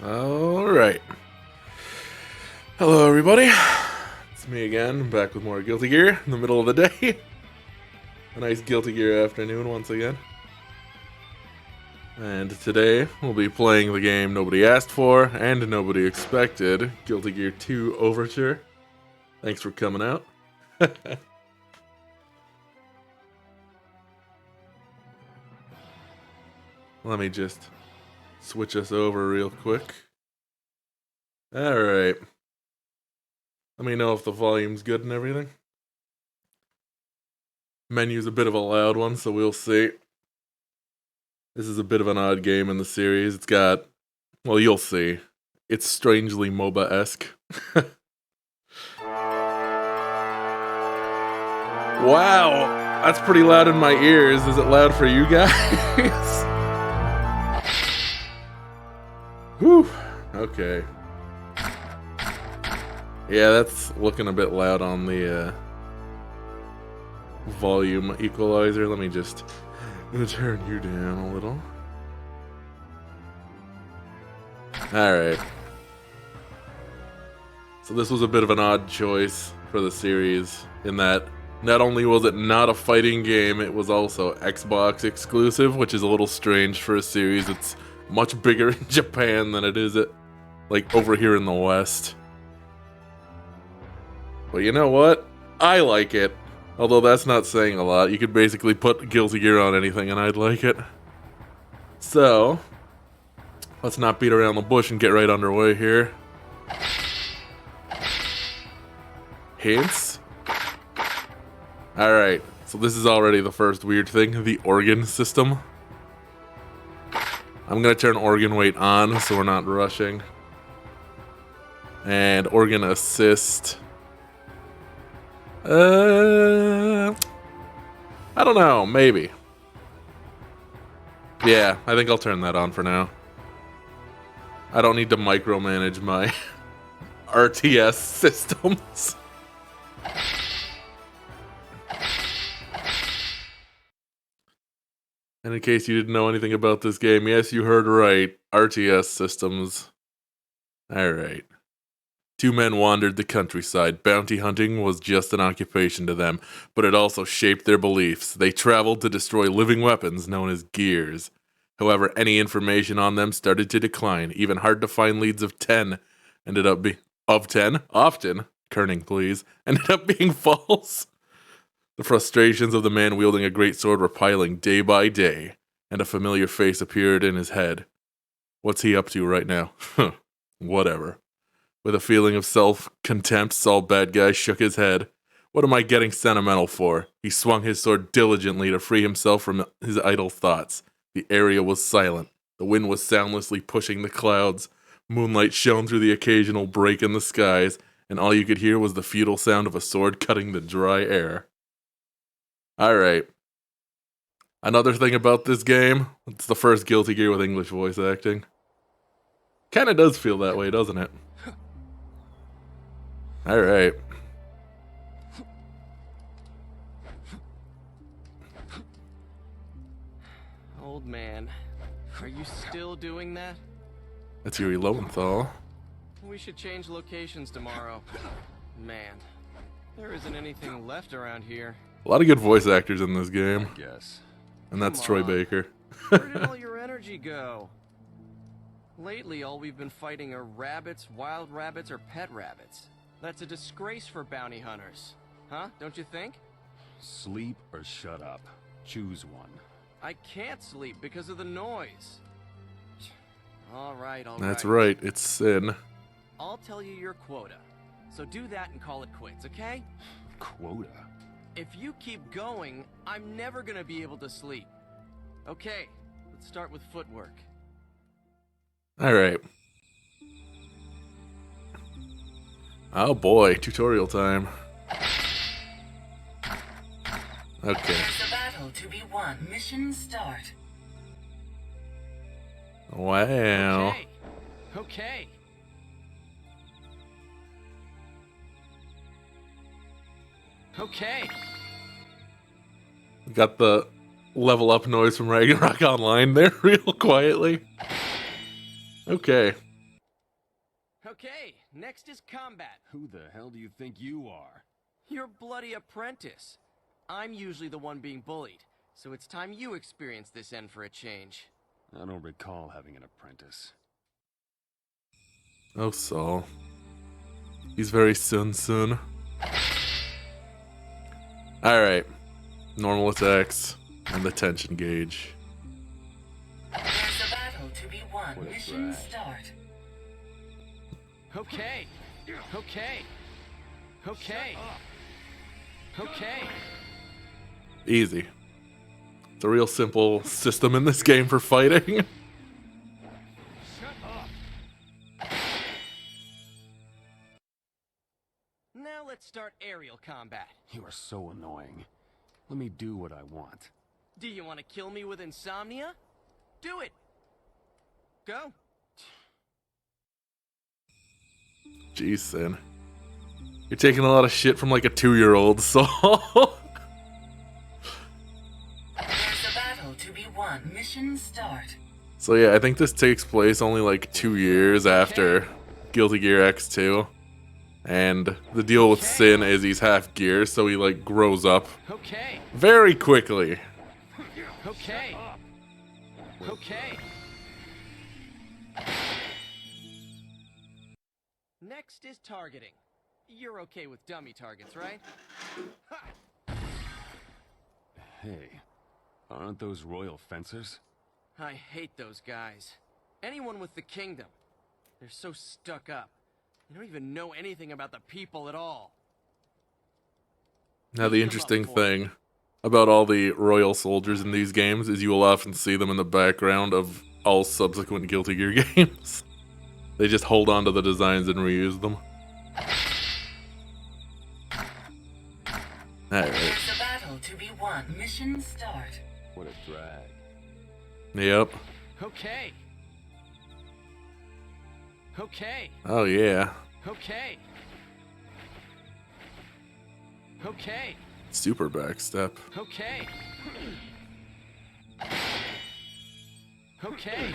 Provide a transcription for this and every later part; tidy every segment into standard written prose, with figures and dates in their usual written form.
Alright. Hello, everybody. It's me again, back with more Guilty Gear in the middle of the day. A nice Guilty Gear afternoon once again. And today, we'll be playing the game nobody asked for and nobody expected, Guilty Gear 2 Overture. Thanks for coming out. Let me just switch us over real quick. Alright. Let me know if the volume's good and everything. Menu's a bit of a loud one, so we'll see. This is a bit of an odd game in the series. It's got, well, you'll see. It's strangely MOBA-esque. Wow, that's pretty loud in my ears. Is it loud for you guys? Whew, okay. Yeah, that's looking a bit loud on the volume equalizer. Let me just turn you down a little. Alright. So this was a bit of an odd choice for the series, in that not only was it not a fighting game, it was also Xbox exclusive, which is a little strange for a series. It's much bigger in Japan than it is like over here in the West. But you know what? I like it. Although that's not saying a lot. You could basically put Guilty Gear on anything and I'd like it. So, let's not beat around the bush and get right underway here. Hints? Alright, so this is already the first weird thing, the organ system. I'm gonna turn organ weight on so we're not rushing. And organ assist. I don't know, maybe. Yeah, I think I'll turn that on for now. I don't need to micromanage my RTS systems. And in case you didn't know anything about this game, yes, you heard right, RTS systems. Alright. Two men wandered the countryside. Bounty hunting was just an occupation to them, but it also shaped their beliefs. They traveled to destroy living weapons known as gears. However, any information on them started to decline. Even hard-to-find leads of 10 ended up being... Of 10? Often. Kerning, please. Ended up being false. The frustrations of the man wielding a great sword were piling day by day, and a familiar face appeared in his head. What's he up to right now? Whatever. With a feeling of self-contempt, Saul Bad Guy shook his head. What am I getting sentimental for? He swung his sword diligently to free himself from his idle thoughts. The area was silent. The wind was soundlessly pushing the clouds. Moonlight shone through the occasional break in the skies, and all you could hear was the futile sound of a sword cutting the dry air. Alright. Another thing about this game, it's the first Guilty Gear with English voice acting. Kinda does feel that way, doesn't it? Alright. Old man, are you still doing that? That's Yuri Lowenthal. We should change locations tomorrow. Man, there isn't anything left around here. A lot of good voice actors in this game. I guess. And that's Come Troy on. Baker. Where did all your energy go? Lately, all we've been fighting are rabbits, wild rabbits, or pet rabbits. That's a disgrace for bounty hunters. Huh? Don't you think? Sleep or shut up. Choose one. I can't sleep because of the noise. All right. That's right, it's sin. I'll tell you your quota. So do that and call it quits, okay? Quota? If you keep going, I'm never gonna be able to sleep. Okay, let's start with footwork. Alright. Oh boy, tutorial time. Okay. There's a battle to be won. Mission start. Wow. Okay. Okay. Got the level up noise from Ragnarok Online there real quietly. Okay. Okay, next is combat. Who the hell do you think you are? Your bloody apprentice. I'm usually the one being bullied, so it's time you experience this end for a change. I don't recall having an apprentice. Oh, Saul. He's very Sun. Alright. Normal attacks and the tension gauge. There's a battle to be won. What a Mission drag. start. Okay. Okay. Okay. Okay. Easy. It's a real simple system in this game for fighting. Now let's start aerial combat. You are so annoying. Let me do what I want. Do you want to kill me with insomnia? Do it. Go. Jeez, Sin. You're taking a lot of shit from like a 2-year-old, Saul. There's a battle to be won. Mission start. So yeah, I think this takes place only like 2 years after Guilty Gear X2. And the deal with Sin is he's half gear, so he like grows up Okay. very quickly. Okay. Okay. Next is targeting. You're okay with dummy targets, right? Ha! Hey, aren't those royal fencers? I hate those guys. Anyone with the kingdom. They're so stuck up. They don't even know anything about the people at all. Now the interesting thing about all the royal soldiers in these games is you will often see them in the background of all subsequent Guilty Gear games. They just hold on to the designs and reuse them. Alright. There's a battle to be won. Mission start. What a drag. Yep. Okay. Okay. Oh yeah. Okay. Okay. Super backstep. Okay. Okay.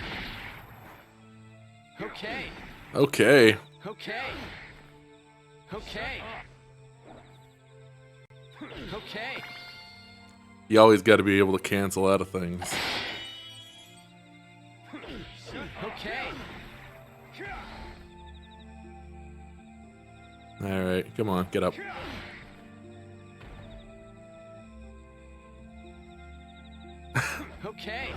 Okay. Okay. Okay. Okay. Okay. You always got to be able to cancel out of things. Okay. Alright, come on, get up. Okay.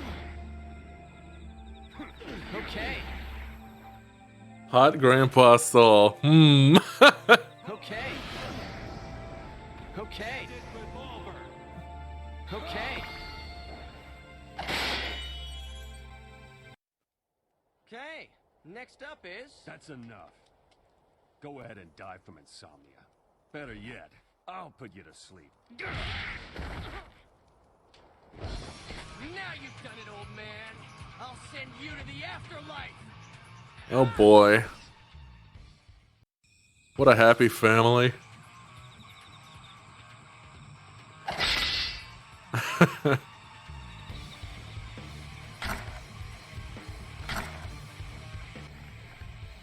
Okay. Hot Grandpa Saul. Hmm. Okay. Okay. Okay. Okay. Next up is... That's enough. Go ahead and die from insomnia. Better yet, I'll put you to sleep. Now you've done it, old man. I'll send you to the afterlife. Oh boy. What a happy family.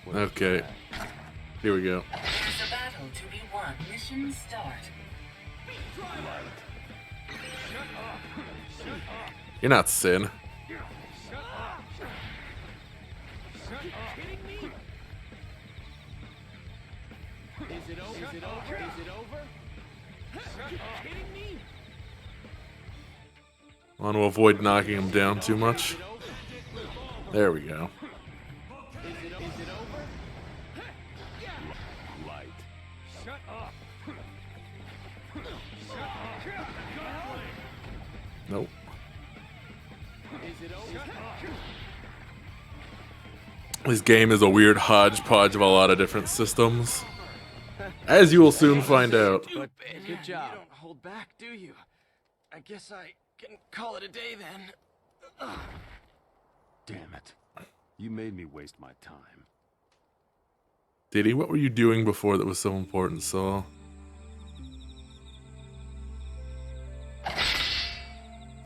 What a Okay. drag. Here we go. There's a battle to be won. Mission start. You're not Sin. Kidding me? Is it over? Is it over? Is it over? Are you kidding me? Want to avoid knocking him down too much. There we go. Is it over? Light. Shut up. Nope. Is it over? This game is a weird hodgepodge of a lot of different systems. As you will soon find out. Good job. You don't hold back, do you? I guess I can call it a day then. Damn it. You made me waste my time. Did he? What were you doing before that was so important, Saul?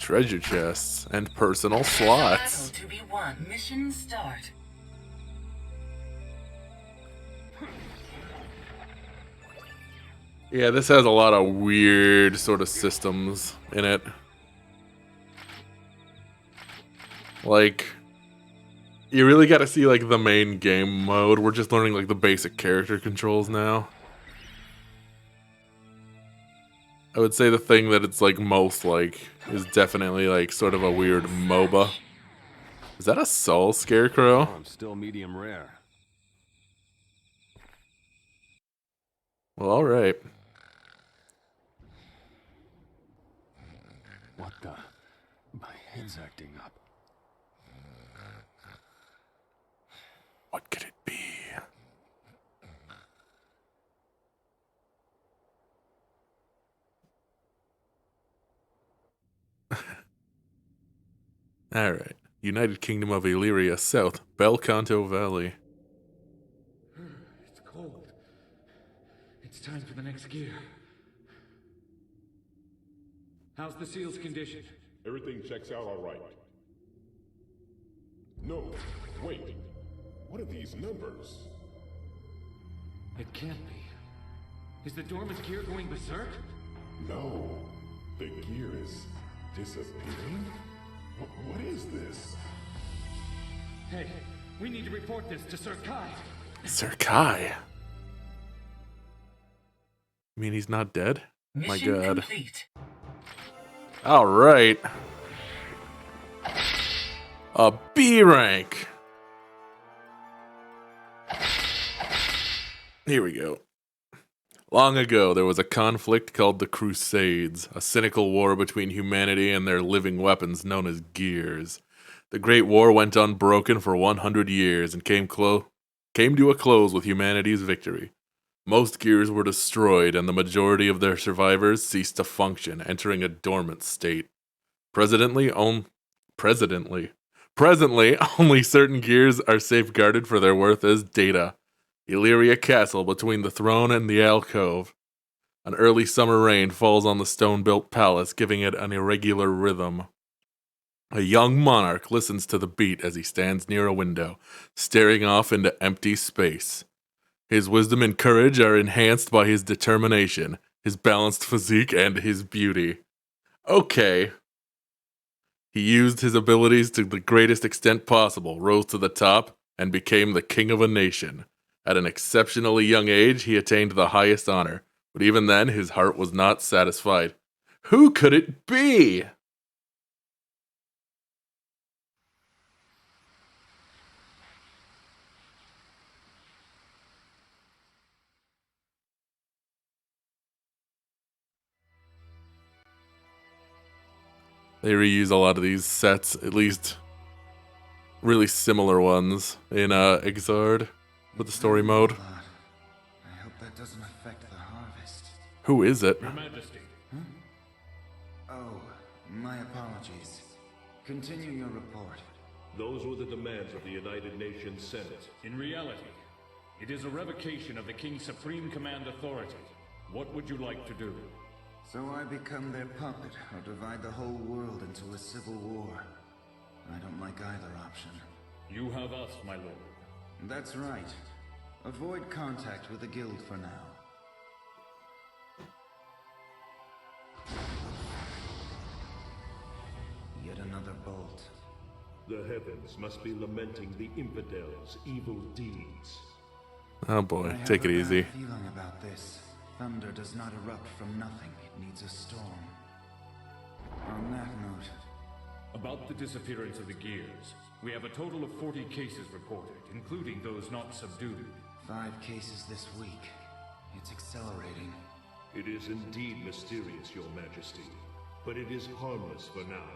Treasure chests and personal Battle slots. to be won. Mission start. Yeah, this has a lot of weird sort of systems in it. Like, you really got to see like the main game mode. We're just learning like the basic character controls now. I would say the thing that it's like most like is definitely like sort of a weird MOBA. Is that a soul scarecrow? Oh, I'm still medium rare. Well, all right. What the? My head's acting up. What could it be? All right. United Kingdom of Illyria South, Belcanto Valley. It's cold. It's time for the next gear. How's the seal's condition? Everything checks out all right. No, wait. What are these numbers? It can't be. Is the dormant gear going berserk? No, the gear is disappearing? What is this? Hey, we need to report this to Sir Kai. Sir Kai? You mean he's not dead? My Mission god. complete. All right. A B rank. Here we go. Long ago, there was a conflict called the Crusades, a cynical war between humanity and their living weapons known as gears. The Great War went unbroken for 100 years and came to a close with humanity's victory. Most gears were destroyed, and the majority of their survivors ceased to function, entering a dormant state. Presently, only certain gears are safeguarded for their worth as data. Illyria Castle between the throne and the alcove. An early summer rain falls on the stone-built palace, giving it an irregular rhythm. A young monarch listens to the beat as he stands near a window, staring off into empty space. His wisdom and courage are enhanced by his determination, his balanced physique, and his beauty. Okay. He used his abilities to the greatest extent possible, rose to the top, and became the king of a nation. At an exceptionally young age, he attained the highest honor, but even then, his heart was not satisfied. Who could it be? They reuse a lot of these sets, at least really similar ones, in Exard with the story mode. I hope that doesn't affect the harvest. Who is it? Your Majesty. Oh, my apologies. Continue your report. Those were the demands of the United Nations Senate. In reality, it is a revocation of the King's Supreme Command authority. What would you like to do? So I become their puppet, or divide the whole world into a civil war. I don't like either option. You have us, my lord. That's right. Avoid contact with the guild for now. Yet another bolt. The heavens must be lamenting the infidels' evil deeds. Oh boy, take it easy. I have a bad feeling about this. Thunder does not erupt from nothing. It needs a storm. On that note... About the disappearance of the gears, we have a total of 40 cases reported, including those not subdued. 5 cases this week. It's accelerating. It is indeed mysterious, Your Majesty, but it is harmless for now.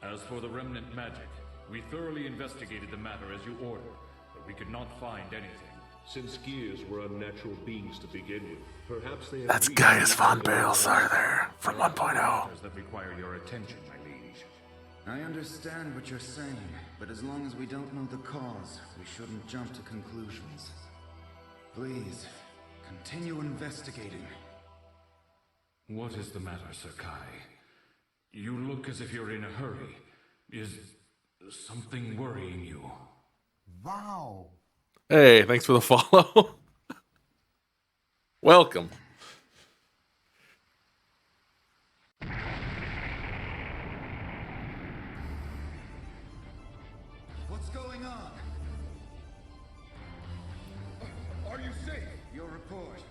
As for the remnant magic, we thoroughly investigated the matter as you ordered, but we could not find anything. Since gears were unnatural beings to begin with, perhaps they have... That's Gaius von Balthasar there, from 1.0. Matters that require your attention, my liege. I understand what you're saying, but as long as we don't know the cause, we shouldn't jump to conclusions. Please, continue investigating. What is the matter, Sir Kai? You look as if you're in a hurry. Is something worrying you? Wow. Hey, thanks for the follow. Welcome. on? Are you safe? Your report.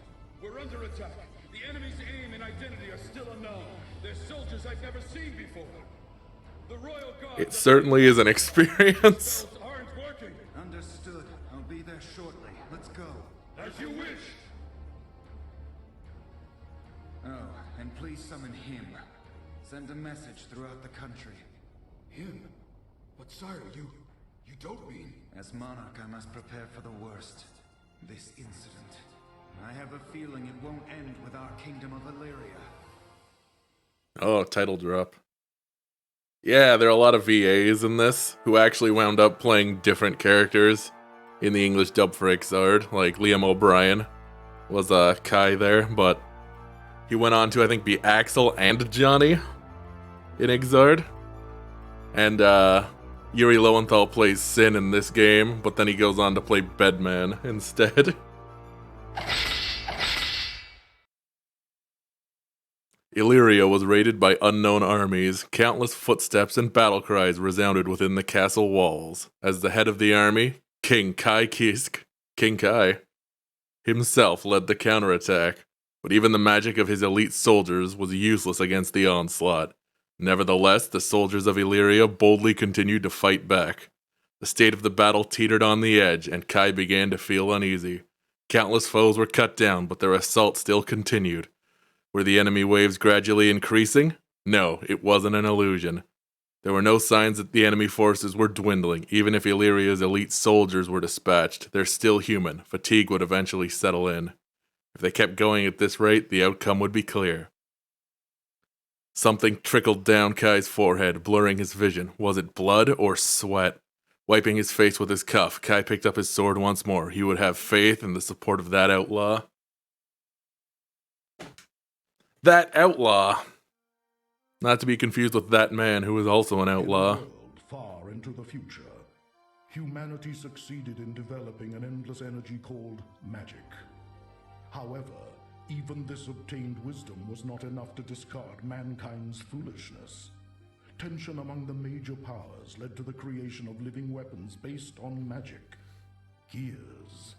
We're under attack. The enemy's aim and identity are still unknown. They're soldiers I've never seen before. The Royal Guard. It certainly is an experience. Aren't working. Understood. I'll be there shortly. Let's go. As you wish. Oh, and please summon him. Send a message throughout the country. Him? But sire, you don't mean... As monarch, I must prepare for the worst. This incident. I have a feeling it won't end with our kingdom of Illyria. Oh, title drop. Yeah, there are a lot of VAs in this who actually wound up playing different characters in the English dub for Exard. Like Liam O'Brien was Kai there, but he went on to, I think, be Axel and Johnny in Exard. And Yuri Lowenthal plays Sin in this game, but then he goes on to play Bedman instead. Illyria was raided by unknown armies. Countless footsteps and battle cries resounded within the castle walls. As the head of the army, King Kai himself led the counterattack, but even the magic of his elite soldiers was useless against the onslaught. Nevertheless, the soldiers of Illyria boldly continued to fight back. The state of the battle teetered on the edge, and Kai began to feel uneasy. Countless foes were cut down, but their assault still continued. Were the enemy waves gradually increasing? No, it wasn't an illusion. There were no signs that the enemy forces were dwindling. Even if Illyria's elite soldiers were dispatched, they're still human. Fatigue would eventually settle in. If they kept going at this rate, the outcome would be clear. Something trickled down Kai's forehead, blurring his vision. Was it blood or sweat? Wiping his face with his cuff, Kai picked up his sword once more. He would have faith in the support of that outlaw. That outlaw. Not to be confused with that man who is also an outlaw. In a world far into the future, humanity succeeded in developing an endless energy called magic. However, even this obtained wisdom was not enough to discard mankind's foolishness. Tension among the major powers led to the creation of living weapons based on magic. Gears.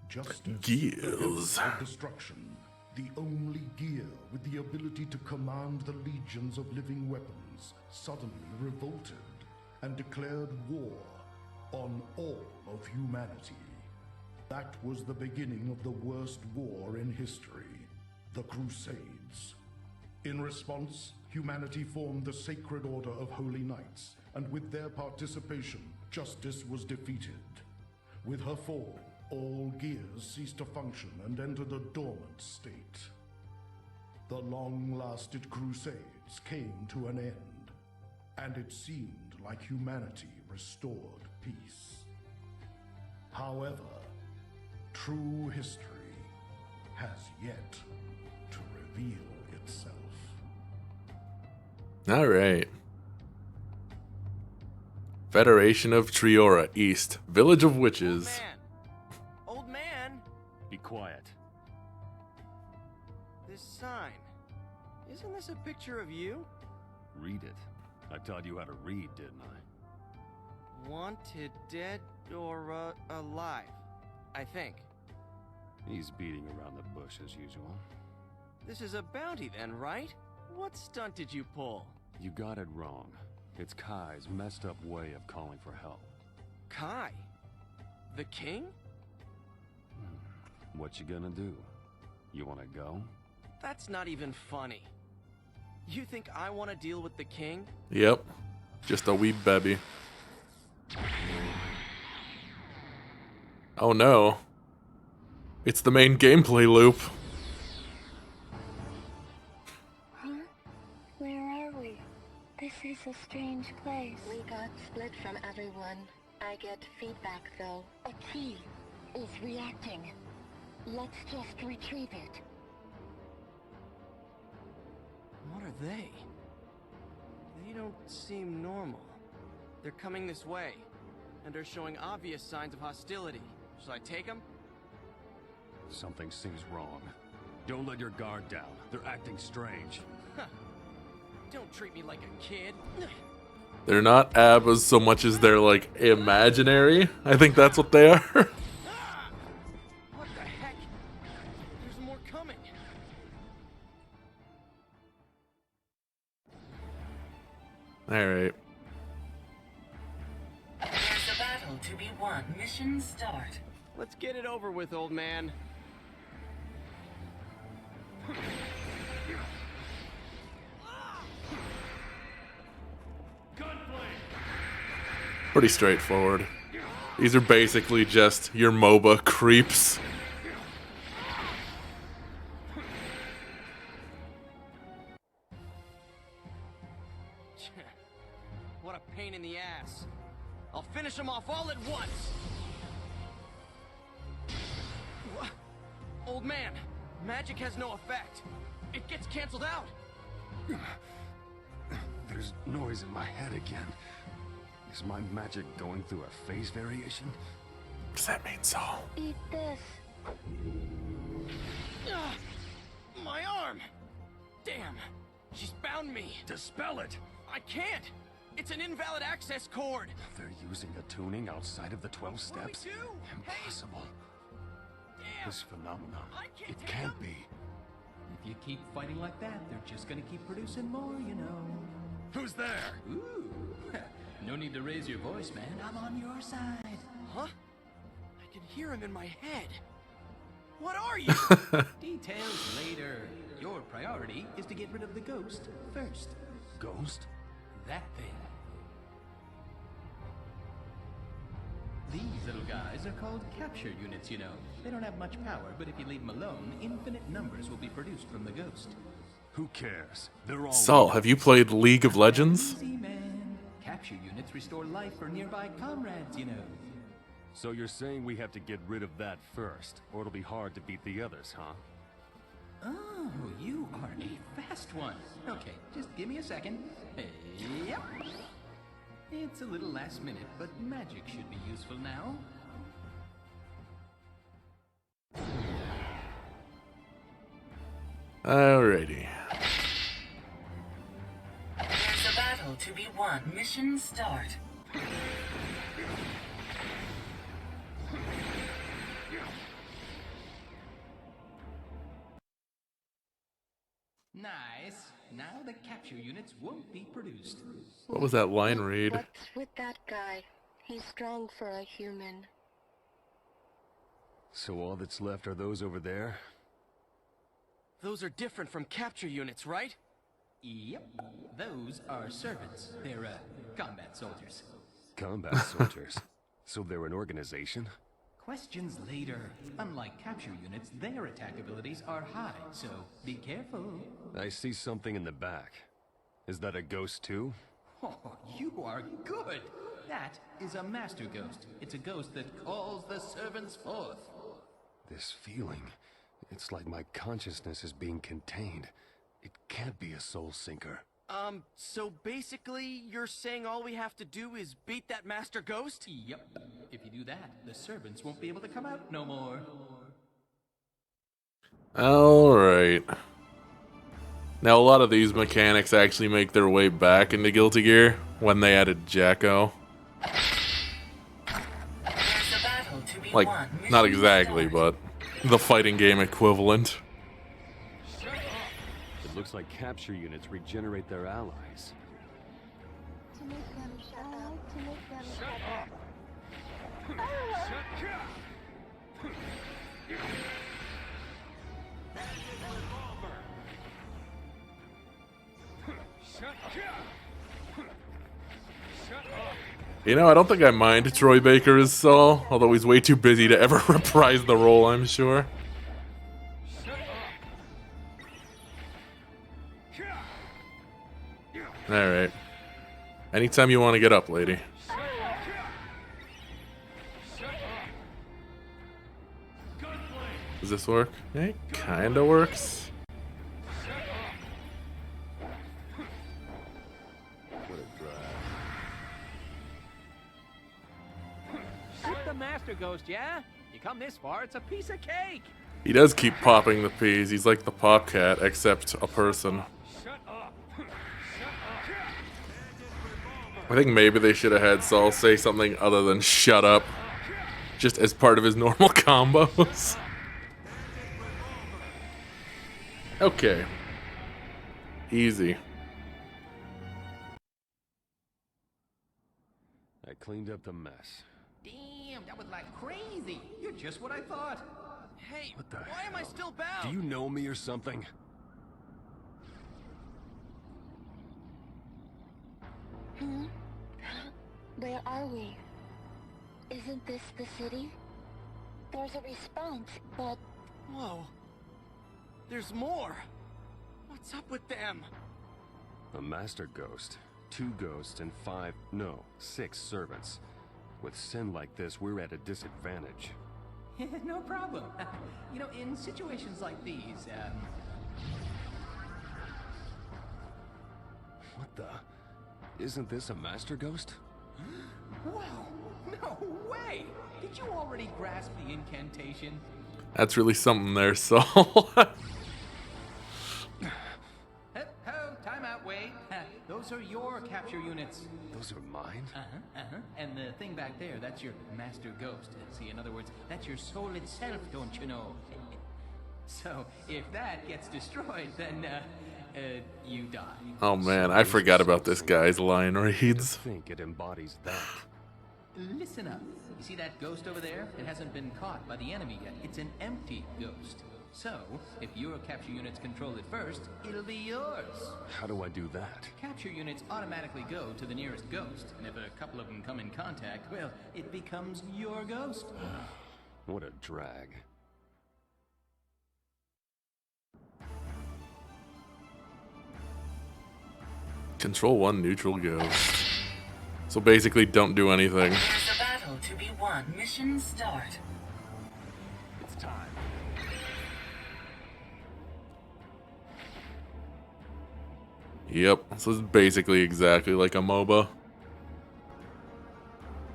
Justice. Gears. Of destruction. The only gear with the ability to command the legions of living weapons suddenly revolted and declared war on all of humanity. That was the beginning of the worst war in history, the Crusades. In response, humanity formed the Sacred Order of Holy Knights, and with their participation, justice was defeated. With her fall, all gears ceased to function and entered a dormant state. The long-lasted Crusades came to an end, and it seemed like humanity restored peace. However, true history has yet to reveal itself. All right. Federation of Triora East, Village of Witches. Old man! Be quiet. This sign. Isn't this a picture of you? Read it. I taught you how to read, didn't I? Wanted dead or alive, I think. He's beating around the bush as usual. This is a bounty then, right? What stunt did you pull? You got it wrong. It's Kai's messed up way of calling for help. Kai? The king? What you gonna do? You wanna go? That's not even funny. You think I want to deal with the king? Yep. Just a wee baby. Oh no. It's the main gameplay loop. Huh? Where are we? This is a strange place. We got split from everyone. I get feedback though. A key is reacting. Let's just retrieve it. What are they? They don't seem normal. They're coming this way, and are showing obvious signs of hostility. Should I take them? Something seems wrong. Don't let your guard down. They're acting strange. Huh. Don't treat me like a kid. They're not ABBAs so much as they're like imaginary. I think that's what they are. What the heck? There's more coming. Alright. There's a battle to be won. Mission start. Let's get it over with, old man. Pretty straightforward. These are basically just your MOBA creeps. What a pain in the ass. I'll finish them off all at once. What? Old man, magic has no effect. It gets canceled out. There's noise in my head again. Is my magic going through a phase variation? Does that mean so? Eat this. My arm! Damn! She's bound me! Dispel it! I can't! It's an invalid access cord! They're using a tuning outside of the 12 steps? What do we do? Impossible. Damn! This phenomenon, can't it take can't be. If you keep fighting like that, they're just gonna keep producing more, you know. Who's there? Ooh. No need to raise your voice, man. I'm on your side. Huh? I can hear him in my head. What are you? Details later. Your priority is to get rid of the ghost first. Ghost? That thing. These little guys are called capture units, you know. They don't have much power, but if you leave them alone, infinite numbers will be produced from the ghost. Who cares? They're all... Saul, have you played League of Legends? Easy, man. Capture units restore life for nearby comrades, you know. So you're saying we have to get rid of that first, or it'll be hard to beat the others, huh? Oh, you are a fast one. Okay, just give me a second. Yep. It's a little last minute, but magic should be useful now. Alrighty. There's a battle to be won. Mission start. Nice. Now the capture units won't be produced. What was that line read? What's with that guy? He's strong for a human. So all that's left are those over there? Those are different from capture units, right? Yep. Those are servants. They're, combat soldiers. Combat soldiers? So they're an organization? Questions later. Unlike capture units, their attack abilities are high, so be careful. I see something in the back. Is that a ghost too? Oh, you are good! That is a master ghost. It's a ghost that calls the servants forth. This feeling, it's like my consciousness is being contained. It can't be a soul sinker. So basically, you're saying all we have to do is beat that master ghost? Yep. If you do that, the servants won't be able to come out no more. Alright. Now, a lot of these mechanics actually make their way back into Guilty Gear when they added Jacko. Like, not exactly, but the fighting game equivalent. It looks like capture units regenerate their allies. To make them shut up. To make them shut up. You know, I don't think I mind Troy Baker as Saul, although he's way too busy to ever reprise the role, I'm sure. Alright. Anytime you want to get up, lady. Does this work? It kinda works. Shoot the Master Ghost, yeah? You come this far, it's a piece of cake! He does keep popping the peas. He's like the pop cat, except a person. Shut up! I think maybe they should have had Saul say something other than shut up, just as part of his normal combos. Okay. Easy. I cleaned up the mess. Damn, that was like crazy. You're just what I thought. Hey, What the why am I hell? still bound? Do you know me or something? Where are we? Isn't this the city? There's a response, but... Whoa. There's more. What's up with them? A master ghost, 2 ghosts, and 6 servants. With sin like this, we're at a disadvantage. No problem. You know, in situations like these, What the? Isn't this a master ghost? Wow, no way! Did you already grasp the incantation? That's really something there, Saul. Ho, time out, Wade. Those are your capture units. Those are mine? And the thing back there, that's your master ghost. See, in other words, that's your soul itself, don't you know? So, if that gets destroyed, then, you die. Oh man, I forgot about this guy's line reads. I think it embodies that. Listen up. You see that ghost over there? It hasn't been caught by the enemy yet. It's an empty ghost. So, if your capture units control it first, it'll be yours. How do I do that? Capture units automatically go to the nearest ghost, and if a couple of them come in contact, well, it becomes your ghost. What a drag. Control 1 neutral ghost. So basically, don't do anything. There's a battle to be won. Mission start. It's time. Yep, this is basically exactly like a MOBA.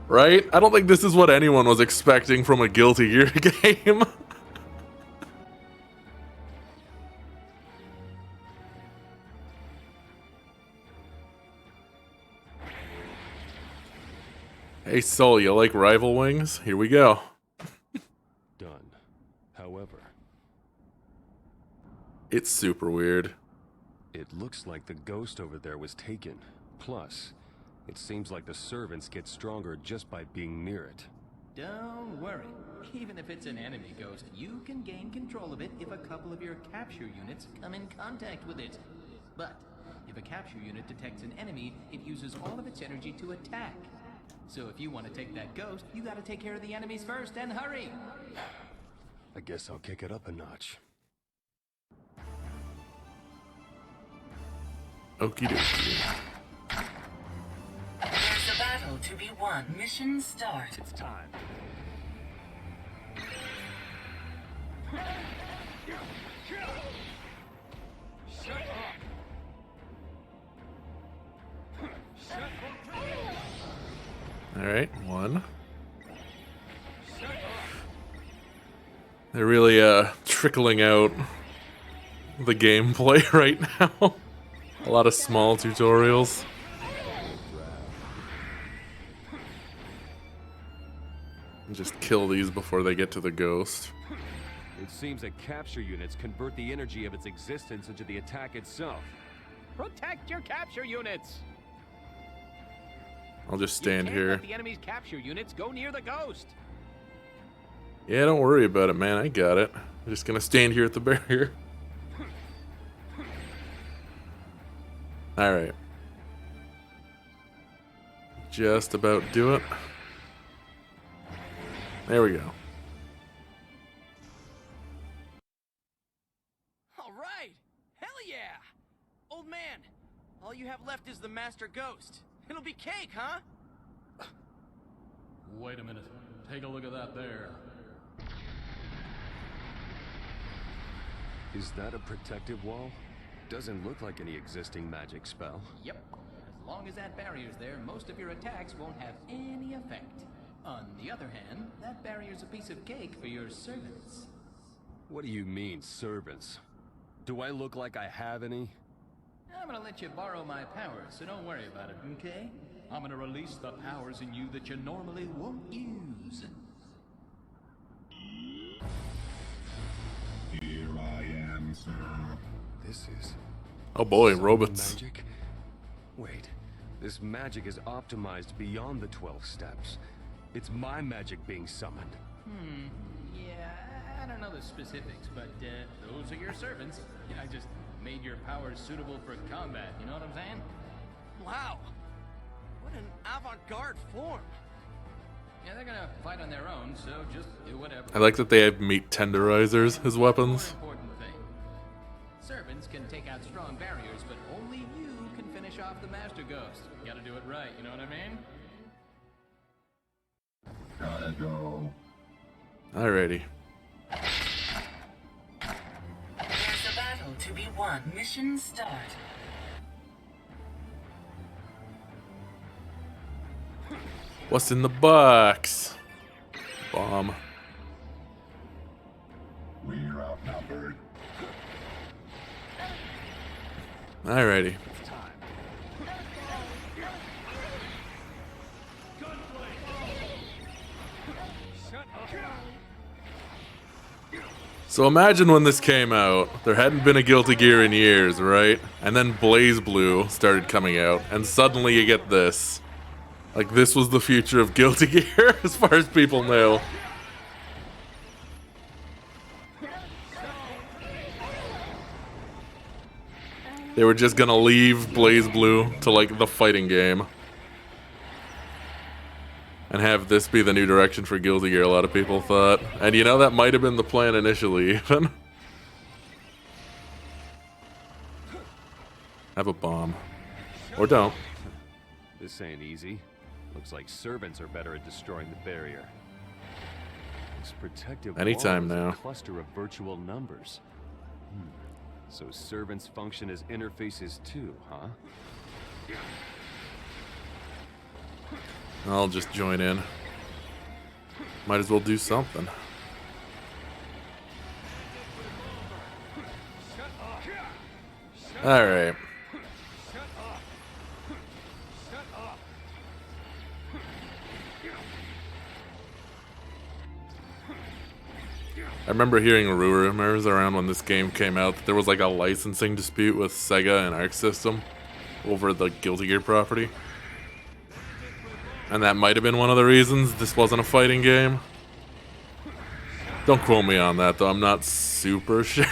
Right? I don't think this is what anyone was expecting from a Guilty Gear game. Hey Soul, you like Rival Wings? Here we go. Done. However, it's super weird. It looks like the ghost over there was taken. Plus, it seems like the servants get stronger just by being near it. Don't worry. Even if it's an enemy ghost, you can gain control of it if a couple of your capture units come in contact with it. But if a capture unit detects an enemy, it uses all of its energy to attack. So if you want to take that ghost, you gotta take care of the enemies first, and hurry! I guess I'll kick it up a notch. Okie dokie. There's a battle to be won. Mission start. It's time. Shut up! Shut up! Alright, 1. They're really trickling out the gameplay right now. A lot of small tutorials. Just kill these before they get to the ghost. It seems that capture units convert the energy of its existence into the attack itself. Protect your capture units. I'll just stand you can't here. Let the enemy's capture units go near the ghost. Yeah, don't worry about it, man. I got it. I'm just gonna stand here at the barrier. Alright. Just about do it. There we go. All right. Hell yeah. Old man, all you have left is the Master Ghost. It'll be cake, huh? Wait a minute. Take a look at that there. Is that a protective wall? Doesn't look like any existing magic spell. Yep. As long as that barrier's there, most of your attacks won't have any effect. On the other hand, that barrier's a piece of cake for your servants. What do you mean, servants? Do I look like I have any? I'm gonna let you borrow my powers, so don't worry about it, okay? I'm gonna release the powers in you that you normally won't use. Here I am, sir. This is... Oh boy, some robots. Magic? Wait, this magic is optimized beyond the 12 steps. It's my magic being summoned. Yeah, I don't know the specifics, but those are your servants. I just made your powers suitable for combat, you know what I'm saying? Wow. What an avant-garde form. Yeah, they're gonna fight on their own, so just do whatever. I like that they have meat tenderizers as weapons. Important thing. Servants can take out strong barriers, but only you can finish off the Master Ghost. You gotta do it right, you know what I mean? Gotta go. Alrighty. There's a battle to be won. Mission start. What's in the box? Bomb. We're outnumbered. Alrighty. So imagine when this came out, there hadn't been a Guilty Gear in years, right? And then Blaze Blue started coming out, and suddenly you get this. Like, this was the future of Guilty Gear, as far as people know. They were just gonna leave Blaze Blue to, like, the fighting game. And have this be the new direction for Guilty Gear, a lot of people thought. And you know, that might have been the plan initially, even. Have a bomb. Or don't. This ain't easy. Looks like servants are better at destroying the barrier. This protective Anytime wall is now. a cluster of virtual numbers. So servants function as interfaces too, huh? I'll just join in. Might as well do something. Alright. I remember hearing rumors around when this game came out that there was like a licensing dispute with Sega and Arc System over the Guilty Gear property. And that might have been one of the reasons this wasn't a fighting game. Don't quote me on that, though. I'm not super sure.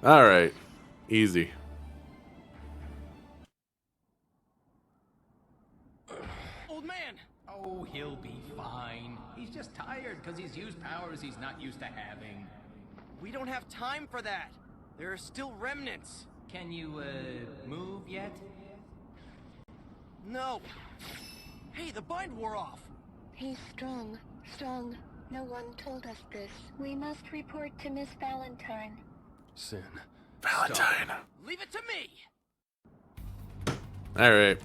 Alright. Easy. Old man! Oh, he'll be fine. He's just tired because he's used powers he's not used to having. We don't have time for that. There are still remnants. Can you, move yet? No. Hey, the bind wore off. He's strong. Strong. No one told us this. We must report to Miss Valentine. Sin. Valentine. Leave it to me. Alright.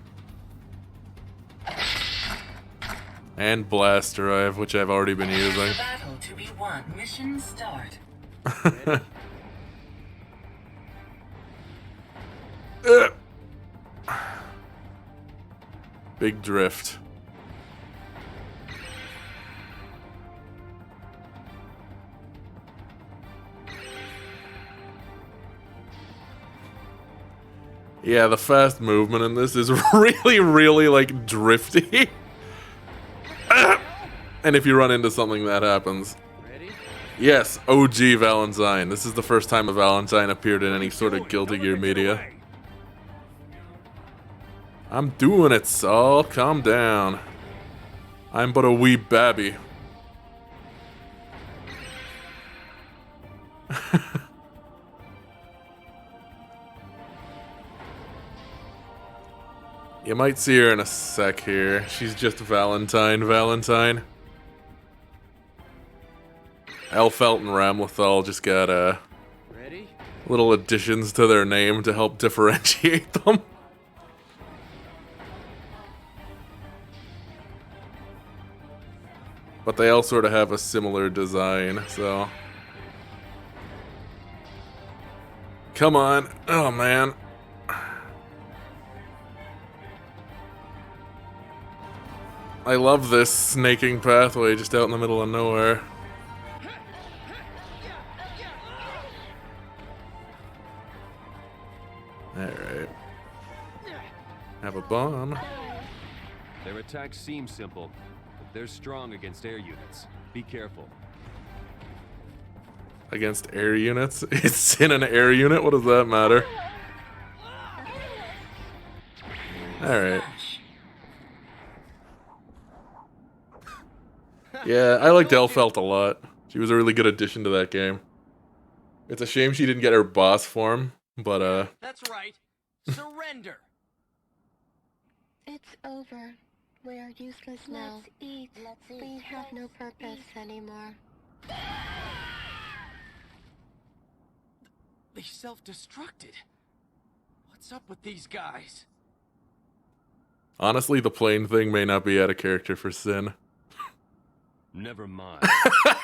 And Blast Drive, which I've already been using. Battle to be won. Mission start. Big drift. Yeah, the fast movement in this is really, really, like, drifty. And if you run into something, that happens. Ready? Yes, OG Valentine. This is the first time a Valentine appeared in any sort of Guilty Gear media. I'm doing it, Saul. Calm down. I'm but a wee babby. You might see her in a sec here. She's just Valentine. Elfelt and Ramlethal just got Ready? little additions to their name to help differentiate them. But they all sort of have a similar design, so... Come on. Oh, man. I love this snaking pathway just out in the middle of nowhere. Alright. Have a bomb. Their attacks seem simple, but they're strong against air units. Be careful. Against air units? It's in an air unit? What does that matter? Alright. Yeah, I liked Elfelt a lot. She was a really good addition to that game. It's a shame she didn't get her boss form, but That's right. Surrender. It's over. We are useless now. Let's eat. We have no purpose anymore. They self-destructed. What's up with these guys? honestly, the plane thing may not be out of character for Sin. Never mind.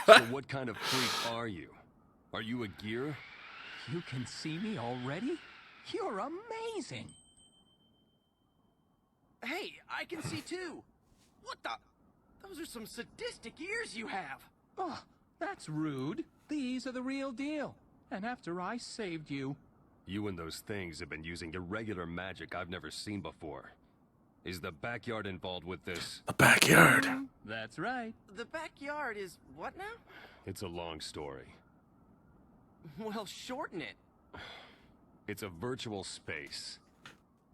So what kind of freak are you? Are you a gear? You can see me already? You're amazing. Hey, I can see too. What the? Those are some sadistic ears you have. Oh, that's rude. These are the real deal. And after I saved you. You and those things have been using irregular magic I've never seen before. Is the backyard involved with this? The backyard. That's right. The backyard is what now? It's a long story. Well, shorten it. It's a virtual space.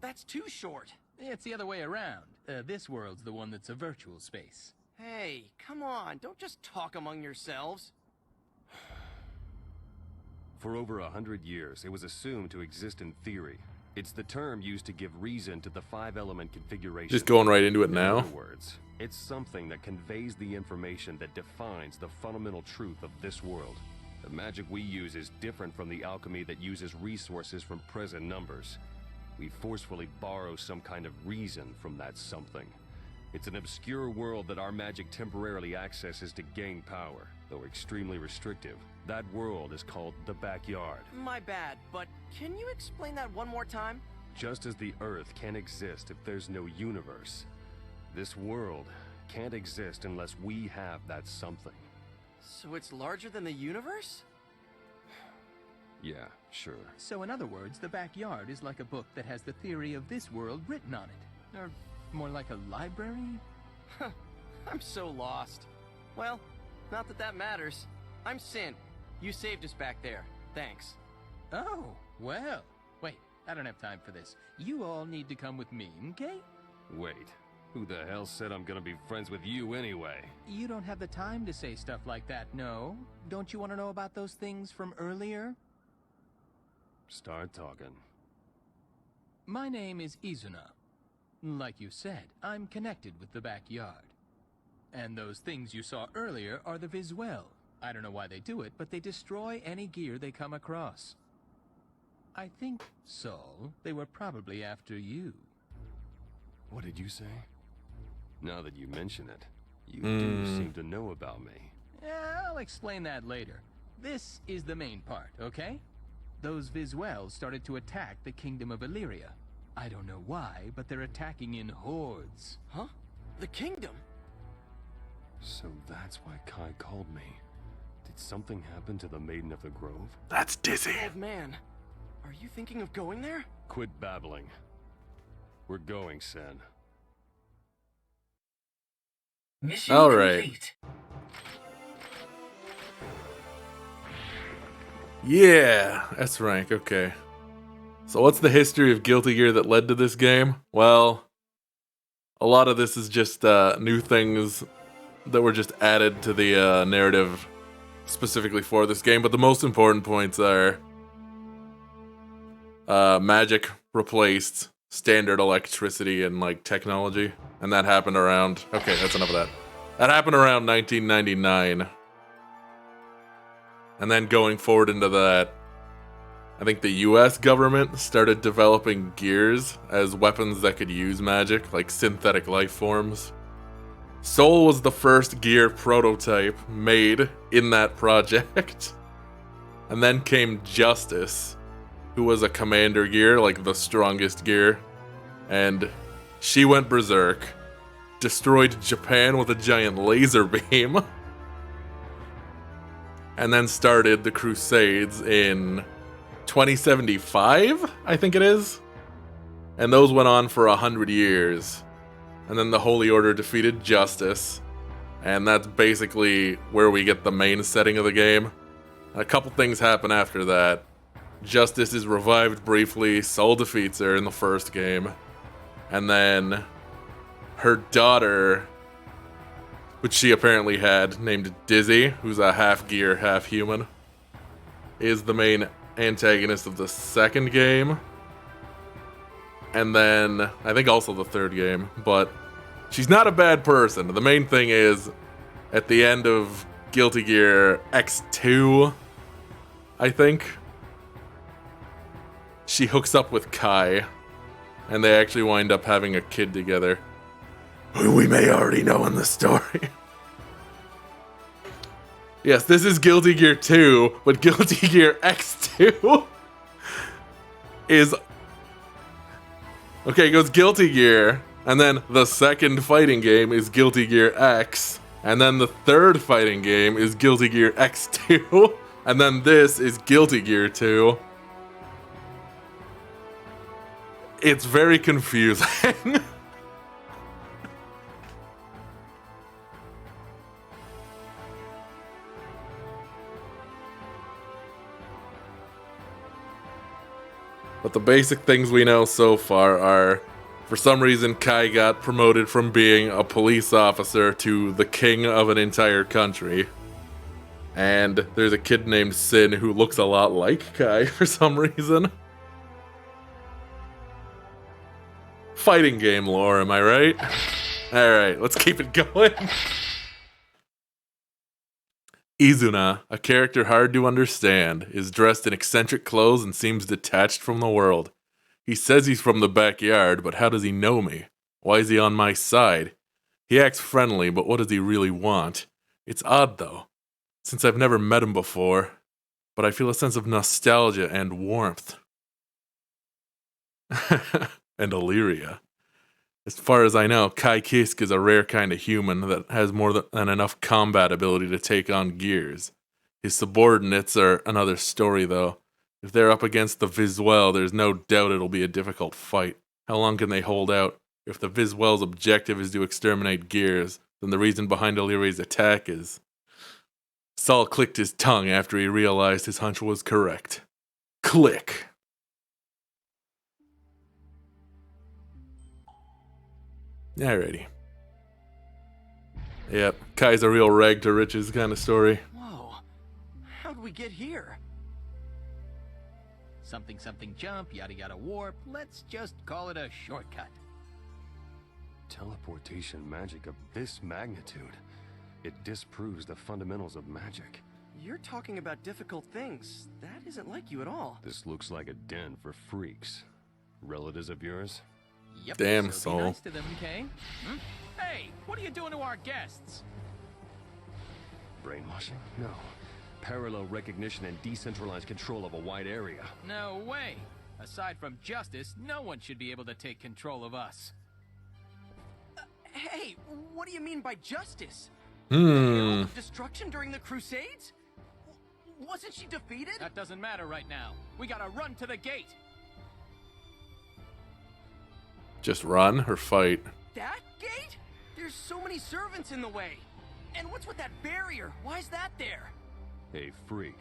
That's too short. It's the other way around. This world's the one that's a virtual space. Hey, come on. Don't just talk among yourselves. For over 100 years, it was assumed to exist in theory. It's the term used to give reason to the 5-element configuration. Just going right into it now. In other words, it's something that conveys the information that defines the fundamental truth of this world. The magic we use is different from the alchemy that uses resources from present numbers. We forcefully borrow some kind of reason from that something. It's an obscure world that our magic temporarily accesses to gain power, though extremely restrictive. That world is called the backyard. My bad, but can you explain that one more time? Just as the Earth can't exist if there's no universe, this world can't exist unless we have that something. So it's larger than the universe? Yeah, sure. So in other words, the backyard is like a book that has the theory of this world written on it. Or more like a library? I'm so lost. Well, not that that matters. I'm Sin. You saved us back there. Thanks. Oh, well. Wait, I don't have time for this. You all need to come with me, okay? Wait, who the hell said I'm gonna be friends with you anyway? You don't have the time to say stuff like that, no? Don't you want to know about those things from earlier? Start talking. My name is Izuna. Like you said, I'm connected with the backyard. And those things you saw earlier are the Visuel. I don't know why they do it, but they destroy any gear they come across. I think, Saul, they were probably after you. What did you say? Now that you mention it, you do seem to know about me. Yeah, I'll explain that later. This is the main part, okay? Those Visuels started to attack the Kingdom of Illyria. I don't know why, but they're attacking in hordes. Huh? The kingdom? So that's why Kai called me. Did something happen to the Maiden of the Grove? That's dizzy. Old man, are you thinking of going there? Quit babbling. We're going, Sen. Mission All right. complete. Yeah, S rank, okay. So what's the history of Guilty Gear that led to this game? Well, a lot of this is just new things that were just added to the narrative specifically for this game, but the most important points are magic replaced standard electricity and like technology, and that happened around, okay, that's enough of that. That happened around 1999. And then going forward into that, I think the US government started developing gears as weapons that could use magic, like synthetic life forms. Soul was the first gear prototype made in that project. And then came Justice, who was a commander gear, like the strongest gear. And she went berserk, destroyed Japan with a giant laser beam, and then started the Crusades in 2075, I think it is. And those went on for 100 years. And then the Holy Order defeated Justice. And that's basically where we get the main setting of the game. A couple things happen after that. Justice is revived briefly, Sol defeats her in the first game. And then her daughter, which she apparently had, named Dizzy, who's a half gear, half human, is the main antagonist of the second game. And then, I think also the third game, but she's not a bad person. The main thing is, at the end of Guilty Gear X2, I think, she hooks up with Kai, and they actually wind up having a kid together, who we may already know in the story. Yes, this is Guilty Gear 2, but Guilty Gear X2 is... Okay, it goes Guilty Gear, and then the second fighting game is Guilty Gear X, and then the third fighting game is Guilty Gear X2, and then this is Guilty Gear 2. It's very confusing. But the basic things we know so far are, for some reason, Kai got promoted from being a police officer to the king of an entire country. And there's a kid named Sin who looks a lot like Kai for some reason. Fighting game lore, am I right? Alright, let's keep it going. Izuna, a character hard to understand, is dressed in eccentric clothes and seems detached from the world. He says he's from the backyard, but how does he know me? Why is he on my side? He acts friendly, but what does he really want? It's odd, though, since I've never met him before, but I feel a sense of nostalgia and warmth. And Illyria. As far as I know, Kai Kisk is a rare kind of human that has more than enough combat ability to take on gears. His subordinates are another story, though. If they're up against the Visuel, there's no doubt it'll be a difficult fight. How long can they hold out? If the Visuel's objective is to exterminate gears, then the reason behind Illyria's attack is... Saul clicked his tongue after he realized his hunch was correct. Click. Alrighty. Yep, Kai's a real rag to riches kind of story. Whoa. How'd we get here? Something something jump, yada yada warp. Let's just call it a shortcut. Teleportation magic of this magnitude. It disproves the fundamentals of magic. You're talking about difficult things. That isn't like you at all. This looks like a den for freaks. Relatives of yours? Yep. Damn, so Soul. be nice to them, okay? Hey, what are you doing to our guests? Brainwashing? No. Parallel recognition and decentralized control of a wide area. No way. Aside from Justice, no one should be able to take control of us. Hey, what do you mean by justice? The Herald of Destruction during the Crusades? Wasn't she defeated? That doesn't matter right now. We gotta run to the gate. Just run or fight? That gate? There's so many servants in the way. And what's with that barrier? Why's that there? Hey, freak.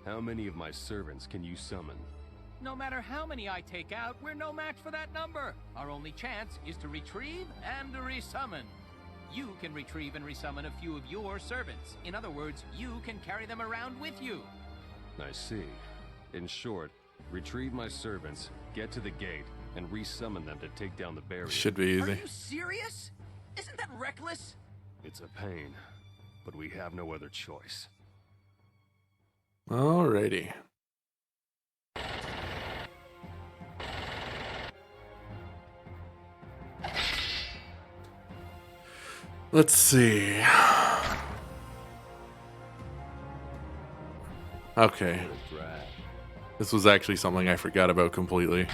How many of my servants can you summon? No matter how many I take out, we're no match for that number. Our only chance is to retrieve and resummon. You can retrieve and resummon a few of your servants. In other words, you can carry them around with you. I see. In short, retrieve my servants, get to the gate, and resummon them to take down the barrier. Should be easy. Are you serious? Isn't that reckless? It's a pain, but we have no other choice. Alrighty. Let's see. Okay. This was actually something I forgot about completely.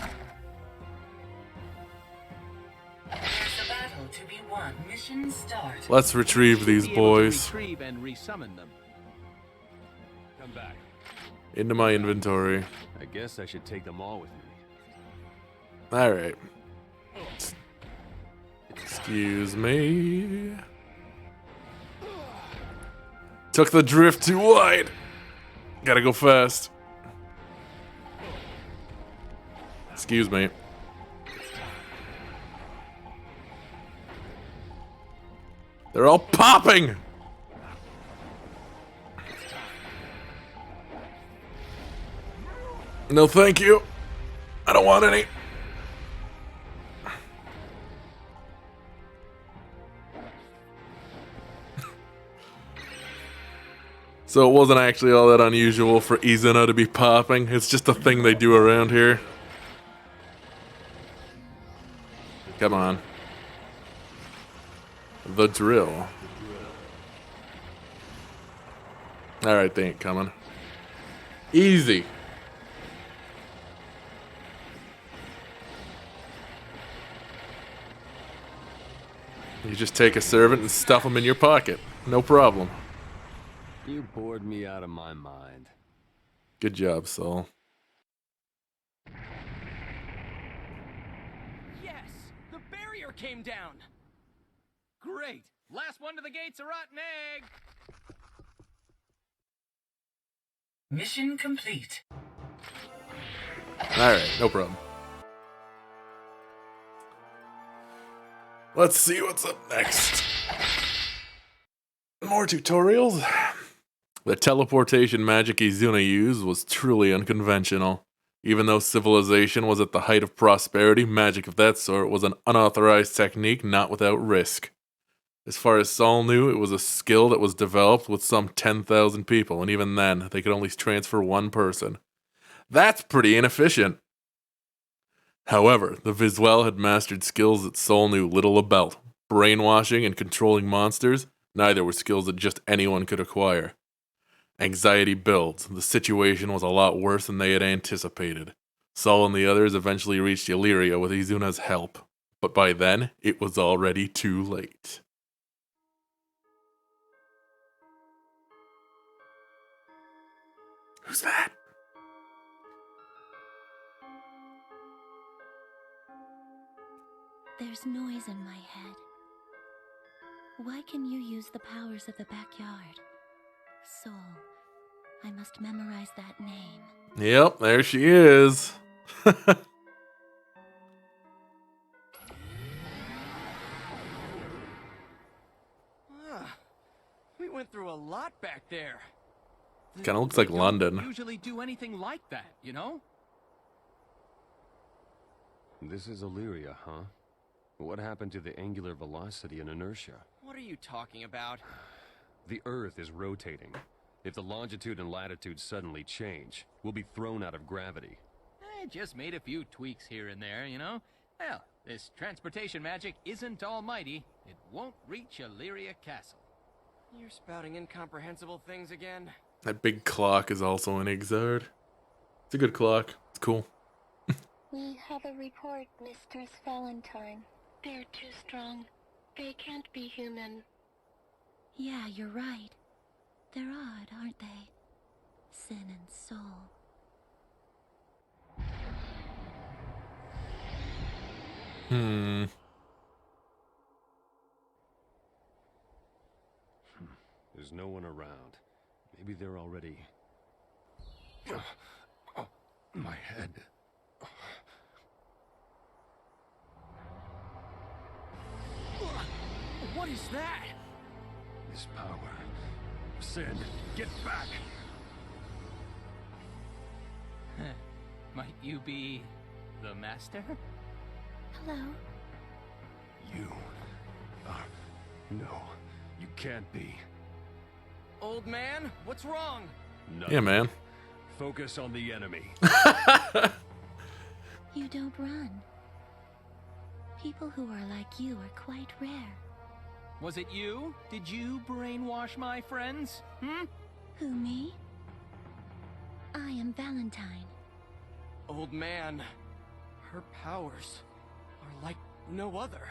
There's a battle to be won. Mission start. Let's retrieve these boys. Retrieve and resummon them. Come back. Into my inventory. I guess I should take them all with me. Alright. Excuse me. Took the drift too wide. Gotta go fast. Excuse me. They're all popping! No, thank you. I don't want any. So it wasn't actually all that unusual for Izuna to be popping. It's just a thing they do around here. Come on. The drill. Alright, they ain't coming. Easy. You just take a servant and stuff them in your pocket. No problem. You bored me out of my mind. Good job, Saul. Yes! The barrier came down! Great! Last one to the gate's a rotten egg! Mission complete. Alright, no problem. Let's see what's up next. More tutorials. The teleportation magic Izuna used was truly unconventional. Even though civilization was at the height of prosperity, magic of that sort was an unauthorized technique not without risk. As far as Saul knew, it was a skill that was developed with some 10,000 people, and even then, they could only transfer one person. That's pretty inefficient. However, the Visuel had mastered skills that Saul knew little about. Brainwashing and controlling monsters, neither were skills that just anyone could acquire. Anxiety builds. The situation was a lot worse than they had anticipated. Saul and the others eventually reached Illyria with Izuna's help, but by then, it was already too late. Who's that? There's noise in my head. Why can you use the powers of the backyard? Soul. I must memorize that name. Yep, there she is. We went through a lot back there. Kind of looks like London. Usually do anything like that, you know? This is Illyria, huh? What happened to the angular velocity and inertia? What are you talking about? The Earth is rotating. If the longitude and latitude suddenly change, we'll be thrown out of gravity. I just made a few tweaks here and there, you know? Well, this transportation magic isn't almighty. It won't reach Illyria Castle. You're spouting incomprehensible things again. That big clock is also an Exard. It's a good clock. It's cool. We have a report, Mistress Valentine. They're too strong. They can't be human. Yeah, you're right. They're odd, aren't they? Sin and soul. There's no one around. Maybe they're already... Oh, my head. What is that? This power. Sin, get back! Might you be the master? Hello? You are... No, you can't be. Old man, what's wrong? Nothing. Yeah, man. Focus on the enemy. You don't run. People who are like you are quite rare. Was it you? Did you brainwash my friends? Who, me? I am Valentine, Old man, her powers are like no other.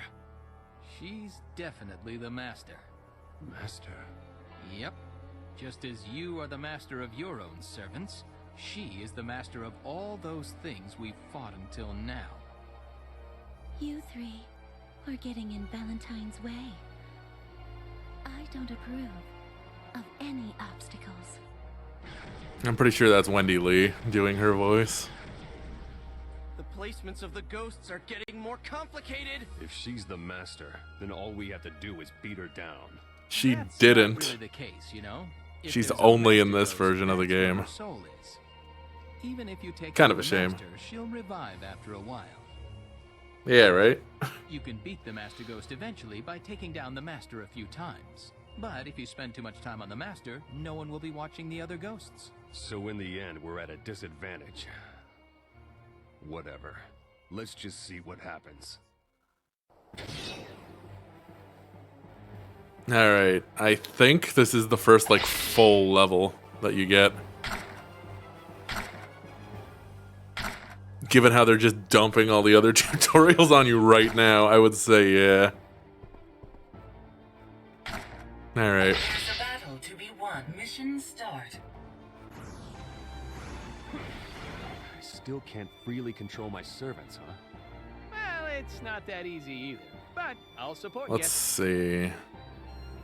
She's definitely the master. Master? Yep. Just as you are the master of your own servants, she is the master of all those things we've fought until now. You three are getting in Valentine's way. I don't approve of any obstacles. I'm pretty sure that's Wendy Lee doing her voice. The placements of the ghosts are getting more complicated. If she's the master, then all we have to do is beat her down. She That's didn't. not really the case, you know? If She's there's a only in master this ghost, version of the that's where game. her soul is. Even if you take Kind out of a the shame. master, she'll revive after a while. Yeah, right? You can beat the Master Ghost eventually by taking down the Master a few times. But if you spend too much time on the Master, no one will be watching the other ghosts. So in the end, we're at a disadvantage. Whatever. Let's just see what happens. Alright, I think this is the first, like, full level that you get. Given how they're just dumping all the other tutorials on you right now, I would say yeah. Alright. There's a battle to be won. Mission start. I still can't freely control my servants, huh? Well, it's not that easy either, but I'll support Let's you. see.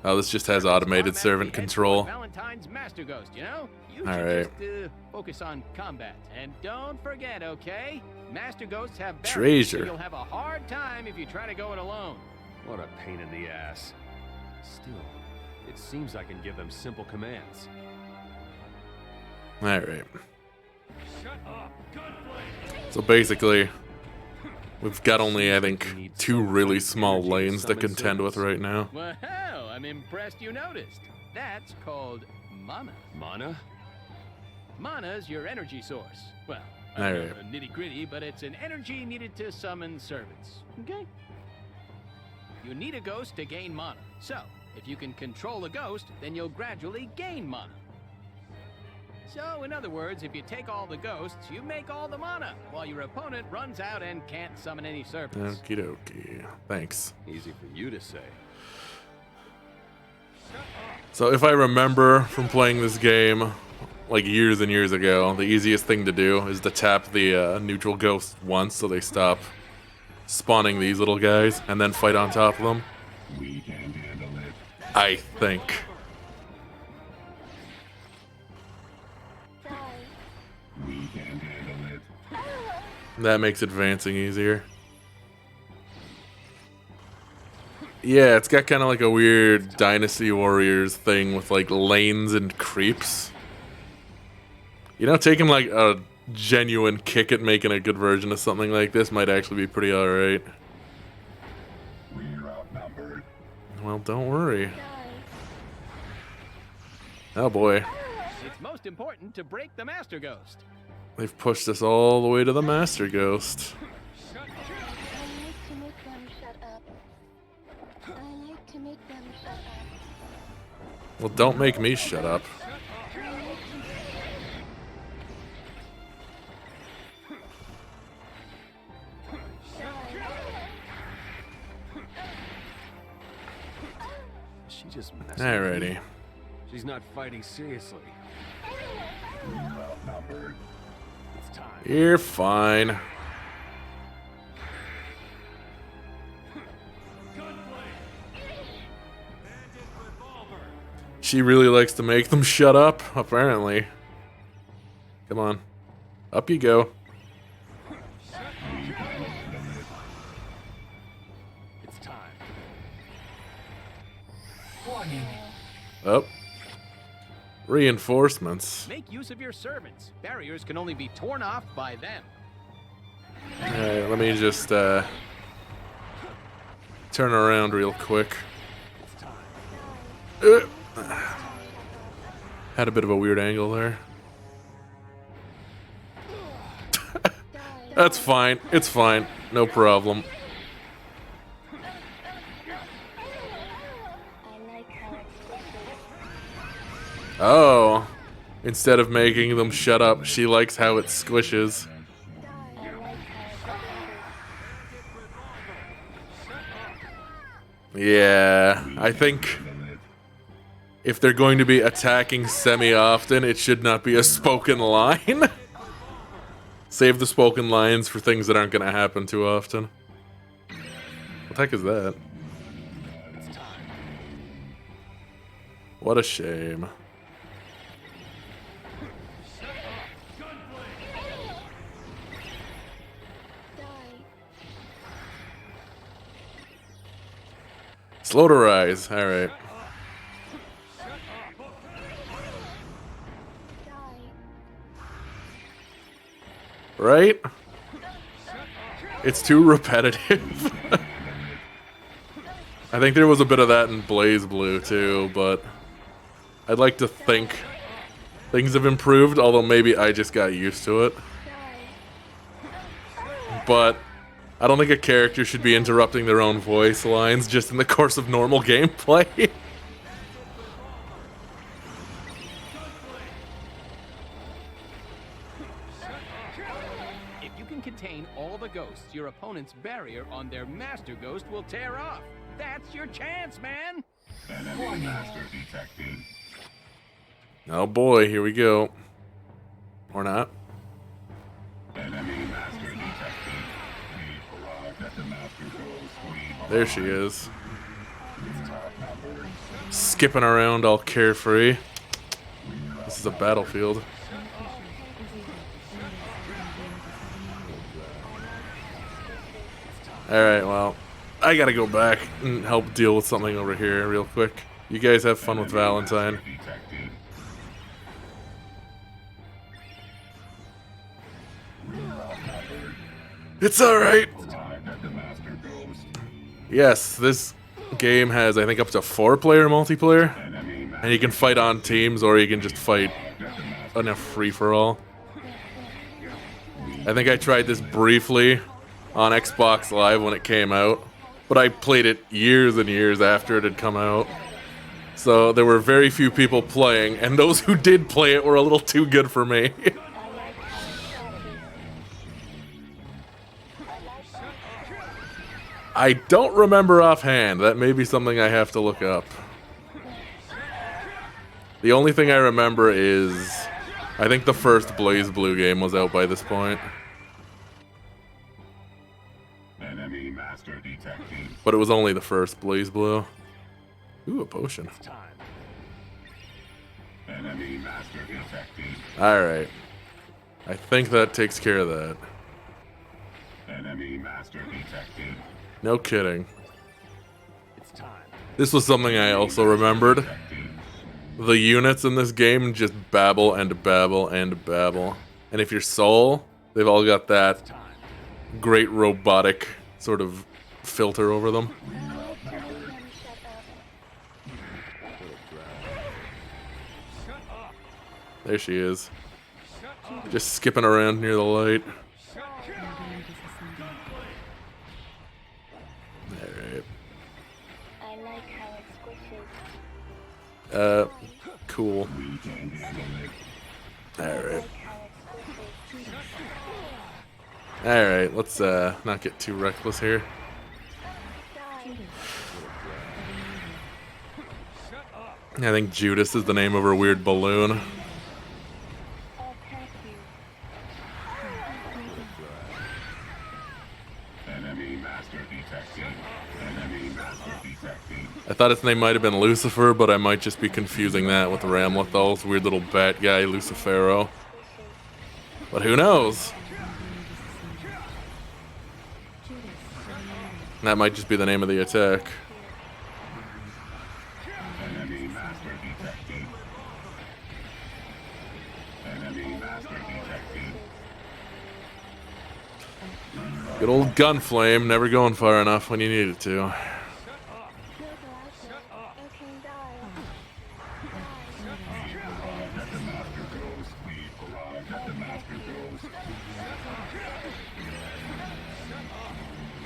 Oh, this just has automated servant control. Valentine's Master Ghost, you know? You All should right. just focus on combat. And don't forget, okay? Master Ghosts have barriers, Treasure. so you'll have a hard time if you try to go it alone. What a pain in the ass. Still, it seems I can give them simple commands. Alright. Shut up! Gunplay! So basically, we've got only, I think, 2 really small lanes to contend with right now. Well, I'm impressed you noticed. That's called mana. Mana? Mana's your energy source. Well, I don't Alright. know the nitty-gritty, but it's an energy needed to summon servants. Okay? You need a ghost to gain mana. So, if you can control a ghost, then you'll gradually gain mana. So, in other words, if you take all the ghosts, you make all the mana, while your opponent runs out and can't summon any servants. Okie dokie. Thanks. Easy for you to say. So if I remember from playing this game, like years and years ago, the easiest thing to do is to tap the neutral ghost once so they stop spawning these little guys, and then fight on top of them. We can handle it. I think. We can handle it. That makes advancing easier. Yeah, it's got kind of like a weird Dynasty Warriors thing with like lanes and creeps. You know, taking like a genuine kick at making a good version of something like this might actually be pretty alright. We're outnumbered. Well, don't worry. Oh boy. It's most important to break the Master Ghost. They've pushed us all the way to the Master Ghost. I like to make them shut up. I like to make them shut up. Well, don't make me shut up. She just messing with Alrighty. me. She's not fighting seriously. We're outnumbered. It's time. You're fine. She really likes to make them shut up, apparently. Come on. Up you go. It's time. Warning. Up. Reinforcements. Make use of your servants. Barriers can only be torn off by them. Alright, let me just turn around real quick. Had a bit of a weird angle there. That's fine. It's fine. No problem. Oh. Instead of making them shut up, she likes how it squishes. Yeah, I think if they're going to be attacking semi-often, it should not be a spoken line. Save the spoken lines for things that aren't going to happen too often. What the heck is that? What a shame. Slow to rise. All right. Right? It's too repetitive. I think there was a bit of that in Blaze Blue too, but I'd like to think things have improved, although maybe I just got used to it. But I don't think a character should be interrupting their own voice lines just in the course of normal gameplay. If you can contain all the ghosts, your opponent's barrier on their master ghost will tear off. That's your chance, man! Enemy master detected. Oh boy, here we go. Or not. Enemy master detected. We arrived at the master ghost. There she is. Skipping around all carefree. This is a battlefield. Alright, well, I gotta go back and help deal with something over here real quick. You guys have fun with Valentine. It's alright! Yes, this game has, I think, up to 4-player multiplayer. And you can fight on teams, or you can just fight in a free-for-all. I think I tried this briefly on Xbox Live when it came out, but I played it years and years after it had come out. So there were very few people playing, and those who did play it were a little too good for me. I don't remember offhand. That may be something I have to look up. The only thing I remember is I think the first Blaze Blue game was out by this point. Enemy master detected. But it was only the first Blaze Blue. Ooh, a potion. Enemy master detected. Alright. I think that takes care of that. Enemy master detected. No kidding. This was something I also remembered. The units in this game just babble and babble and babble. And if you're Soul, they've all got that great robotic sort of filter over them. There she is. Just skipping around near the light. Alright. I like how it squishes. Cool. Alright. Alright, let's not get too reckless here. I think Judas is the name of her weird balloon. Enemy master detected. Enemy master detected. I thought its name might have been Lucifer, but I might just be confusing that with Ramlethal's weird little bat guy, Lucifero. But who knows? That might just be the name of the attack. Enemy master detected. Enemy master detected. Good old Gunflame, never going far enough when you need it to.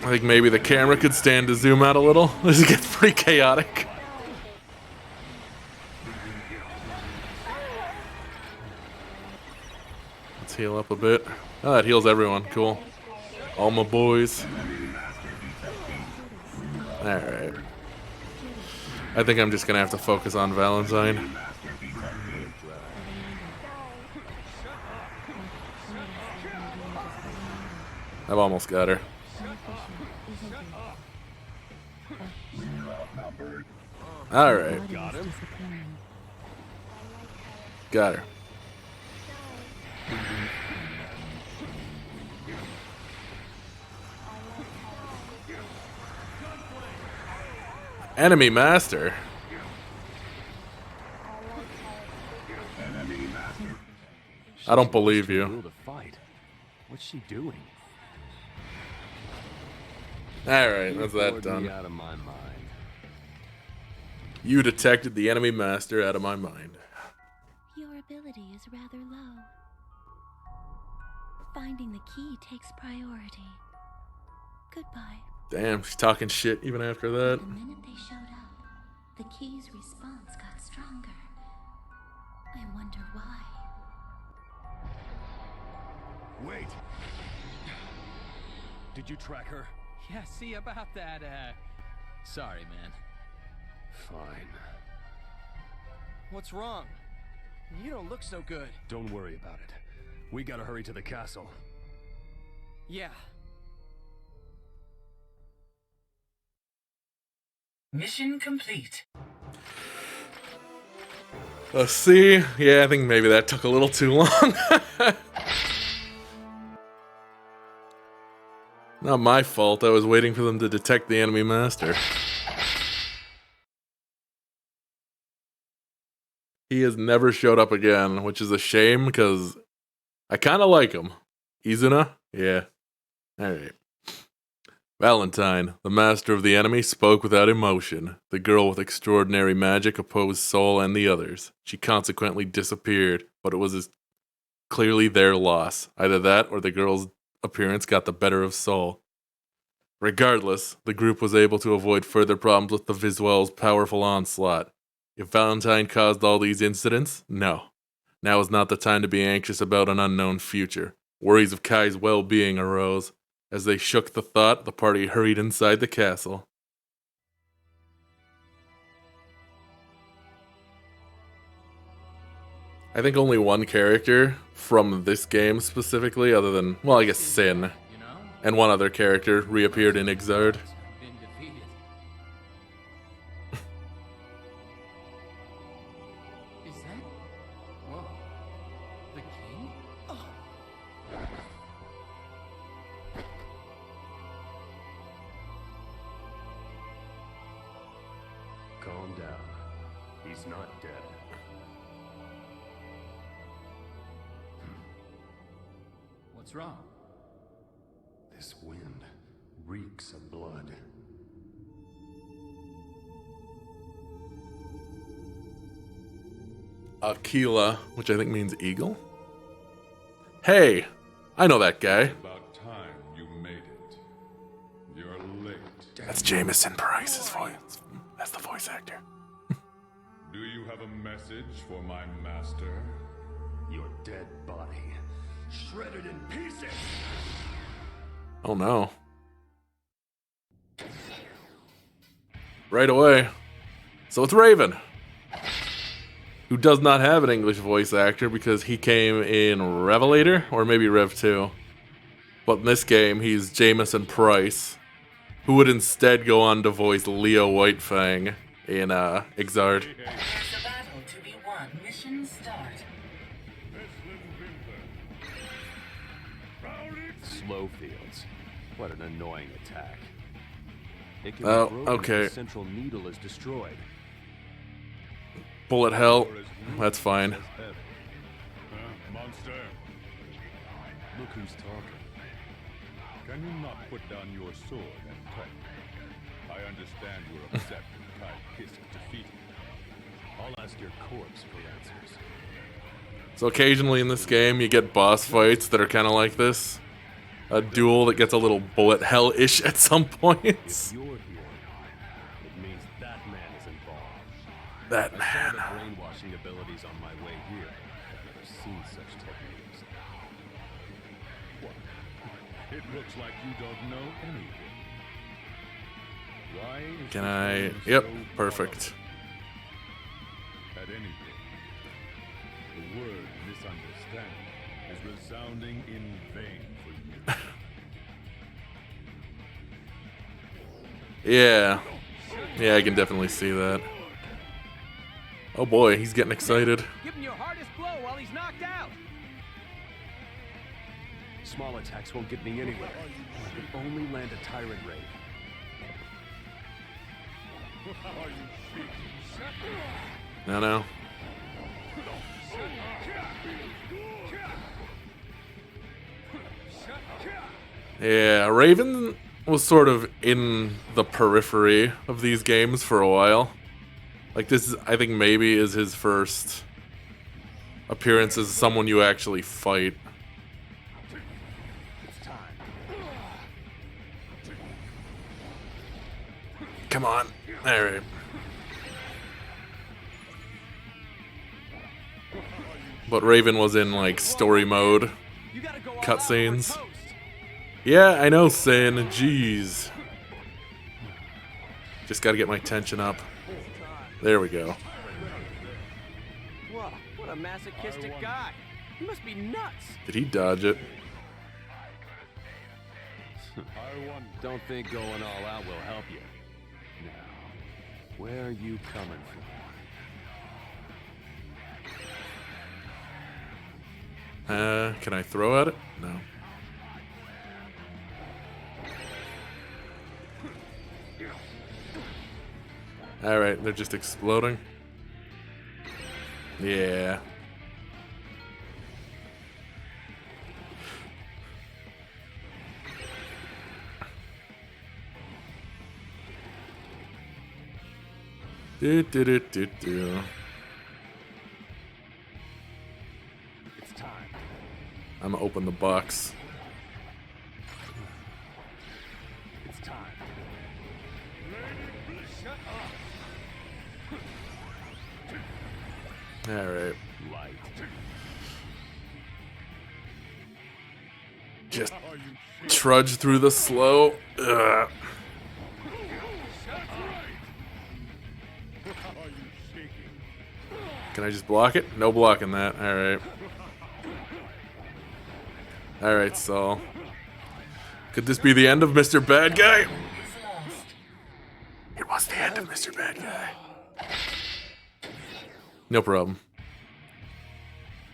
I think maybe the camera could stand to zoom out a little. This gets pretty chaotic. Let's heal up a bit. Oh, that heals everyone. Cool. All my boys. Alright. I think I'm just gonna have to focus on Valentine. I've almost got her. Alright. Got him. Got her. Enemy master. I don't believe you. What's she doing? Alright, that's that done. Out of my mind. You detected the enemy master out of my mind. Your ability is rather low. Finding the key takes priority. Goodbye. Damn, she's talking shit even after that. The minute they showed up, the key's response got stronger. I wonder why. Wait! Did you track her? Yeah, see about that, Sorry, man. Fine. What's wrong? You don't look so good. Don't worry about it. We gotta hurry to the castle. Yeah. Mission complete. Let's see. Yeah, I think maybe that took a little too long. Not my fault. I was waiting for them to detect the enemy master. He has never showed up again, which is a shame because I kind of like him. Izuna? Yeah. Alright. Valentine, the master of the enemy, spoke without emotion. The girl with extraordinary magic opposed Soul and the others. She consequently disappeared, but it was clearly their loss. Either that or the girl's appearance got the better of Soul. Regardless, the group was able to avoid further problems with the Visuel's powerful onslaught. If Valentine caused all these incidents, no. Now is not the time to be anxious about an unknown future. Worries of Kai's well-being arose. As they shook the thought, the party hurried inside the castle. I think only one character from this game specifically, other than, well, I guess Sin, and one other character reappeared in Exard. Is that... Whoa. The king? Oh. Calm down. He's not dead. What's wrong? This wind reeks of blood. Aquila, which I think means eagle. Hey, I know that guy. About time you made it. You're late. That's Jameson Price's voice. That's the voice actor. Do you have a message for my master? Your dead body, shredded in pieces. Oh no. Right away. So it's Raven, who does not have an English voice actor because he came in Revelator, or maybe Rev 2. But in this game, he's Jameson Price, who would instead go on to voice Leo Whitefang in Exard. There's a battle to be won. Mission start. Slowfields. What an annoying attack. It can Oh, be broken okay. if the central needle is destroyed. Bullet hell. That's fine. Monster, Look who's talking. can you not put down your sword and talk? I understand you're upset that Kai Kiss is defeated. I'll ask your corpse for answers. So occasionally in this game, you get boss fights that are kind of like this. A duel that gets a little bullet hell-ish at some points. If you're here, it means that man is involved. That I man. saw the brainwashing abilities on my way here. I've never seen such techniques. What? It looks like you don't know anything. Why Can I? Yep, perfect. At any rate, the word misunderstanding is resounding in vain for you. Yeah. Yeah, I can definitely see that. Oh boy, he's getting excited. Give him your hardest blow while he's knocked out. Small attacks won't get me anywhere. I can only land a tyrant raid. No. Yeah, Raven was sort of in the periphery of these games for a while. Like this, I think maybe is his first appearance as someone you actually fight. Come on. Alright. But Raven was in like story mode cutscenes. Yeah, I know, Sin. Jeez. Just gotta get my tension up. There we go. Whoa, what a masochistic guy. He must be nuts. Did he dodge it? Don't think going all out will help you. Now, where are you coming from? Can I throw at it? No. Alright, they're just exploding. Yeah. Do. It's time. I'm gonna open the box. It's time. Alright. Light. Just trudge through the slow. Ugh. Can I just block it? No blocking that. Alright. Alright, Saul. Could this be the end of Mr. Bad Guy? It was the end of Mr. Bad Guy. No problem.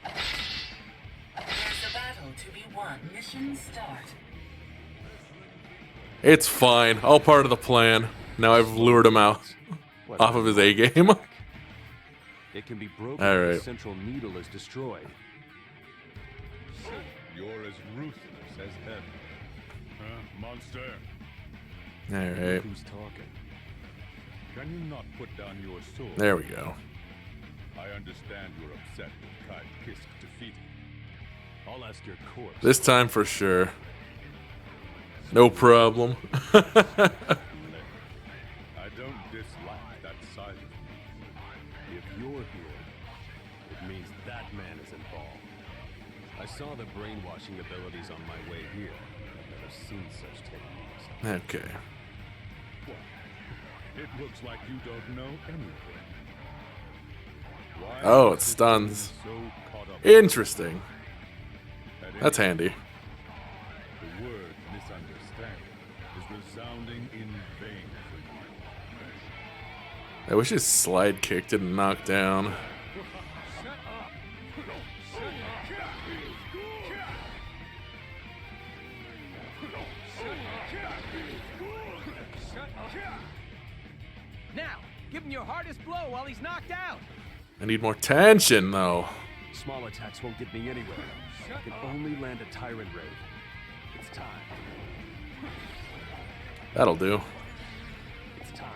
There's a battle to be won. Mission start. It's fine. All part of the plan. Now I've lured him out off of his A game. It can be broken All if right. the central needle is destroyed. You're as ruthless as heaven. Huh, monster? Alright. Who's talking? Can you not put down your sword? There we go. I understand you're upset with Kai Kisk defeated. I'll ask your corpse. This time for sure. No problem. I don't dislike that side of you. If you're here, it means that man is involved. I saw the brainwashing abilities on my way here. I've never seen such techniques. Okay. It looks like you don't know anything. Why Oh, it is stuns. so caught up Interesting. at That's any- handy. The word misunderstanding is resounding in vain for you. I wish his slide kick didn't knock down. Now, give him your hardest blow while he's knocked out. I need more tension, though. Small attacks won't get me anywhere. I can only land a tyrant raid. It's time. That'll do. It's time.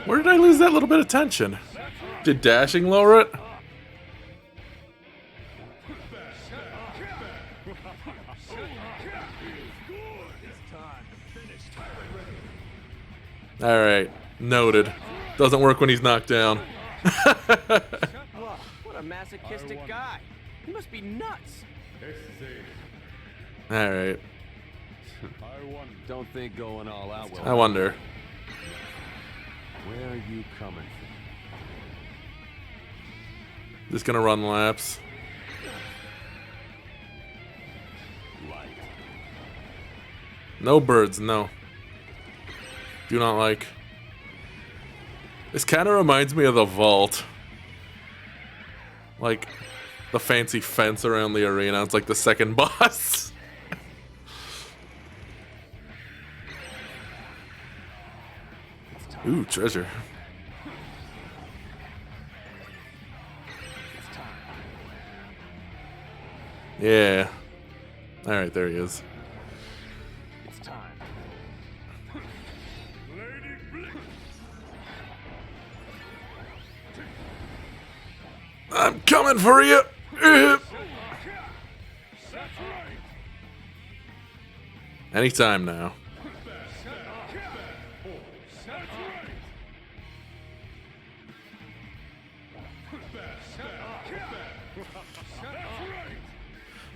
Where did I lose that little bit of tension? Did dashing lower it? Alright, noted. Doesn't work when he's knocked down. Whoa, What a masochistic guy. He must be nuts. Alright. Don't think going all out will. I wonder. Where are you coming from? Just gonna run laps. Light. No birds, no. Do not like. This kind of reminds me of the vault. Like, the fancy fence around the arena. It's like the second boss. Ooh, treasure. Yeah. Alright, there he is. It's time. I'm coming for you! Anytime now.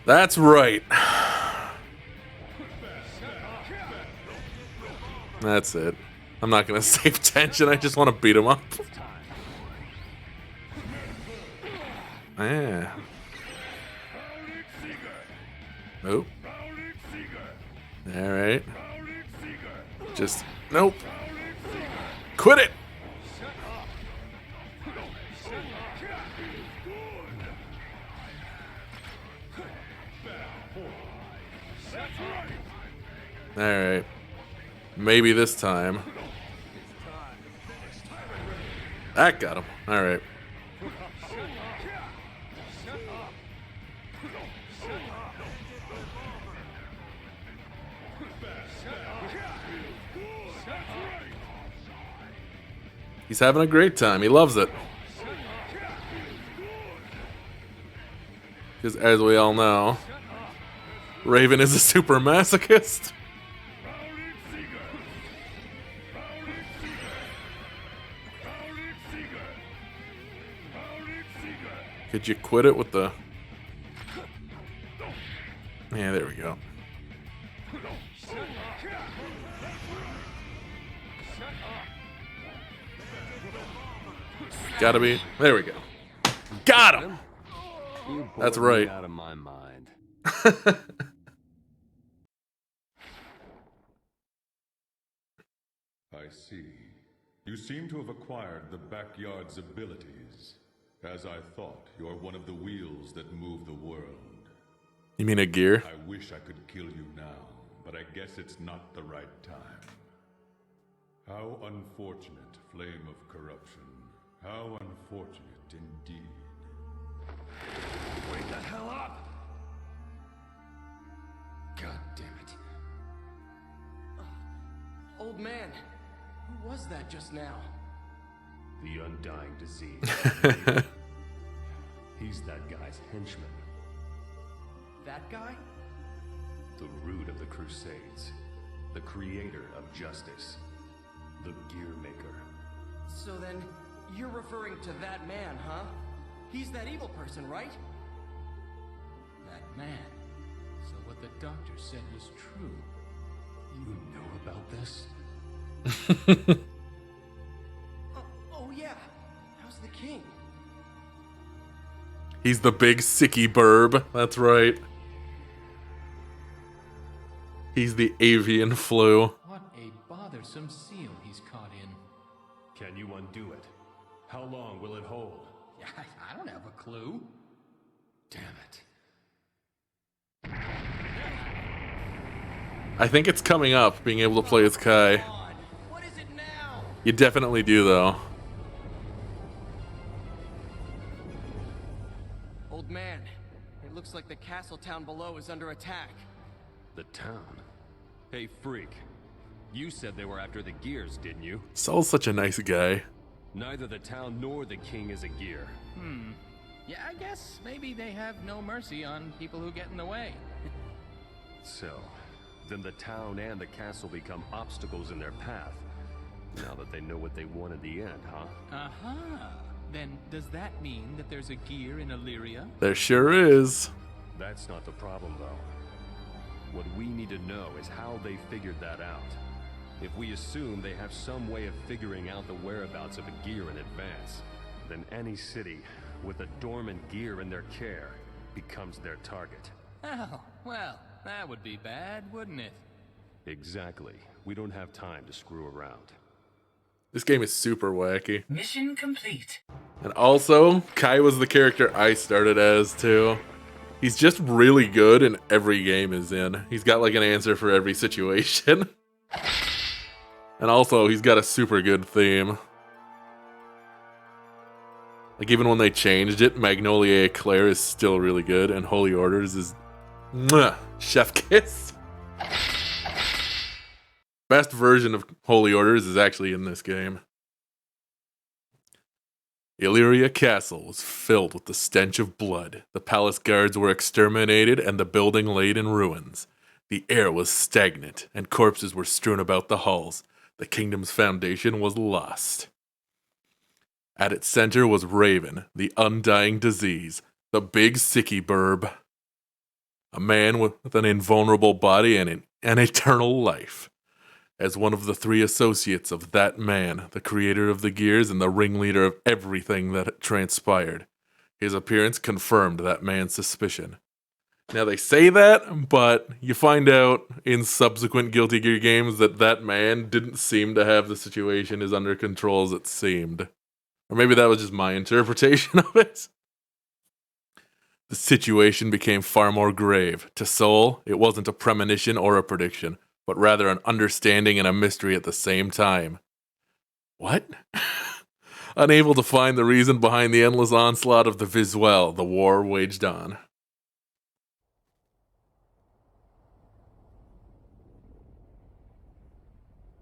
That's right. That's it. I'm not gonna save tension, I just want to beat him up. Yeah. Nope. Alright. Just, nope. Quit it! Alright. Maybe this time. That got him. Alright. He's having a great time. He loves it. Because as we all know, Raven is a super masochist. Could you quit it with the... Yeah, there we go. Gotta be. There we go. Got him! That's right. Out of my mind. I see. You seem to have acquired the backyard's abilities. As I thought, you're one of the wheels that move the world. You mean a gear? I wish I could kill you now, but I guess it's not the right time. How unfortunate, flame of corruption. How unfortunate indeed. Wake the hell up! God damn it. Old man, who was that just now? The undying disease. He's that guy's henchman. That guy? The root of the Crusades. The creator of justice. The gear maker. So then, you're referring to that man, huh? He's that evil person, right? That man. So what the doctor said was true. You know about this? Oh yeah. How's the king? He's the big sicky burb. That's right. He's the avian flu. What a bothersome seal he's caught in. Can you undo it? How long will it hold? I don't have a clue. Damn it. I think it's coming up, being able to play as Kai. What is it now? You definitely do, though. Old man, it looks like the castle town below is under attack. The town? Hey, freak. You said they were after the gears, didn't you? Saul's such a nice guy. Neither the town nor the king is a gear. Yeah, I guess maybe they have no mercy on people who get in the way. So, then the town and the castle become obstacles in their path. Now that they know what they want in the end, huh? Aha! Then does that mean that there's a gear in Illyria? There sure is. That's not the problem, though. What we need to know is how they figured that out. If we assume they have some way of figuring out the whereabouts of a gear in advance, then any city with a dormant gear in their care becomes their target. Oh, well, that would be bad, wouldn't it? Exactly. We don't have time to screw around. This game is super wacky. Mission complete. And also, Kai was the character I started as, too. He's just really good in every game he's in. He's got like an answer for every situation. And also, he's got a super good theme. Like, even when they changed it, Magnolia Eclair is still really good, and Holy Orders is... mwah, chef kiss. Best version of Holy Orders is actually in this game. Illyria Castle was filled with the stench of blood. The palace guards were exterminated and the building laid in ruins. The air was stagnant and corpses were strewn about the halls. The kingdom's foundation was lost. At its center was Raven, the undying disease, the big sicky burb. A man with an invulnerable body and an eternal life. As one of the three associates of that man, the creator of the gears and the ringleader of everything that transpired, his appearance confirmed that man's suspicion. Now they say that, but you find out in subsequent Guilty Gear games that that man didn't seem to have the situation as under control as it seemed. Or maybe that was just my interpretation of it. The situation became far more grave. To Soul, it wasn't a premonition or a prediction, but rather an understanding and a mystery at the same time. What? Unable to find the reason behind the endless onslaught of the Visuel, the war waged on.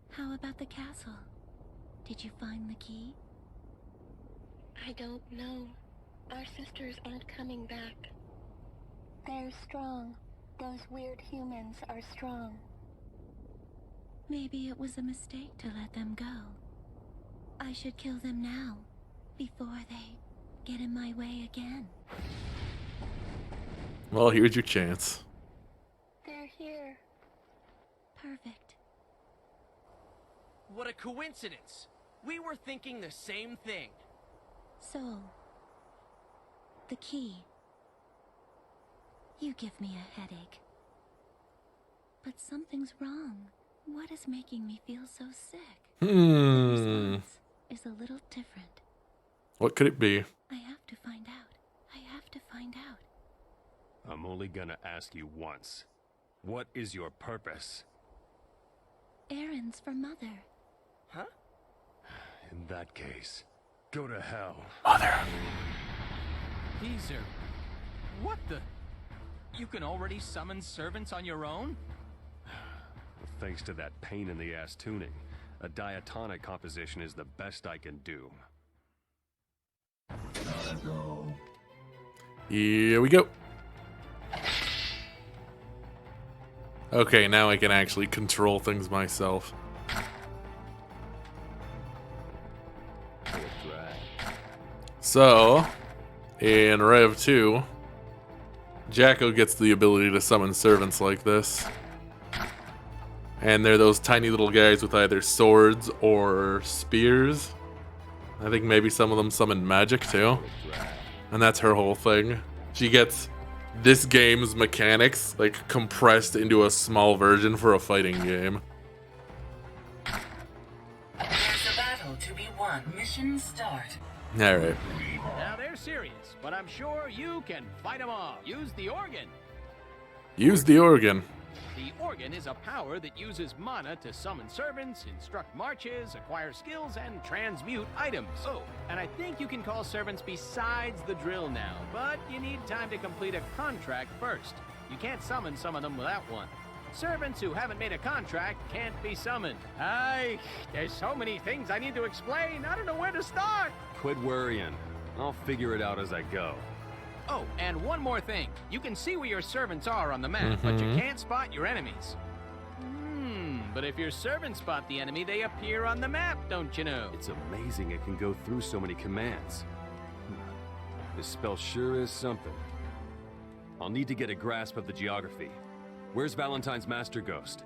How about the castle? Did you find the key? I don't know. Our sisters aren't coming back. They're strong. Those weird humans are strong. Maybe it was a mistake to let them go. I should kill them now, before they get in my way again. Well, here's your chance. They're here. Perfect. What a coincidence! We were thinking the same thing. Soul. The key. You give me a headache. But something's wrong. What is making me feel so sick? The response is a little different. What could it be? I have to find out. I have to find out. I'm only gonna ask you once. What is your purpose? Errands for Mother. Huh? In that case, go to hell. Mother. These are... What the... You can already summon servants on your own? Thanks to that pain-in-the-ass tuning, a diatonic composition is the best I can do. Here we go. Okay, now I can actually control things myself. So, in Rev 2, Jacko gets the ability to summon servants like this. And they're those tiny little guys with either swords or spears. I think maybe some of them summon magic too. And that's her whole thing. She gets this game's mechanics like compressed into a small version for a fighting game. There's a battle to be won. Mission start. Alright. Now they're serious, but I'm sure you can fight them off. Use the organ. Use the organ. The organ is a power that uses mana to summon servants, instruct marches, acquire skills, and transmute items. Oh, and I think you can call servants besides the drill now, but you need time to complete a contract first. You can't summon some of them without one. Servants who haven't made a contract can't be summoned. There's so many things I need to explain, I don't know where to start. Quit worrying. I'll figure it out as I go. Oh, and one more thing. You can see where your servants are on the map, but you can't spot your enemies. But if your servants spot the enemy, they appear on the map, don't you know? It's amazing it can go through so many commands. This spell sure is something. I'll need to get a grasp of the geography. Where's Valentine's Master Ghost?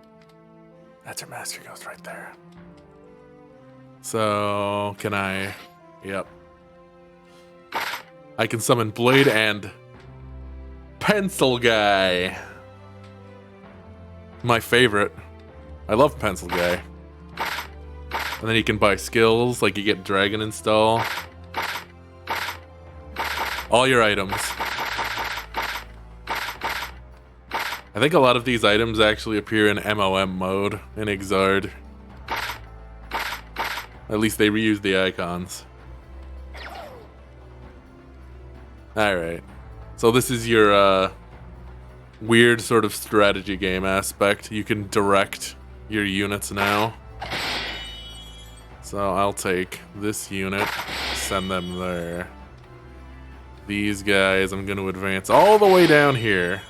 That's her Master Ghost right there. So, can I... Yep. I can summon Blade and Pencil Guy. My favorite. I love Pencil Guy. And then you can buy skills, like you get Dragon Install. All your items. I think a lot of these items actually appear in MOM mode in Exard. At least they reuse the icons. Alright. So this is your weird sort of strategy game aspect. You can direct your units now. So I'll take this unit, send them there. These guys I'm going to advance all the way down here.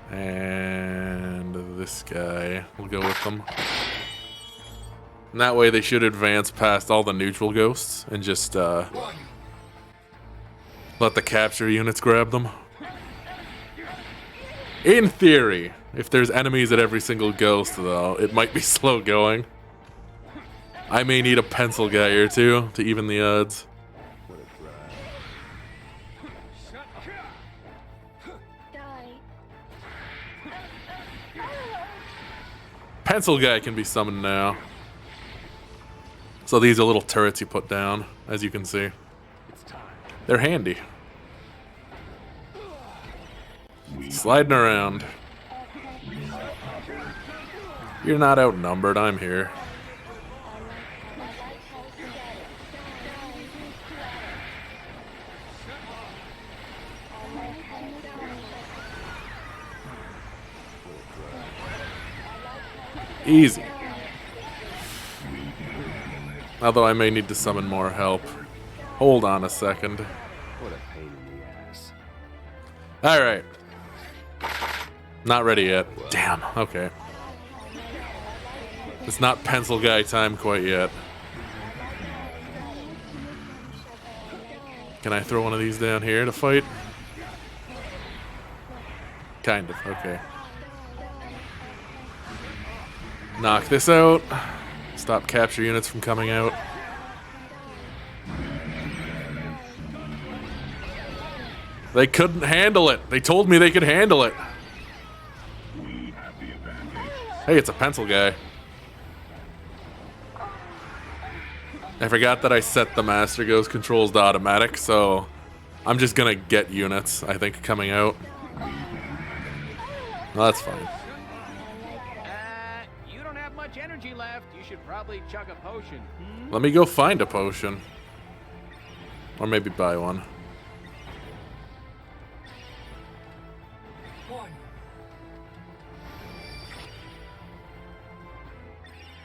And this guy, we'll go with them. And that way they should advance past all the neutral ghosts and just let the capture units grab them. In theory, if there's enemies at every single ghost though, it might be slow going. I may need a pencil guy or two to even the odds. Pencil guy can be summoned now. So these are little turrets you put down, as you can see. They're handy. Sliding around. You're not outnumbered, I'm here. Easy. Although I may need to summon more help. Hold on a second. What a pain in the ass. Alright. Not ready yet. Damn, okay. It's not pencil guy time quite yet. Can I throw one of these down here to fight? Kind of, okay. Knock this out. Stop capture units from coming out. They couldn't handle it. They told me they could handle it. Hey, it's a pencil guy. I forgot that I set the Master Ghost controls to automatic, so I'm just gonna get units, I think, coming out. No, that's fine. You don't have much energy left. You should probably chug a potion. Let me go find a potion. Or maybe buy one.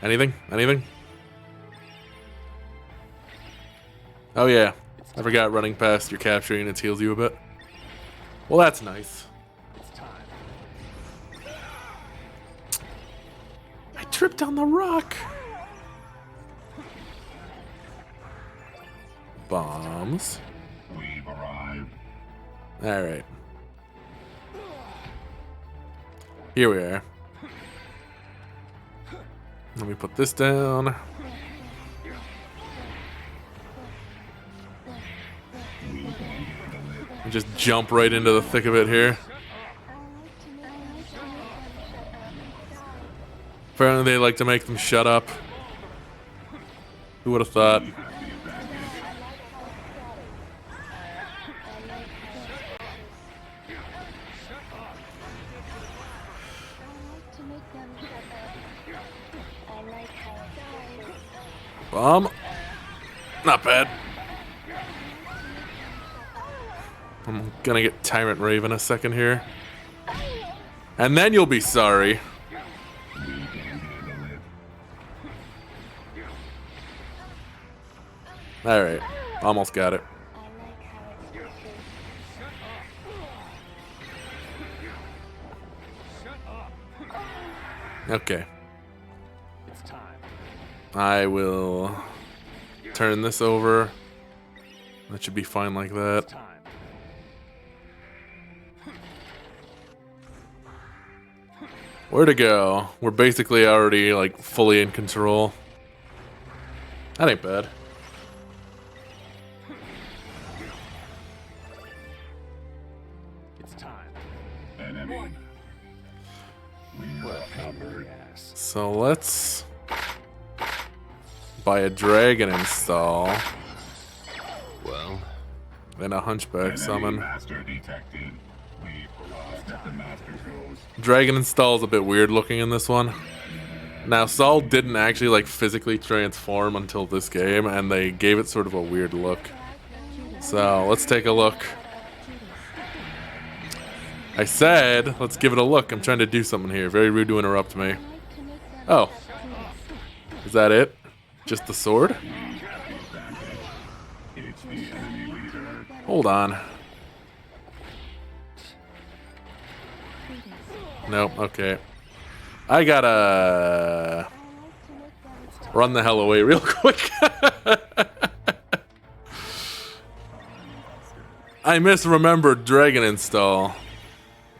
Anything? Anything? Oh yeah, I forgot running past your capture units heals you a bit. Well, that's nice. I tripped on the rock. Bombs. We've arrived. All right. Here we are. Let me put this down. And just jump right into the thick of it here. Apparently they like to make them shut up. Who would have thought? Bomb. Not bad. I'm gonna get Tyrant Raven a second here. And then you'll be sorry. Alright. Almost got it. Okay. I will turn this over. That should be fine like that. Where to go? We're basically already, like, fully in control. That ain't bad. It's time. Enemy. So let's buy a dragon install. Well, then a hunchback summon. Master detected. We've arrived at the master goes. Dragon install is a bit weird looking in this one. Now, Saul didn't actually like physically transform until this game, and they gave it sort of a weird look. So let's take a look. I said, let's give it a look. I'm trying to do something here. Very rude to interrupt me. Oh. Is that it? Just the sword? Hold on. Nope, okay. I gotta run the hell away real quick. I misremembered dragon install.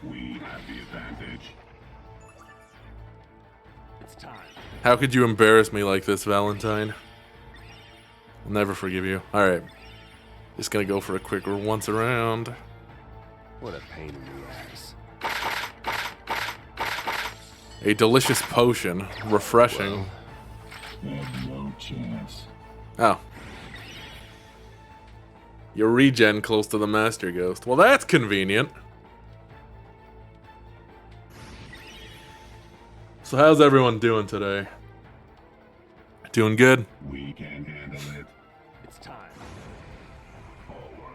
We have the advantage. it's time. How could you embarrass me like this, Valentine? I'll never forgive you. Alright. Just gonna go for a quick once around. What a pain in the ass. A delicious potion. Refreshing. No chance. Oh. Your regen close to the Master Ghost. Well, that's convenient. So how's everyone doing today? Doing good? We can handle it. It's time. Forward.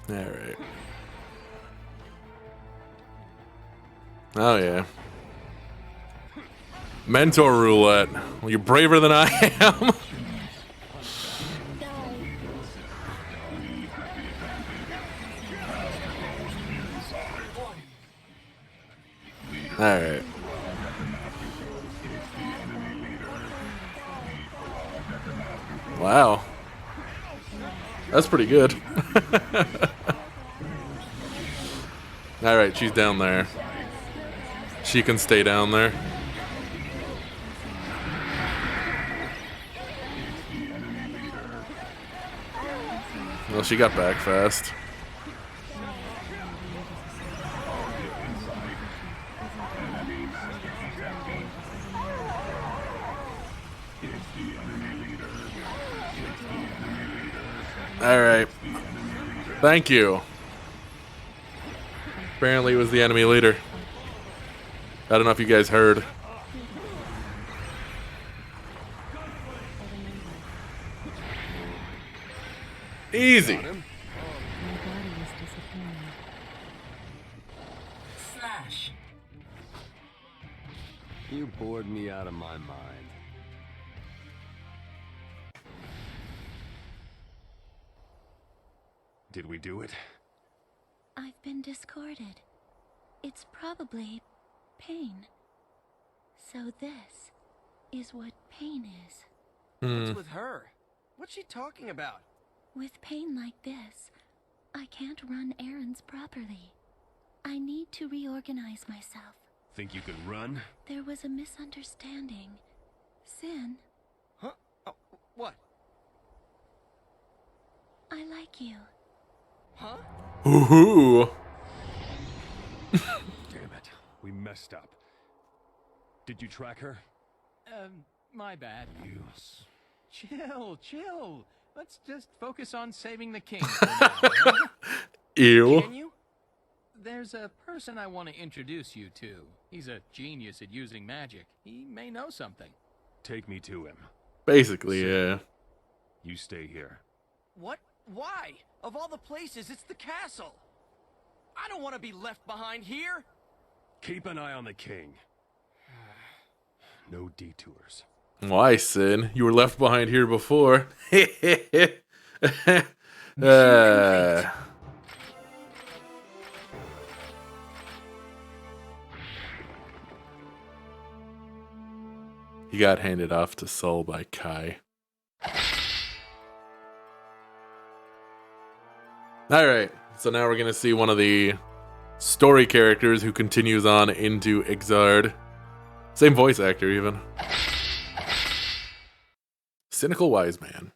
Alright. Oh, yeah. Mentor roulette. Well, you're braver than I am. Alright. Wow. That's pretty good. Alright, she's down there. She can stay down there. Well, she got back fast. Alright. Thank you. Apparently it was the enemy leader. I don't know if you guys heard. Easy. Slash. You bored me out of my mind. Did we do it? I've been discorded. It's probably pain. So this is what pain is. What's with her? What's she talking about? With pain like this, I can't run errands properly. I need to reorganize myself. Think you can run? There was a misunderstanding. Sin. Huh? Oh, what? I like you. Huh? Ooh. Damn it. We messed up. Did you track her? My bad. You. Chill. Let's just focus on saving the king for now. Huh? Ew. Can you? There's a person I want to introduce you to. He's a genius at using magic. He may know something. Take me to him. Basically, yeah. You stay here. What? Why? Of all the places, it's the castle. I don't want to be left behind here. Keep an eye on the king. No detours. Why, Sin? You were left behind here before. He got handed off to Soul by Kai. Alright, so now we're going to see one of the story characters who continues on into Exard. Same voice actor, even. Cynical Wise Man.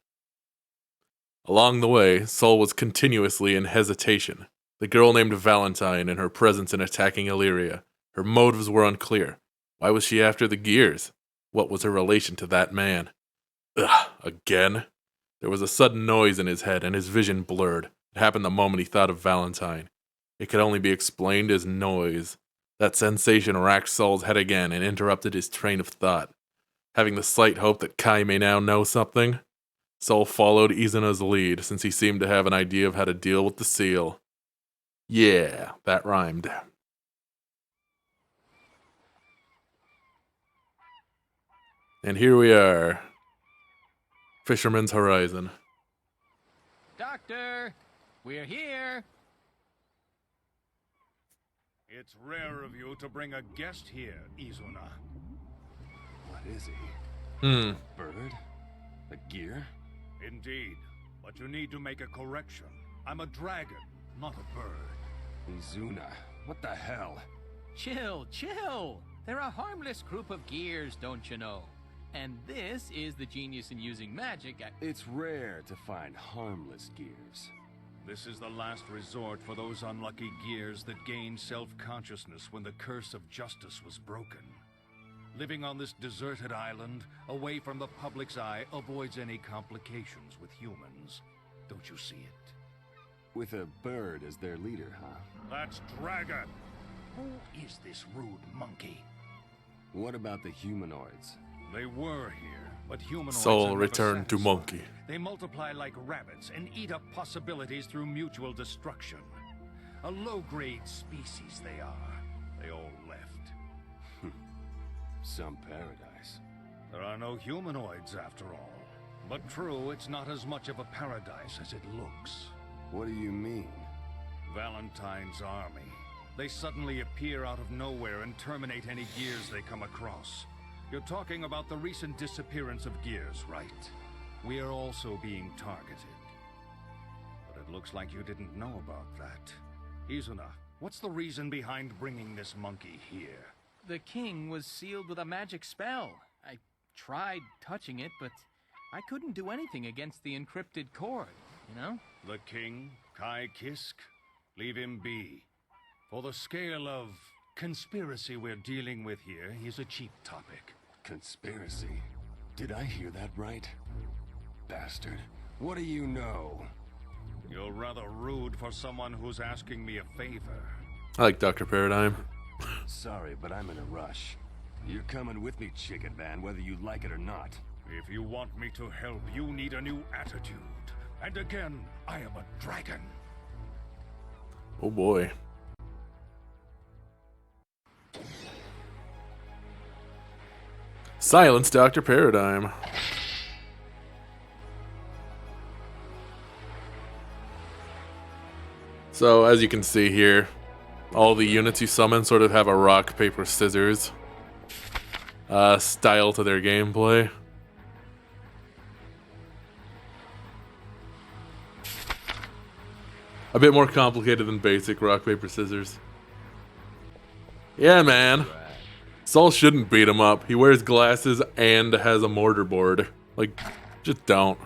Along the way, Soul was continuously in hesitation. The girl named Valentine and her presence in attacking Illyria. Her motives were unclear. Why was she after the gears? What was her relation to that man? Ugh, again? There was a sudden noise in his head and his vision blurred. It happened the moment he thought of Valentine. It could only be explained as noise. That sensation racked Soul's head again and interrupted his train of thought. Having the slight hope that Kai may now know something, Soul followed Izuna's lead since he seemed to have an idea of how to deal with the seal. Yeah, that rhymed. And here we are. Fisherman's Horizon. Doctor! We're here! It's rare of you to bring a guest here, Izuna. What is he? Hmm. Bird? A gear? Indeed, but you need to make a correction. I'm a dragon, not a bird. Izuna, what the hell? Chill, chill! They're a harmless group of gears, don't you know? And this is the genius in using magic. It's rare to find harmless gears. This is the last resort for those unlucky gears that gained self-consciousness when the curse of justice was broken. Living on this deserted island, away from the public's eye, avoids any complications with humans. Don't you see it? With a bird as their leader, huh? That's Dragon! Who is this rude monkey? What about the humanoids? They were here, but humanoids Soul returned to monkey. They multiply like rabbits and eat up possibilities through mutual destruction. A low-grade species they are. They all left. Some paradise. There are no humanoids after all. But true, it's not as much of a paradise as it looks. What do you mean? Valentine's army. They suddenly appear out of nowhere and terminate any gears they come across. You're talking about the recent disappearance of gears, right? We are also being targeted. But it looks like you didn't know about that. Izuna, what's the reason behind bringing this monkey here? The king was sealed with a magic spell. I tried touching it, but I couldn't do anything against the encrypted cord, you know? The king, Kai Kisk? Leave him be. For the scale of conspiracy we're dealing with here, he's a cheap topic. Conspiracy? Did I hear that right? Bastard. What do you know? You're rather rude for someone who's asking me a favor. I like Dr. Paradigm. Sorry, but I'm in a rush. You're coming with me, Chicken Man, whether you like it or not. If you want me to help, you need a new attitude. And again, I am a dragon. Oh boy. Silence Dr. Paradigm. So, as you can see here, all the units you summon sort of have a rock, paper, scissors style to their gameplay. A bit more complicated than basic rock, paper, scissors. Yeah, man. Saul shouldn't beat him up. He wears glasses and has a mortar board. Like, just don't.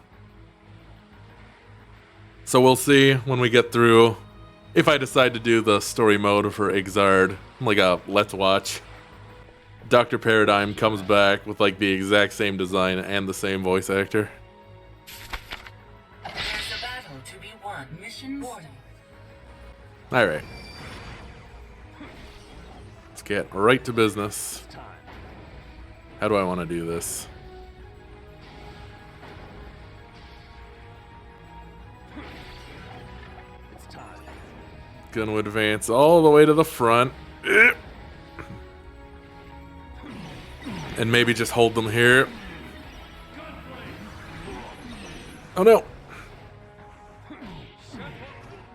So we'll see when we get through. If I decide to do the story mode for Exard, like a let's watch, Dr. Paradigm comes back with like the exact same design and the same voice actor. There's a battle to be won. Mission warning. Alright. Let's get right to business. How do I want to do this? Gonna advance all the way to the front. And maybe just hold them here. Oh no.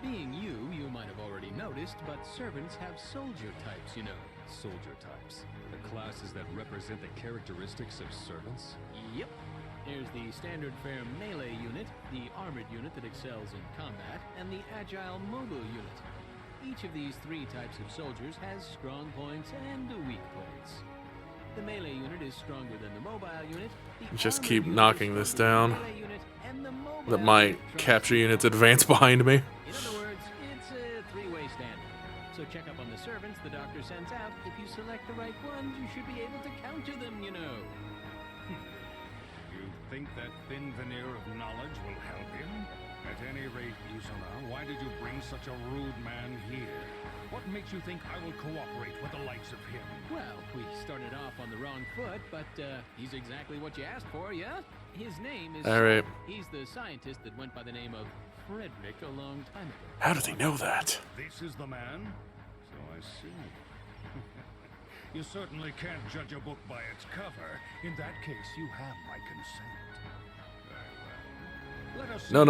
Being you, you might have already noticed, but servants have soldier types, you know. Soldier types. The classes that represent the characteristics of servants? Yep. There's the standard fare melee unit, the armored unit that excels in combat, and the agile mobile unit. Each of these three types of soldiers has strong points and weak points. The melee unit is stronger than the mobile unit. Just keep knocking this down. Let my capture units advance behind me. In other words, it's a three-way standard. So check up on the servants the doctor sends out. If you select the right ones, you should be able to counter them, you know. You think that thin veneer of knowledge will help him? At any rate, Izuna, why did you bring such a rude man here? What makes you think I will cooperate with the likes of him? Well, we started off on the wrong foot, but he's exactly what you asked for, yeah? His name is... All right. He's the scientist that went by the name of Frederick a long time ago. How does he know that? This is the man? So I see. You certainly can't judge a book by its cover. In that case, you have my consent. Let us No.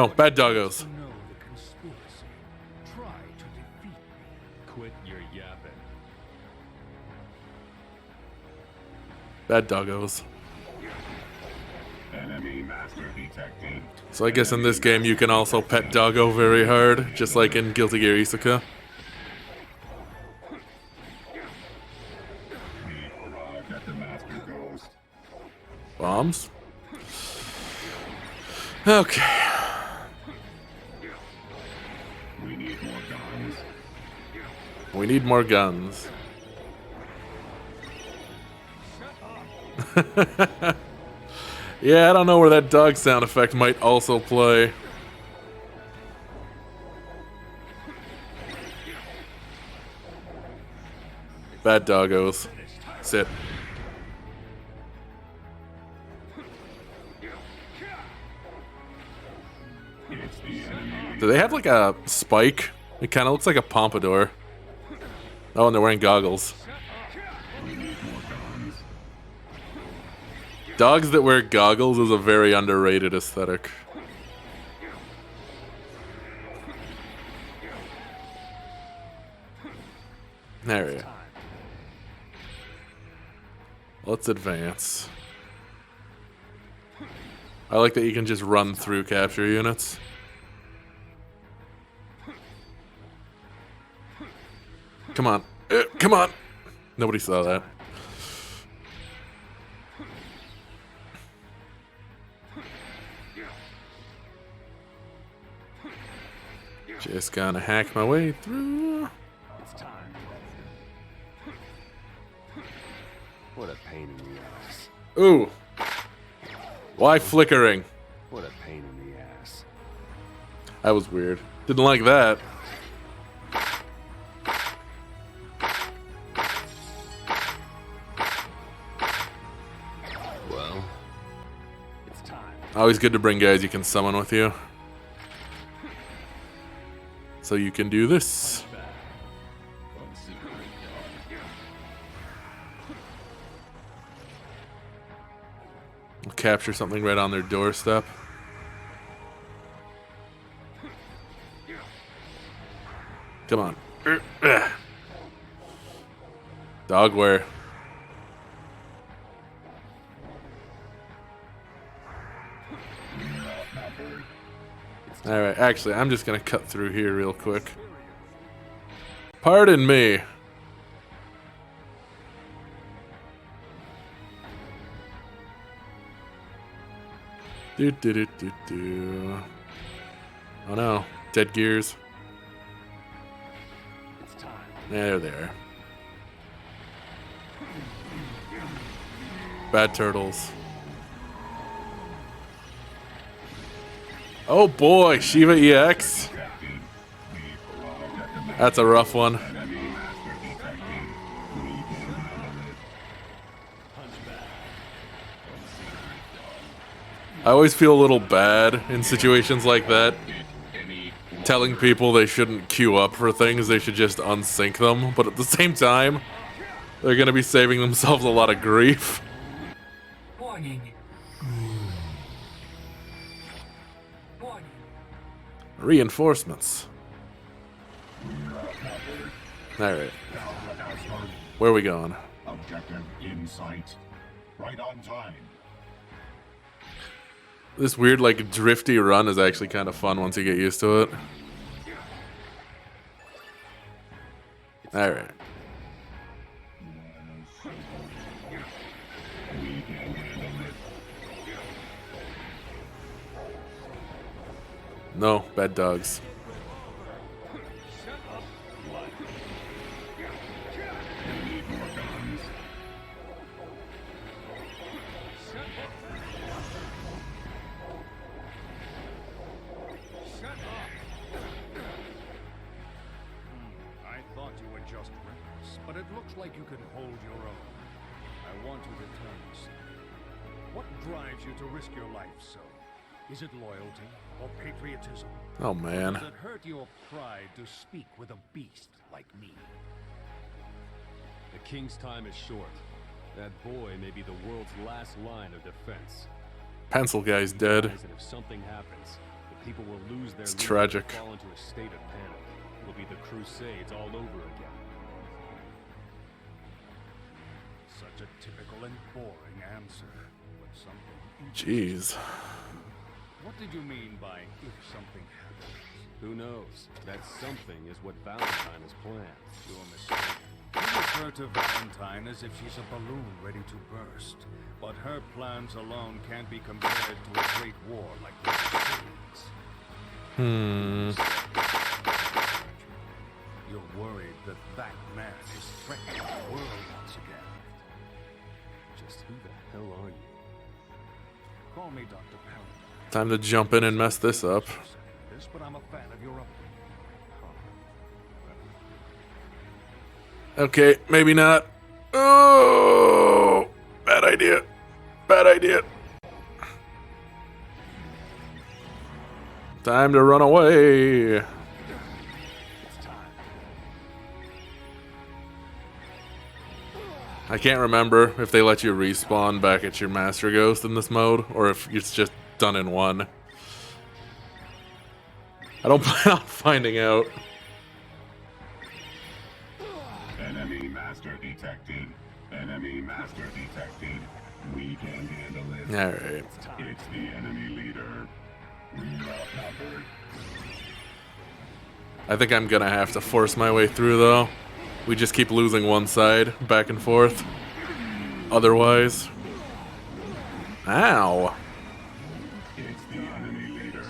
Bad doggos. know the conspiracy. Try to defeat me. Quit your yapping. Bad doggos. Enemy master detected. So I guess in this game you can also pet doggo very hard, just like in Guilty Gear Isuka. We arrived at the master ghost. Bombs? Okay. We need more guns. We need more guns. Yeah, I don't know where that dog sound effect might also play. Bad doggos. Sit. Do they have like a spike? It kind of looks like a pompadour. Oh, and they're wearing goggles. Dogs that wear goggles is a very underrated aesthetic. There we go. Let's advance. I like that you can just run through capture units. Come on. Come on. Nobody saw that. Just gonna hack my way through. It's time. What a pain in the ass. Ooh. Why flickering? What a pain in the ass. That was weird. Didn't like that. Well, it's time. Always good to bring guys you can summon with you. So you can do this. We'll capture something right on their doorstep. Come on. Dogware. Alright, actually, I'm just gonna cut through here real quick. Pardon me. Do. Oh no, dead gears. It's time. There they are. Bad turtles. Oh boy, Shiva EX. That's a rough one. I always feel a little bad in situations like that. Telling people they shouldn't queue up for things, they should just unsync them. But at the same time, they're going to be saving themselves a lot of grief. Warning. Reinforcements. Alright. Where are we going? Objective in sight. Right on time. This weird, like, drifty run is actually kind of fun once you get used to it. Alright. No, bad dogs. I thought you were just reckless, but it looks like you can hold your own. I want you to tell me something. What drives you to risk your life so? Is it loyalty or patriotism? Oh, man. Does it hurt your pride to speak with a beast like me? The king's time is short. That boy may be the world's last line of defense. Pencil guy's dead. And if something happens, the people will lose their It's leader tragic. and fall into a state of panic. It'll be the Crusades all over again. Such a typical and boring answer, but something. Jeez. What did you mean by if something happens? Who knows? That something is what Valentine has planned. You're mistaken. You refer to Valentine as if she's a balloon ready to burst, but her plans alone can't be compared to a great war like the Crusades. You're worried that that man is threatening the world once again. Just who the hell are you? Call me Dr. Paladin. Time to jump in and mess this up. But I'm a fan of your upbringing. Okay, maybe not. Oh, bad idea. Bad idea. Time to run away. I can't remember if they let you respawn back at your Master Ghost in this mode, or if it's just done in one. I don't plan on finding out. Enemy master detected. Enemy master detected. We can handle it. Alright. It's the enemy leader. We are outnumbered. I think I'm gonna have to force my way through, though. We just keep losing one side, back and forth. Otherwise... Ow! It's the enemy leader.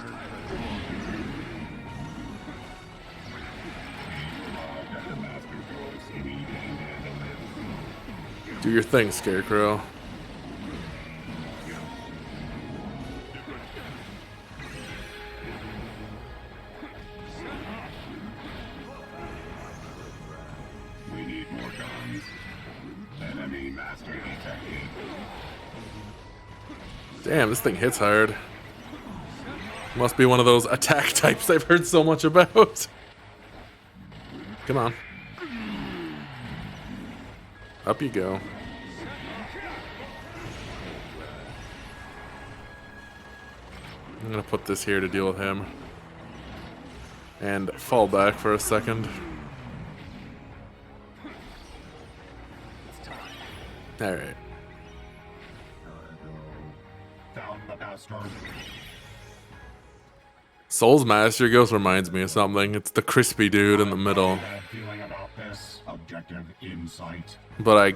Do your thing, Scarecrow. We need more guns. Enemy master detected. Damn, this thing hits hard. Must be one of those attack types I've heard so much about. Come on. Up you go. I'm gonna put this here to deal with him. And fall back for a second. Alright. Down the master. Soul's Master Ghost reminds me of something. It's the crispy dude in the middle. Bad feeling about this. Objective in sight. But I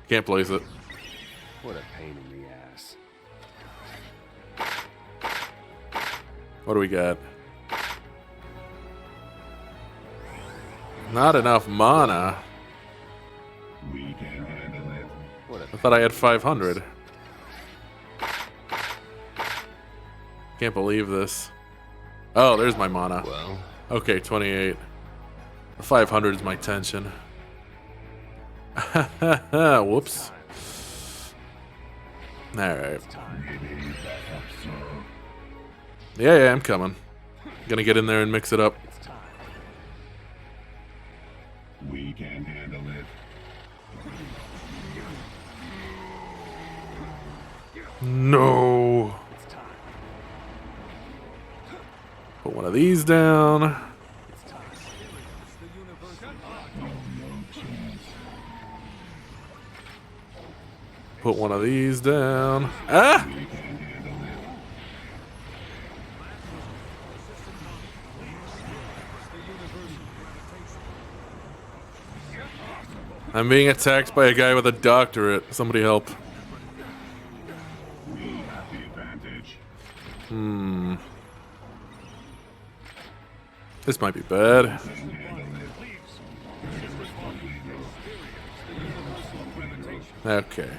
can't place it. What a pain in the ass. What do we got? Not enough mana. We can handle it. I thought I had 500. Can't believe this. Oh, there's my mana. Well. Okay, 28. The 500 is my tension. Whoops. Alright. Yeah, I'm coming. Gonna get in there and mix it up. We can handle it. No. Put one of these down. put one of these down. Ah! I'm being attacked by a guy with a doctorate. Somebody help. This might be bad. Okay.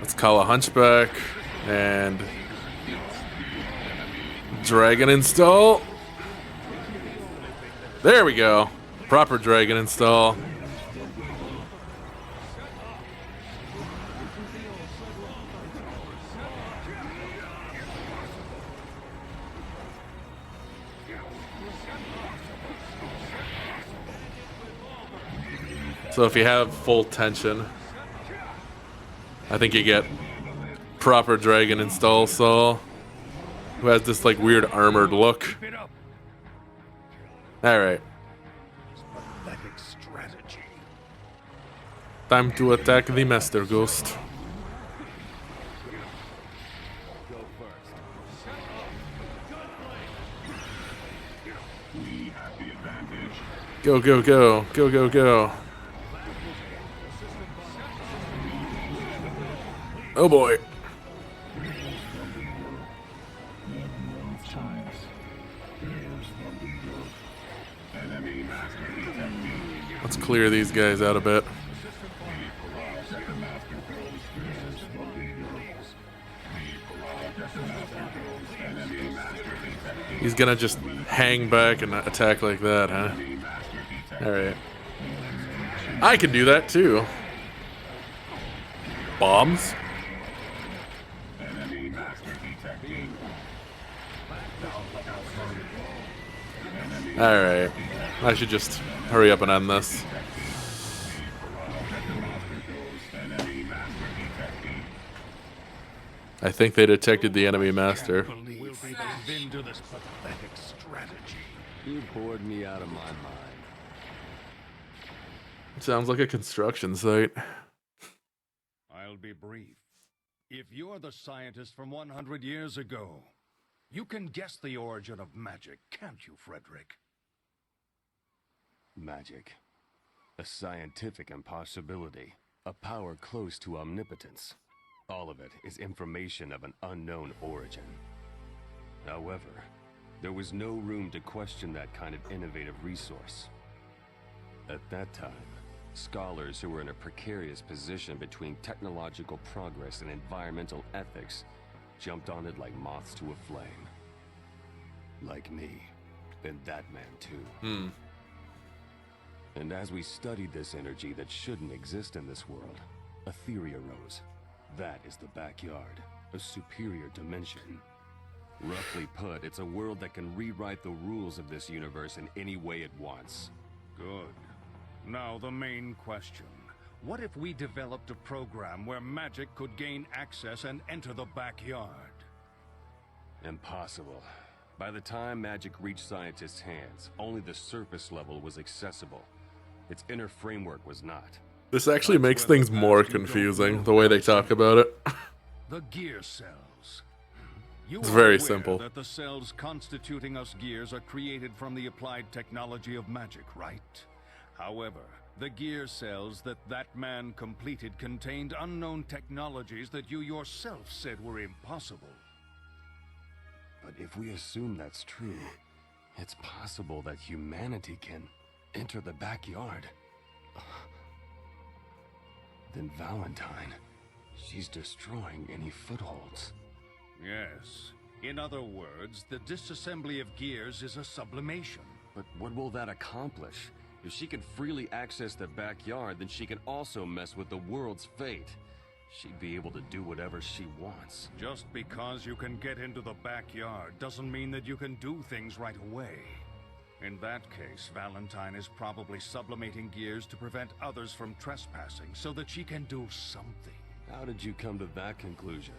Let's call a hunchback and dragon install. There we go. Proper dragon install. So if you have full tension, I think you get proper dragon install Saul, who has this like weird armored look. Alright. Time to attack the Master Ghost. Go, go, go. Go, go, go. Oh boy. Let's clear these guys out a bit. He's gonna just hang back and attack like that, huh? Alright. I can do that too. Bombs? Alright. I should just hurry up and end this. I think they detected the enemy master. Into this pathetic strategy. You bored me out of my mind. Sounds like a construction site. I'll be brief. If you're the scientist from 100 years ago, you can guess the origin of magic, can't you, Frederick? Magic. A scientific impossibility. A power close to omnipotence. All of it is information of an unknown origin. However, there was no room to question that kind of innovative resource. At that time, scholars who were in a precarious position between technological progress and environmental ethics jumped on it like moths to a flame. Like me, and that man too. And as we studied this energy that shouldn't exist in this world, a theory arose. That is the backyard, a superior dimension. Roughly put, it's a world that can rewrite the rules of this universe in any way it wants. Good. Now the main question. What if we developed a program where magic could gain access and enter the backyard? Impossible. By the time magic reached scientists' hands, only the surface level was accessible. Its inner framework was not. This actually makes things more confusing, the way they talk about it. The gear cells. It's very simple. That the cells constituting us gears are created from the applied technology of magic, right? However, the gear cells that man completed contained unknown technologies that you yourself said were impossible. But if we assume that's true, it's possible that humanity can enter the backyard. Then Valentine, she's destroying any footholds. Yes. In other words, the disassembly of gears is a sublimation. But what will that accomplish? If she can freely access the backyard, then she can also mess with the world's fate. She'd be able to do whatever she wants. Just because you can get into the backyard doesn't mean that you can do things right away. In that case, Valentine is probably sublimating gears to prevent others from trespassing so that she can do something. How did you come to that conclusion?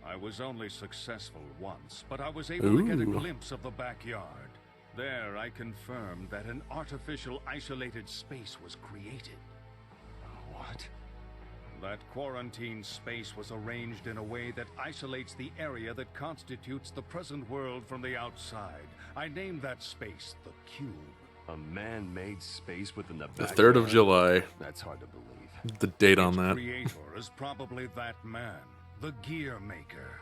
I was only successful once, but I was able to get a glimpse of the backyard. There, I confirmed that an artificial isolated space was created. What? That quarantine space was arranged in a way that isolates the area that constitutes the present world from the outside. I named that space the Cube. A man-made space within the The backyard? 3rd of July. That's hard to believe. The date on Its that. creator is probably that man, the Gear Maker.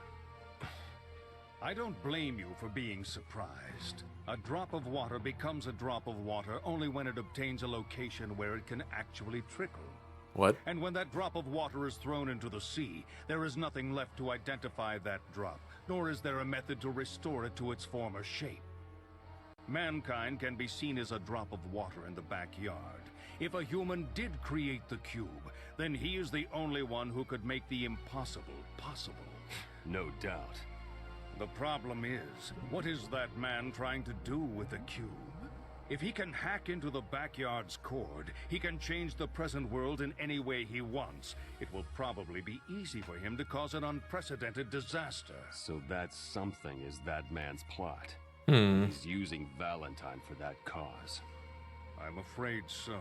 I don't blame you for being surprised. A drop of water becomes a drop of water only when it obtains a location where it can actually trickle. What? And when that drop of water is thrown into the sea, there is nothing left to identify that drop, nor is there a method to restore it to its former shape. Mankind can be seen as a drop of water in the backyard. If a human did create the cube, then he is the only one who could make the impossible possible. No doubt. The problem is, what is that man trying to do with the cube? If he can hack into the backyard's cord, he can change the present world in any way he wants. It will probably be easy for him to cause an unprecedented disaster. So that something is that man's plot. He's using Valentine for that cause. I'm afraid so.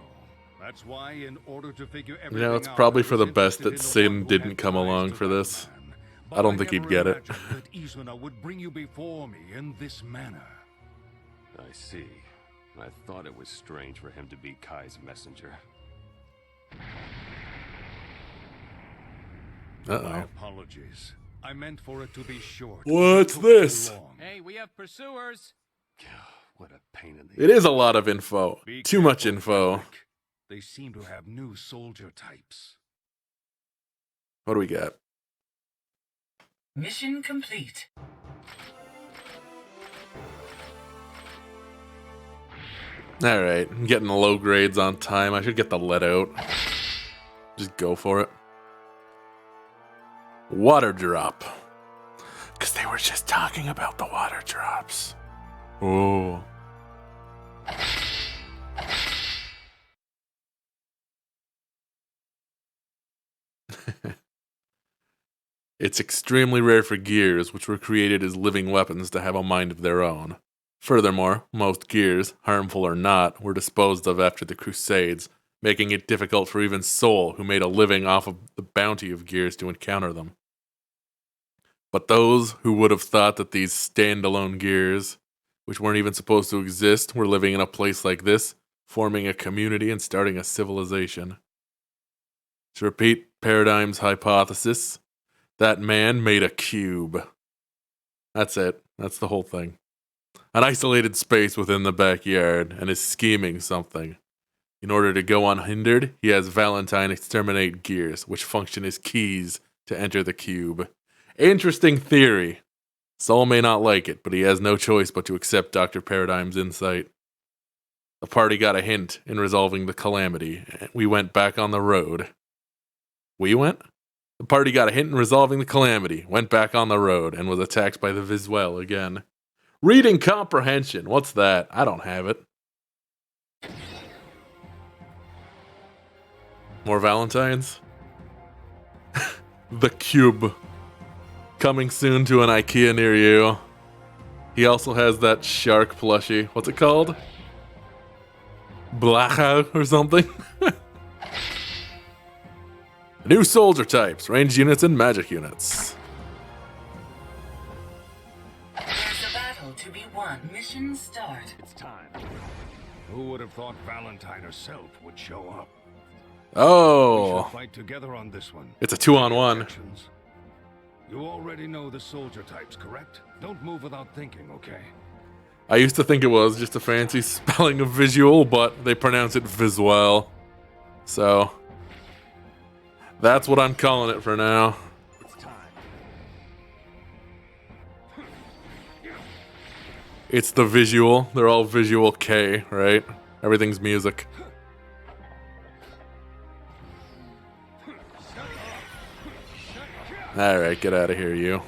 That's why, in order to figure You everything know, it's out, probably I for was the best interested that in the Sin one who didn't had come ties along to for that this. man. I don't think he'd never get it. imagined that Izuna would bring you before me in this manner. I see. I thought it was strange for him to be Kai's messenger. My Uh-oh. apologies. I meant for it to be short. What's It took this? too long. Hey, we have pursuers. What a pain in the It is a lot of info. Be Too much careful, info. Frederick. They seem to have new soldier types. What do we got? Mission complete. Alright, I'm getting low grades on time. I should get the let out. Just go for it. Water drop. Because they were just talking about the water drops. Oh. It's extremely rare for gears, which were created as living weapons, to have a mind of their own. Furthermore, most gears, harmful or not, were disposed of after the Crusades, making it difficult for even Soul, who made a living off of the bounty of gears, to encounter them. But those who would have thought that these standalone gears, which weren't even supposed to exist, were living in a place like this, forming a community and starting a civilization. To repeat Paradigm's hypothesis, that man made a cube. That's it. That's the whole thing. An isolated space within the backyard, and is scheming something. In order to go unhindered, he has Valentine exterminate gears, which function as keys to enter the cube. Interesting theory. Saul may not like it, but he has no choice but to accept Dr. Paradigm's insight. The party got a hint in resolving the calamity, and we went back on the road. We went? The party got a hint in resolving the calamity, went back on the road, and was attacked by the Visuel again. Reading comprehension. What's that? I don't have it. More Valentines? The Cube. Coming soon to an IKEA near you. He also has that shark plushie. What's it called? Blackout or something? New soldier types, ranged units and magic units. There's a battle to be won. Mission start. It's time. Who would have thought Valentine herself would show up? We Oh, should fight together on this one. it's a 2-on-1. Objections? You already know the soldier types, correct? Don't move without thinking, okay? I used to think it was just a fancy spelling of visual, but they pronounce it Visuel. So, that's what I'm calling it for now. It's time. It's the visual. They're all visual K, right? Everything's music. Alright, get out of here, you.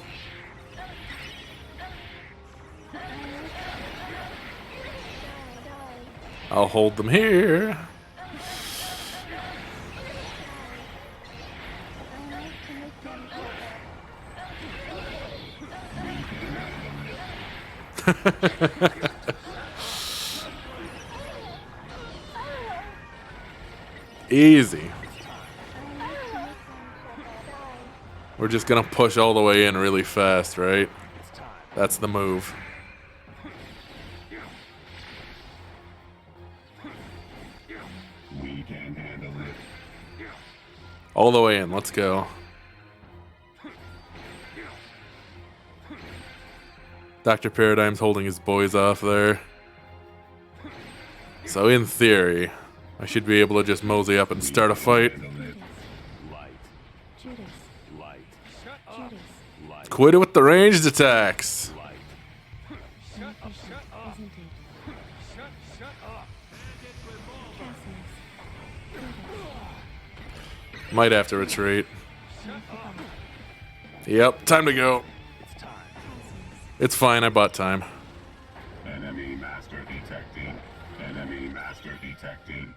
I'll hold them here. Easy. We're just gonna push all the way in really fast, right? That's the move. We can handle it. All the way in, let's go. Dr. Paradigm's holding his boys off there. So in theory, I should be able to just mosey up and start a fight. Quit it with the ranged attacks. Might have to retreat. Yep, time to go. It's fine, I bought time. Enemy master detected. Enemy master detected.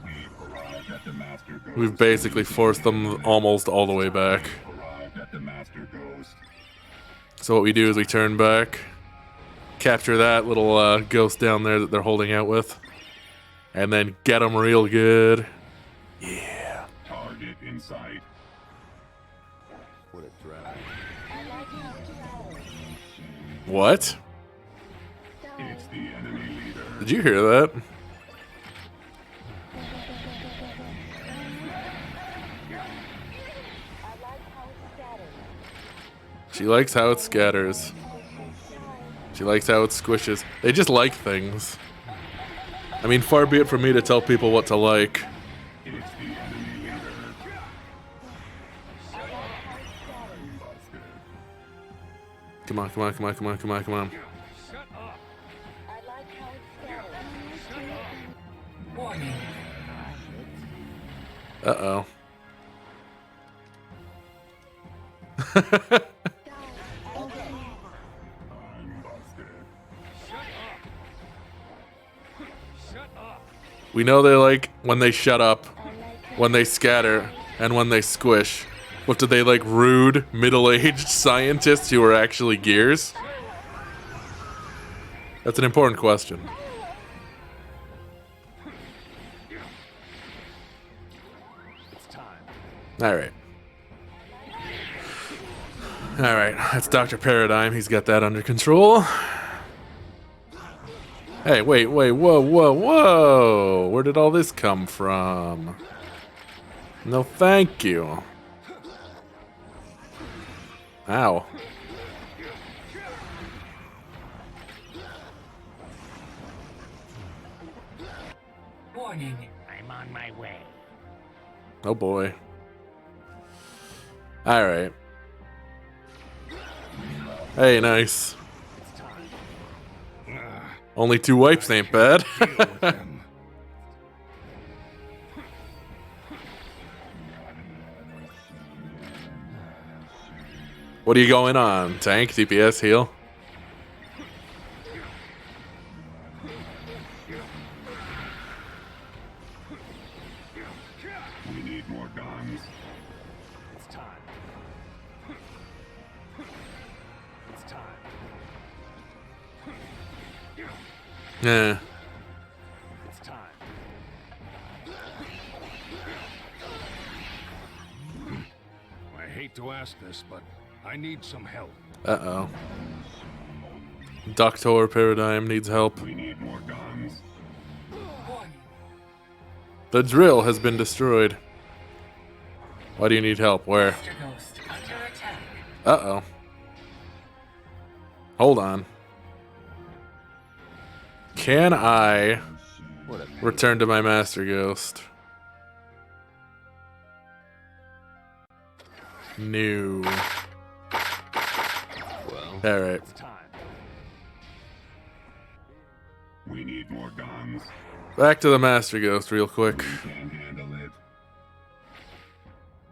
We've arrived at the master ghost. We've basically forced them almost all the way back. Arrived at the master ghost. So what we do is we turn back, capture that little ghost down there that they're holding out with, and then get them real good. Yeah. Target in sight. What a drag. What? It's the enemy leader. Did you hear that? She likes how it scatters. She likes how it squishes. They just like things. I mean, far be it from me to tell people what to like. It's the enemy leader. Come on, come on, come on, come on, come on, come on. Warning. Uh-oh. We know they like when they shut up, when they scatter, and when they squish. What, do they like rude, middle-aged scientists who are actually gears? That's an important question. Alright. Alright, that's Dr. Paradigm. He's got that under control. Hey, wait, whoa, whoa, whoa! Where did all this come from? No, thank you. Ow. Warning. I'm on my way. Oh boy. Alright. Hey, nice. Only 2 wipes ain't bad. What are you going on? Tank, DPS, heal? We need more guns. It's time. It's time. Yeah. It's time. I hate to ask this, but I need some help. Uh-oh. Dr. Paradigm needs help. We need more guns. The drill has been destroyed. Why do you need help? Where? Uh-oh. Hold on. Can I return to my Master Ghost? No. Alright. We need more guns. Back to the Master Ghost real quick. We can handle it.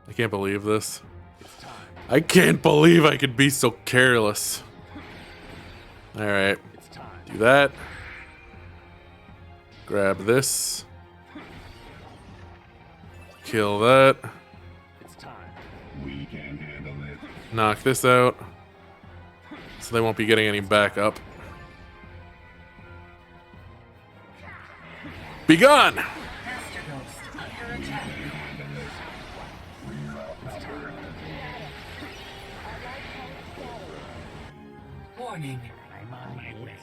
I can't believe this. I can't believe I could be so careless. Alright. Do that. Grab this. Kill that. We can handle it. Knock this out. So they won't be getting any backup. Be gone! Warning. I'm on my way.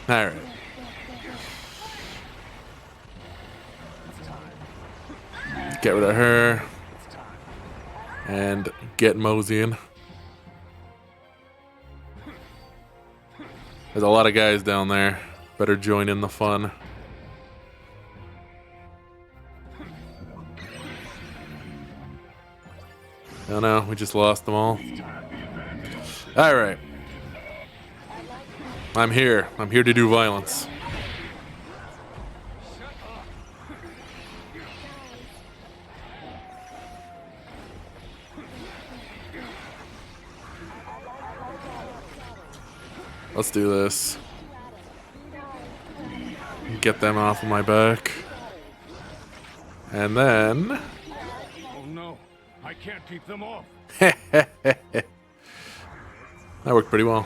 Alright. Get rid of her. And get moseying. There's a lot of guys down there. Better join in the fun. Oh no, we just lost them all. Alright. I'm here. I'm here to do violence. Let's do this. Get them off of my back. And then... Oh no, I can't keep them off. That worked pretty well.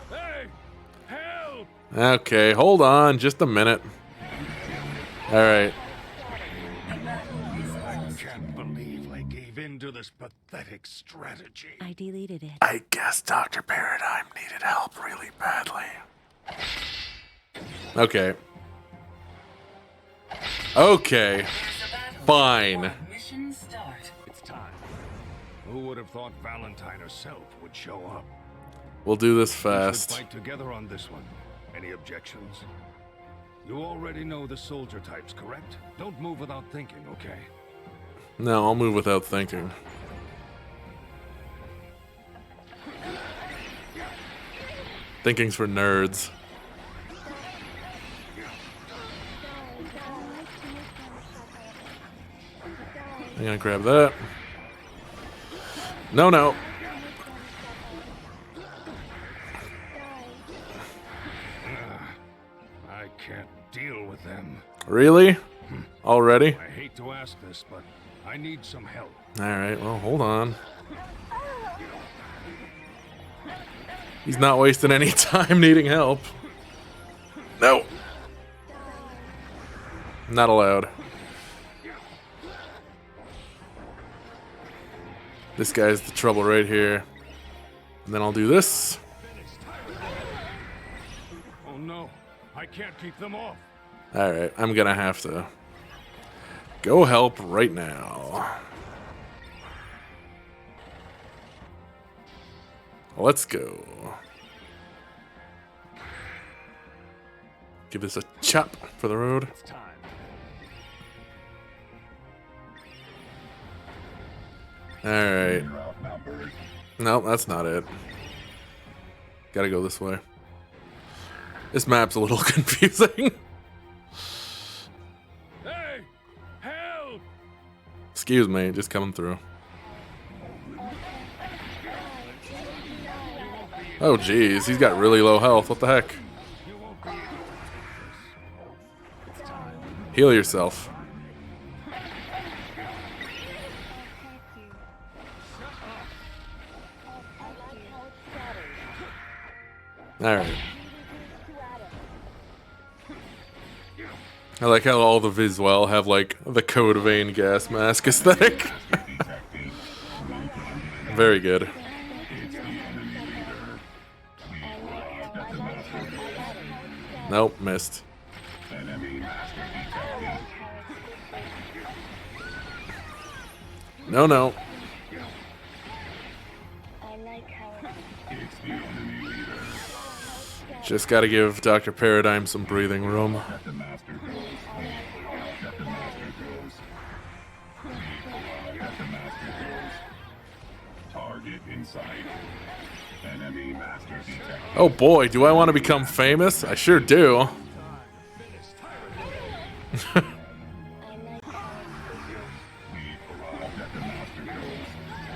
Hey, help! Okay, hold on just a minute. Alright. I can't believe I gave in to this pathetic strategy. I deleted it. I guess Dr. Paradigm needed help really badly. Okay. Okay. Fine. Mission start. It's time. Who would have thought Valentine herself would show up? We'll do this We fast. should fight together on this one. Any objections? You already know the soldier types, correct? Don't move without thinking, okay? No, I'll move without thinking. Thinking's for nerds. I'm gonna grab that. No, no. I can't deal with them. Really? Already? I hate to ask this, but I need some help. Alright, well, hold on. He's not wasting any time needing help. No. Not allowed. This guy's the trouble right here. And then I'll do this. Oh no, I can't keep them off. Alright, I'm gonna have to go help right now. Let's go. Give this a chop for the road. It's time. Alright. No, that's not it. Gotta go this way. This map's a little confusing. Hey, help! Excuse me, just coming through. Oh geez, he's got really low health. What the heck? Heal yourself. Alright. I like how all the Visual have like the Code Vein gas mask aesthetic. Very good. Nope, missed. No, no. Just gotta give Dr. Paradigm some breathing room. Target in sight. Enemy master detected. Oh boy, do I want to become famous? I sure do.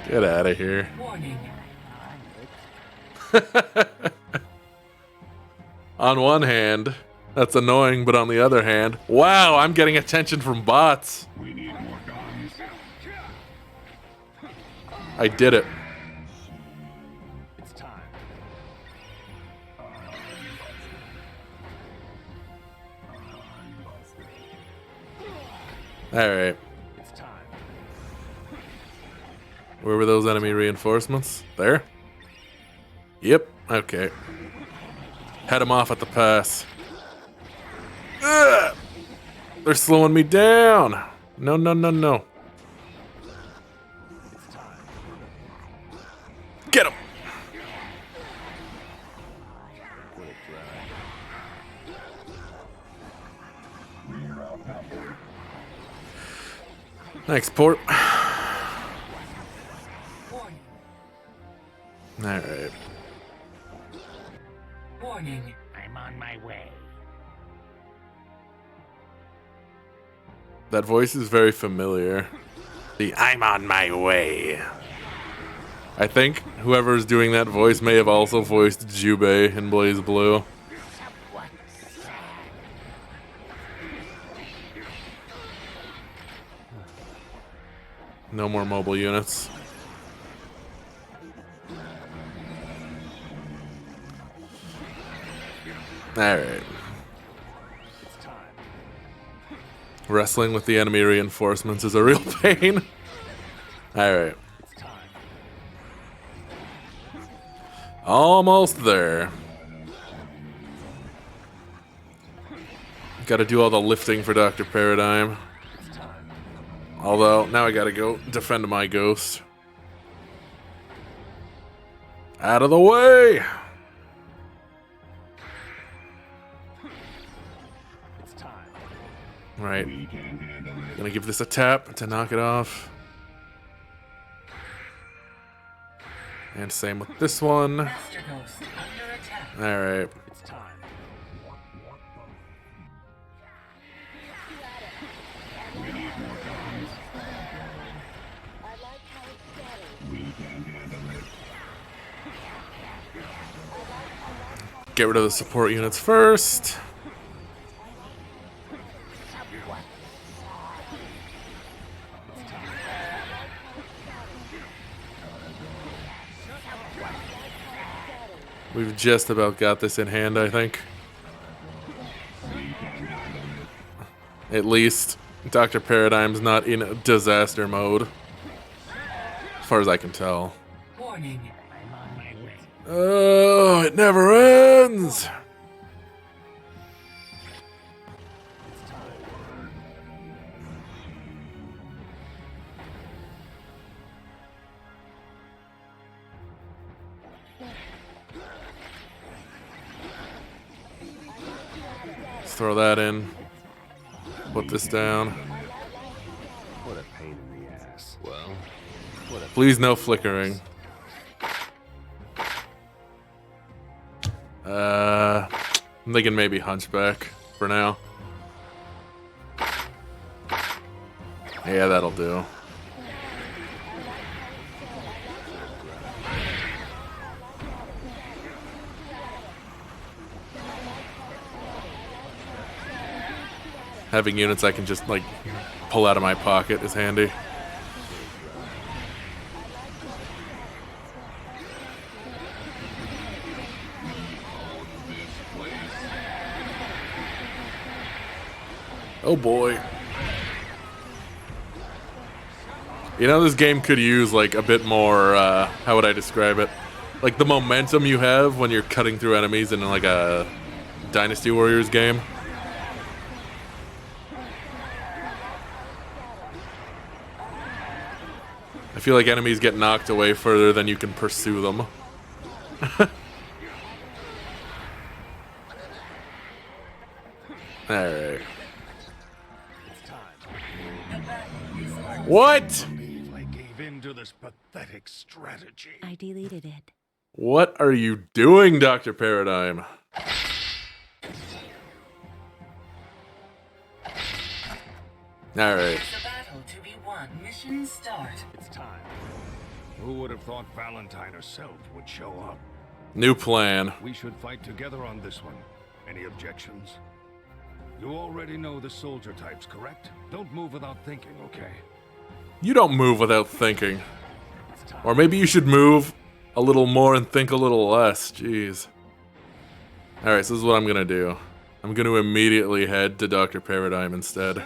Get out of here. Warning. On one hand, that's annoying, but on the other hand, wow, I'm getting attention from bots. We need more guns. I did it. Alright. Where were those enemy reinforcements? There? Yep, okay. Head them off at the pass. Ugh! They're slowing me down! No, no, no, no. Get him! Thanks, Port. Alright. Warning, I'm on my way. That voice is very familiar. The I'm on my way. I think whoever's doing that voice may have also voiced Jubei in Blaze Blue. No more mobile units. Alright. Wrestling with the enemy reinforcements is a real pain. Alright. Almost there. Gotta do all the lifting for Dr. Paradigm. Although, now I gotta go defend my ghost. Out of the way! Right. Gonna give this a tap to knock it off. And same with this one. Alright. Get rid of the support units first. We've just about got this in hand, I think. At least Dr. Paradigm's not in disaster mode. As far as I can tell. Warning, I'm on my way. Oh, it never ends! Let's throw that in. Put this down. What a pain in the ass. Well, what a Please no flickering. I'm thinking maybe Hunchback for now. Yeah, that'll do. Having units I can just, like, pull out of my pocket is handy. Oh boy. You know, this game could use, like, a bit more, how would I describe it? Like, the momentum you have when you're cutting through enemies in, like, a Dynasty Warriors game. I feel like enemies get knocked away further than you can pursue them. Alright. What? I gave in to this pathetic strategy. I deleted it. What are you doing, Dr. Paradigm? Alright. There's a battle to be won. Mission start. It's time. Who would have thought Valentine herself would show up? New plan. We should fight together on this one. Any objections? You already know the soldier types, correct? Don't move without thinking, okay? You don't move without thinking. Or maybe you should move a little more and think a little less. Jeez. Alright, so this is what I'm gonna do. I'm gonna immediately head to Dr. Paradigm instead.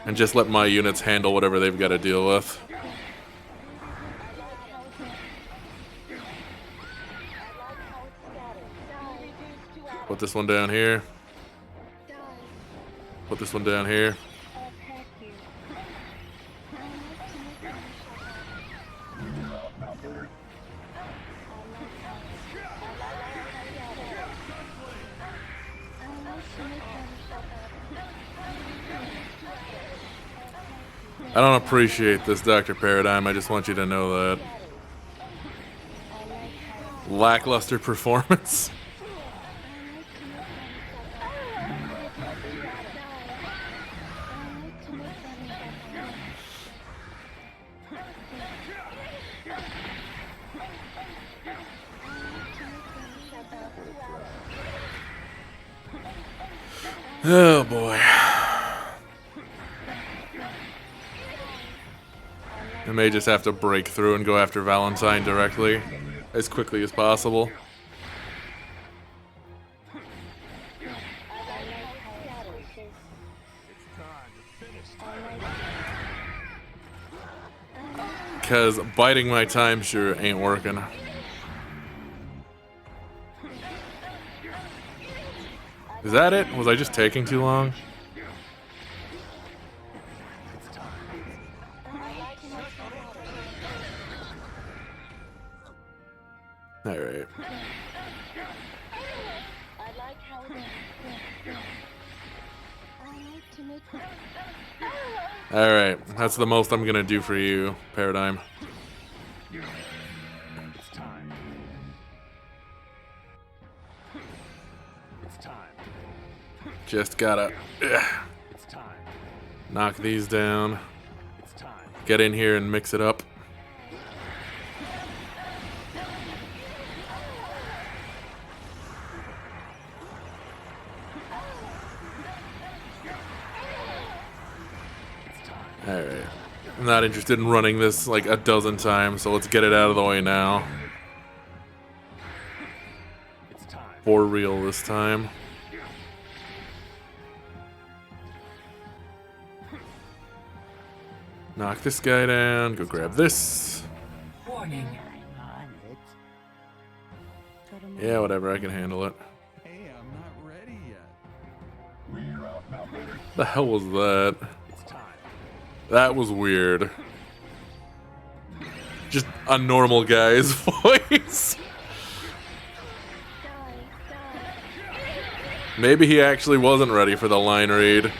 And just let my units handle whatever they've got to deal with. Put this one down here. Put this one down here. I don't appreciate this, Dr. Paradigm. I just want you to know that. Lackluster performance. Oh boy. I may just have to break through and go after Valentine directly as quickly as possible. Because biting my time sure ain't working. Is that it? Was I just taking too long? Alright. Alright, that's the most I'm gonna do for you, Paradigm. It's time. It's time. Just gotta It's time. knock these down. It's time. Get in here and mix it up. Alright. I'm not interested in running this like a dozen times, so let's get it out of the way now. For real this time. Knock this guy down, go grab this. Warning. Yeah, whatever, I can handle it. Hey, I'm not ready yet. The hell was that? That was weird. Just a normal guy's voice. Maybe he actually wasn't ready for the line read.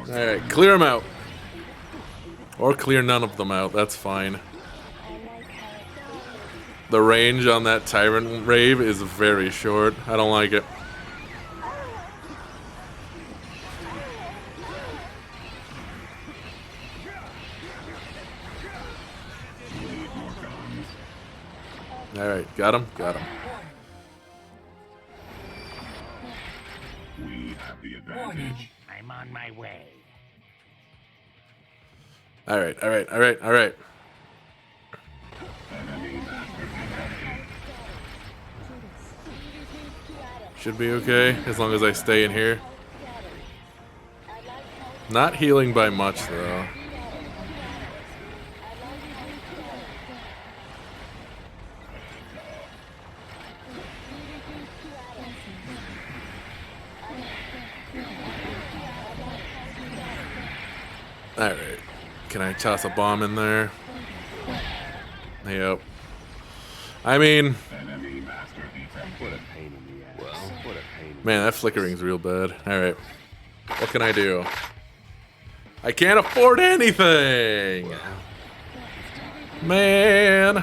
Alright, clear them out. Or clear none of them out, that's fine. The range on that Tyrant Rave is very short. I don't like it. Alright, got him, got him. We have the advantage. I'm on my way. Alright, alright, alright, alright. Should be okay, as long as I stay in here. Not healing by much, though. Alright. Can I toss a bomb in there? Yep. I mean... Man, that flickering's real bad. Alright. What can I do? I can't afford anything! Man!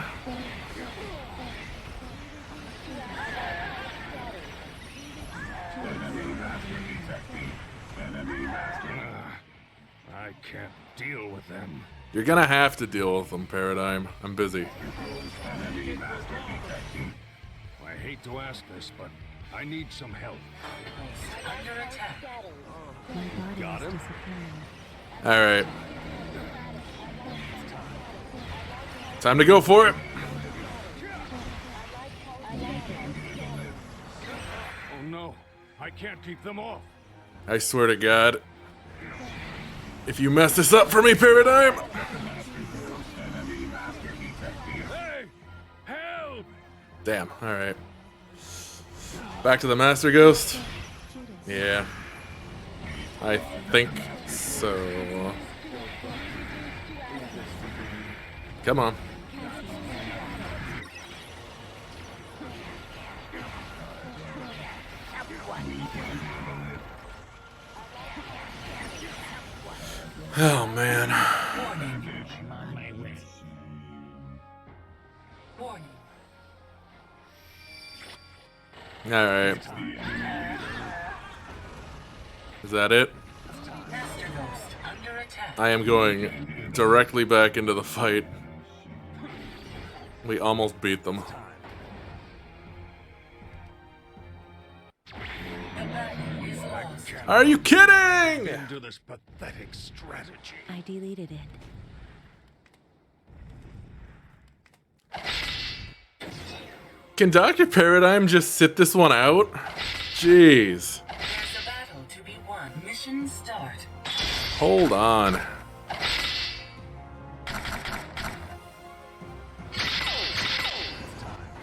I can't deal with them. You're gonna have to deal with them, Paradigm. I'm busy. I hate to ask this, but I need some help. Under attack. Got him? Alright. Time to go for it. Oh no, I can't keep them off. I swear to God. If you mess this up for me, Paradigm! Hey! Help! Damn, alright. Back to the Master Ghost? Yeah. I think so. Come on. Oh man. Alright. Is that it? I am going directly back into the fight. We almost beat them. Are you kidding? Into this pathetic strategy. I deleted it. Can Dr. Paradigm just sit this one out? Jeez. There's a battle to be won. Mission start. Hold on.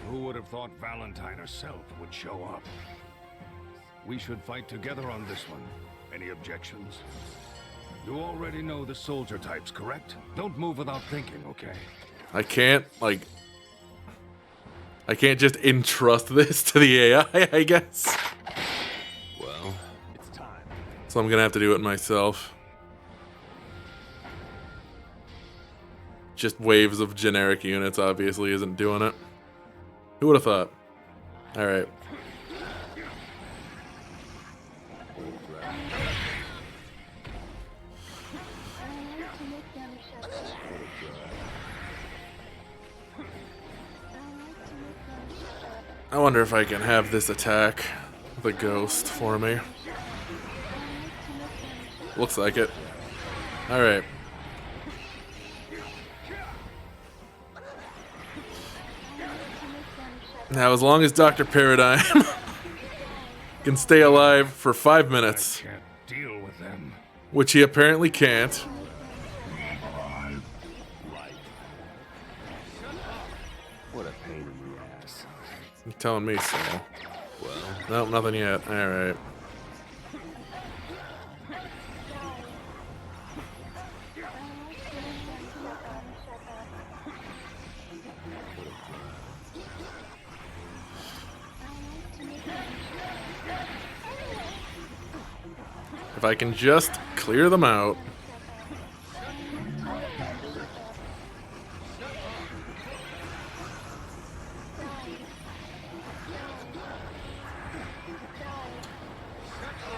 Who would have thought Valentine herself would show up? We should fight together on this one. Any objections? You already know the soldier types, correct? Don't move without thinking, okay? I can't just entrust this to the AI, I guess. Well, it's time. So I'm gonna have to do it myself. Just waves of generic units obviously isn't doing it. Who would have thought? Alright. I wonder if I can have this attack the ghost for me. Looks like it. Alright. Now, as long as Dr. Paradigm can stay alive for 5 minutes, Can't deal with them. which he apparently can't. What a pain in the ass. You're telling me so. Well, Nope, nothing yet. Alright. If I can just clear them out.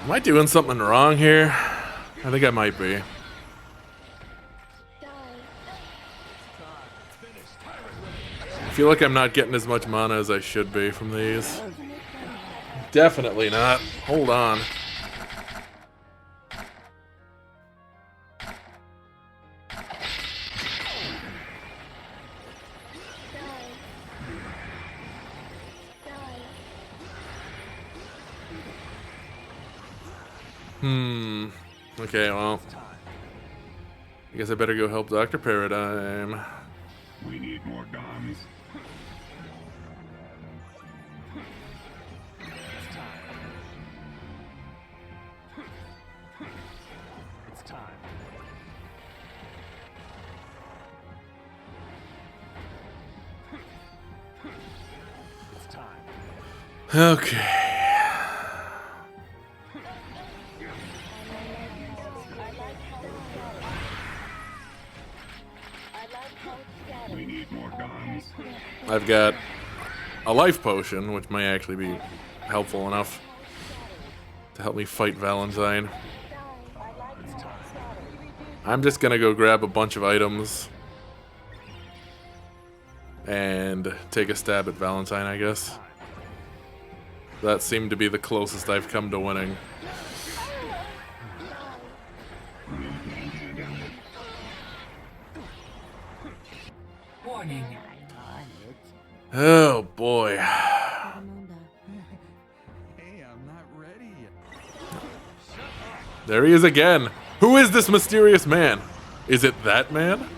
Am I doing something wrong here? I think I might be. I feel like I'm not getting as much mana as I should be from these. Definitely not. Hold on. Okay, well. I guess I better go help Dr. Paradigm. We need more guns. It's time. It's time. Okay. We need more guns. I've got a life potion, which might actually be helpful enough to help me fight Valentine. I'm just gonna go grab a bunch of items and take a stab at Valentine, I guess. That seemed to be the closest I've come to winning. Warning. Oh boy. Hey, I'm not ready yet. There he is again. Who is this mysterious man? Is it that man?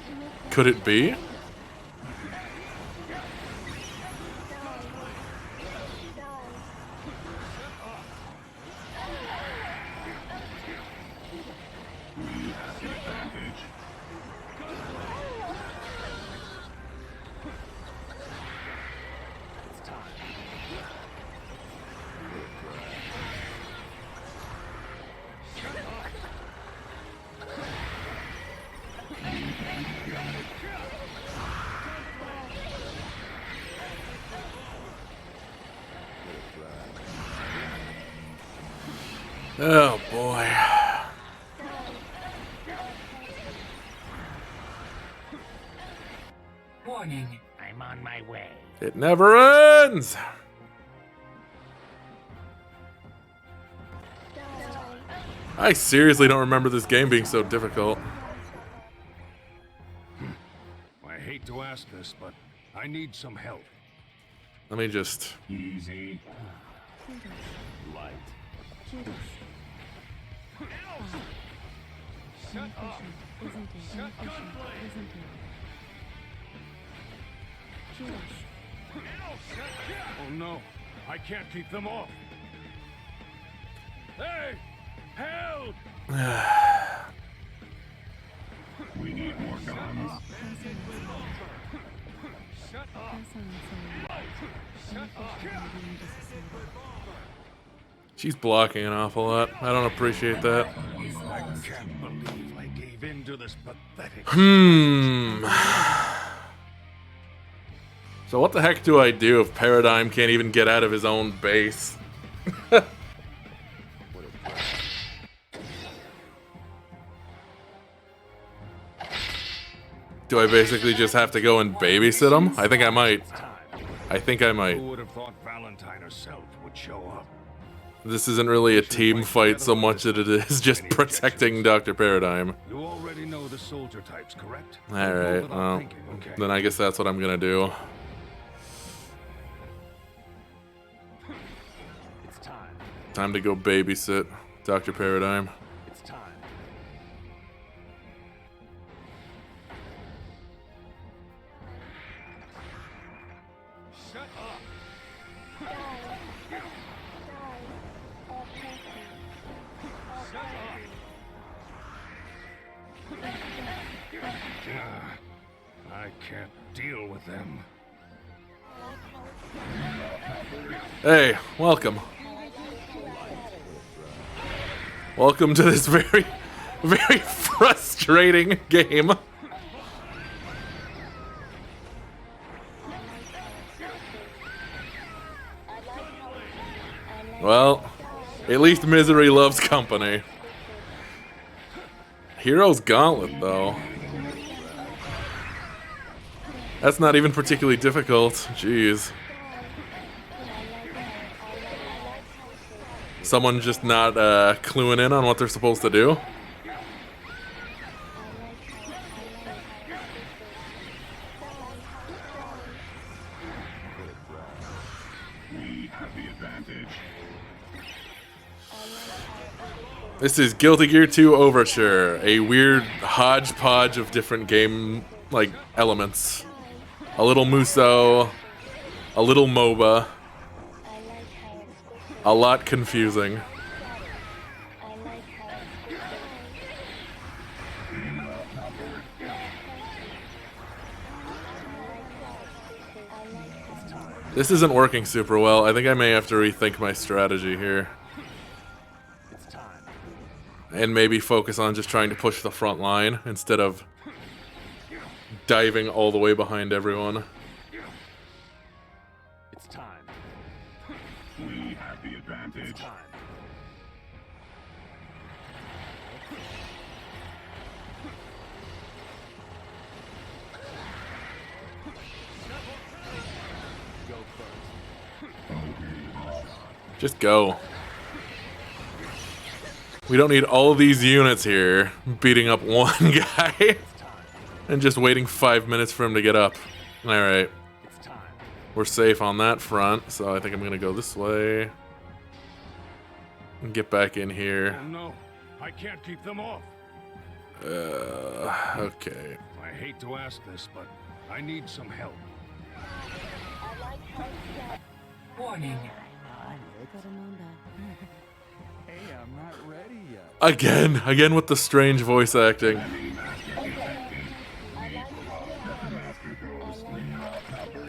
Could it be? Oh boy. Warning. I'm on my way. It never ends! I seriously don't remember this game being so difficult. I hate to ask this, but I need some help. Let me just... Easy. Light. Shut up! Isn't it? Shut gunplay! Isn't it? Judas. Oh no, I can't keep them off. Hey! Help! We need more guns. Shut up! Shut up! She's blocking an awful lot. I don't appreciate that. I can't believe I gave in to this pathetic... So what the heck do I do if Paradigm can't even get out of his own base? Do I basically just have to go and babysit him? I think I might. I think I might. Who would have thought Valentine herself would show up? This isn't really a team fight so much that it is just protecting Dr. Paradigm. You already know the soldier types, correct? Alright, well, then I guess that's what I'm gonna do. It's time. Time to go babysit Dr. Paradigm. It's time. Shut up! I can't deal with them. Hey, welcome. Welcome to this very, very frustrating game. Well, at least misery loves company. Hero's Gauntlet, though. That's not even particularly difficult. Jeez. Someone just not cluing in on what they're supposed to do? We have the advantage. This is Guilty Gear 2 Overture, a weird hodgepodge of different game like elements. A little Muso, a little MOBA. A lot confusing. This isn't working super well. I think I may have to rethink my strategy here. And maybe focus on just trying to push the front line instead of diving all the way behind everyone. It's time. We have the advantage. It's time. Go first. Just go. We don't need all of these units here beating up one guy and just waiting 5 minutes for him to get up. Alright. We're safe on that front, so I think I'm gonna go this way. And get back in here. Oh no, I can't keep them off. Okay. I hate to ask this, but I need some help. Warning. Hey, I'm not ready yet. Again with the strange voice acting.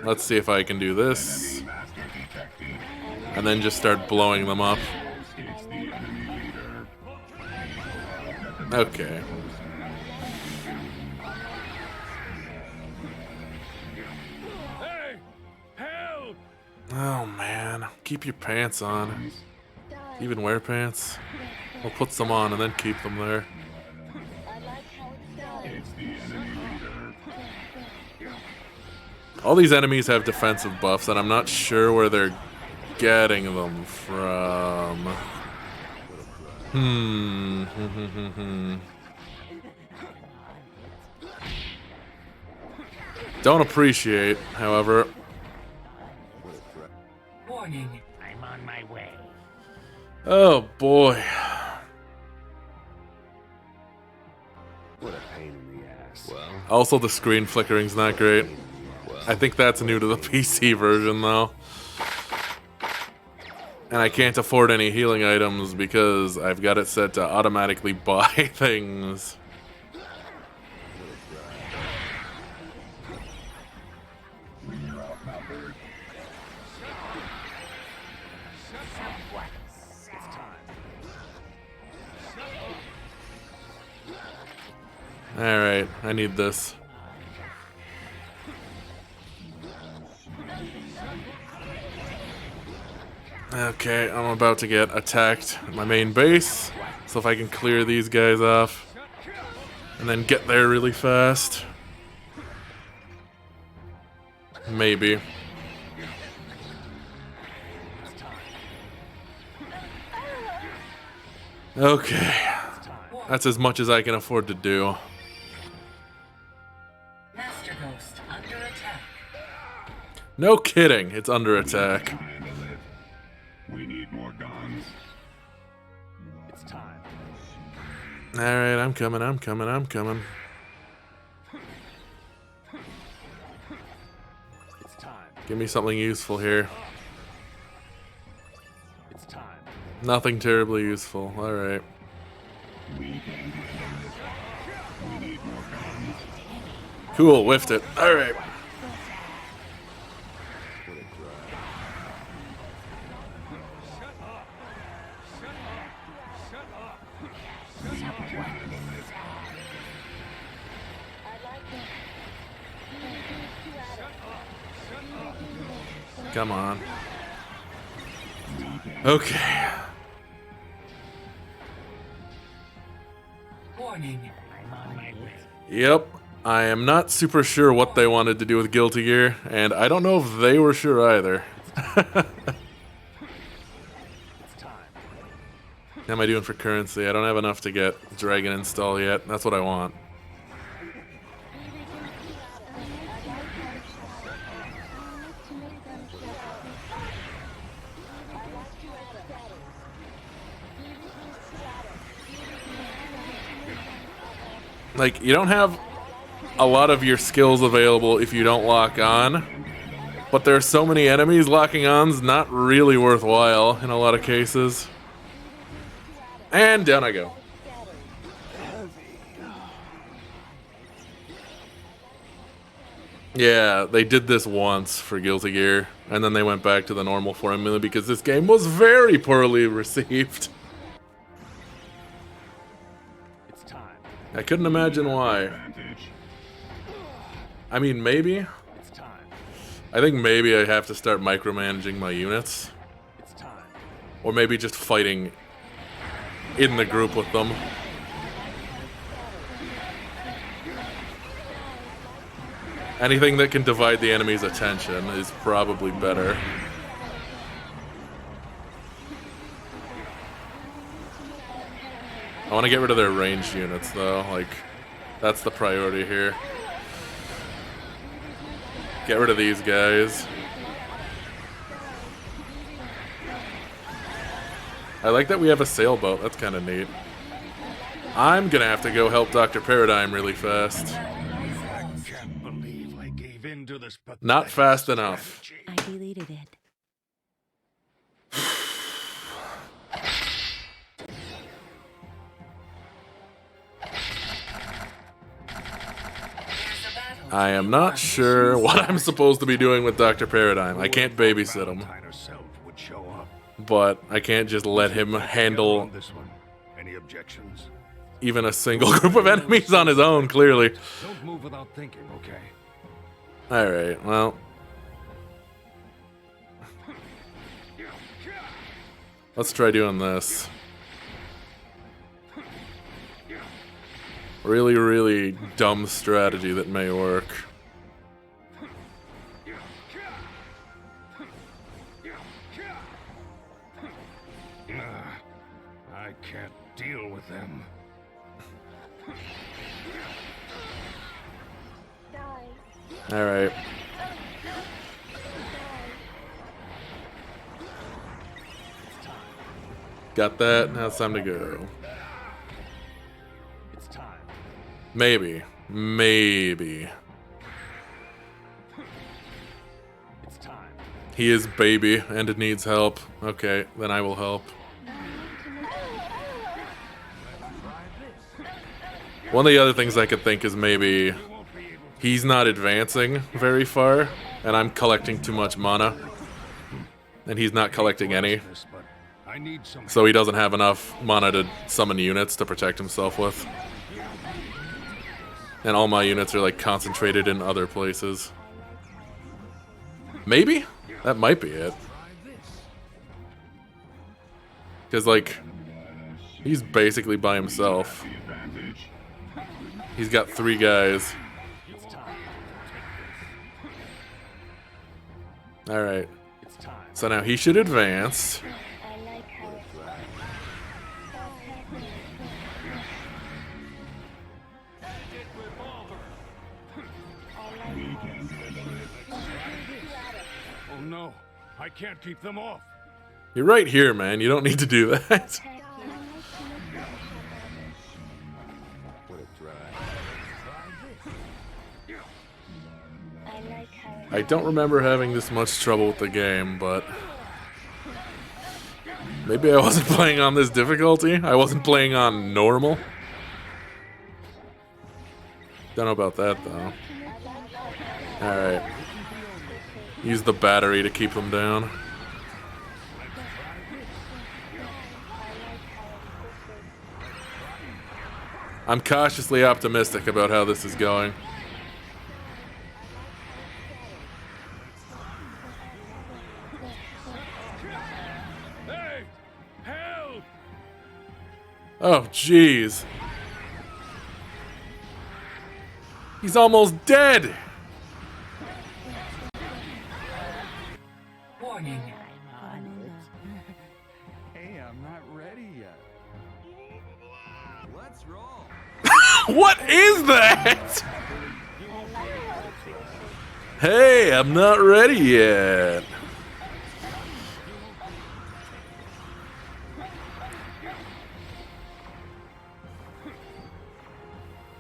Let's see if I can do this. And then just start blowing them up. Okay. Hey! Help! Oh man, keep your pants on. Even wear pants? We'll put some on and then keep them there. All these enemies have defensive buffs, and I'm not sure where they're getting them from. Don't appreciate, however. Warning. I'm on my way. Oh boy. What a pain in the ass. Well, Also, the screen flickering's not great. I think that's new to the PC version, though. And I can't afford any healing items because I've got it set to automatically buy things. Alright, I need this. Okay, I'm about to get attacked at my main base. So if I can clear these guys off and then get there really fast. Maybe. Okay. That's as much as I can afford to do. Master Ghost under attack. No kidding, it's under attack. We need more guns. it's time. Alright, I'm coming. It's time. Give me something useful here. It's time. Nothing terribly useful. Alright. We can handle it. We need more guns. Cool, whiffed it. Alright. Come on. Okay. Warning. I'm on my way. Yep. I am not super sure what they wanted to do with Guilty Gear, and I don't know if they were sure either. How am I doing for currency? I don't have enough to get Dragon install yet. That's what I want. Like, you don't have a lot of your skills available if you don't lock on. But there are so many enemies, locking on's not really worthwhile in a lot of cases. And down I go. Yeah, they did this once for Guilty Gear, and then they went back to the normal formula because this game was very poorly received. I couldn't imagine why. I mean, maybe. I think maybe I have to start micromanaging my units. Or maybe just fighting in the group with them. Anything that can divide the enemy's attention is probably better. I want to get rid of their ranged units, though. Like, that's the priority here. Get rid of these guys. I like that we have a sailboat. That's kind of neat. I'm gonna have to go help Dr. Paradigm really fast. I can't believe I gave in to this Not fast enough. I deleted it. I am not sure what I'm supposed to be doing with Dr. Paradigm. I can't babysit him. But I can't just let him handle Any objections? even a single group of enemies on his own, clearly. Don't move without thinking, okay? Alright, well. Let's try doing this. Really, really dumb strategy that may work. I can't deal with them. Alright. Got that. Now it's time to go. It's time. Maybe. Maybe. It's time. He is baby and it needs help. Okay, then I will help. One of the other things I could think is maybe he's not advancing very far, and I'm collecting too much mana. And he's not collecting any. So he doesn't have enough mana to summon units to protect himself with. And all my units are like concentrated in other places. Maybe? That might be it. Because like, he's basically by himself. He's got 3 guys. Alright. So now he should advance. Oh no, I can't keep them off. You're right here, man. You don't need to do that. I don't remember having this much trouble with the game, but maybe I wasn't playing on this difficulty. I wasn't playing on normal. Don't know about that, though. Alright. Use the battery to keep them down. I'm cautiously optimistic about how this is going. Hey! Help! Oh, jeez. He's almost dead! Warning. Hey, I'm not ready yet. Let's roll. What is that? Hey, I'm not ready yet.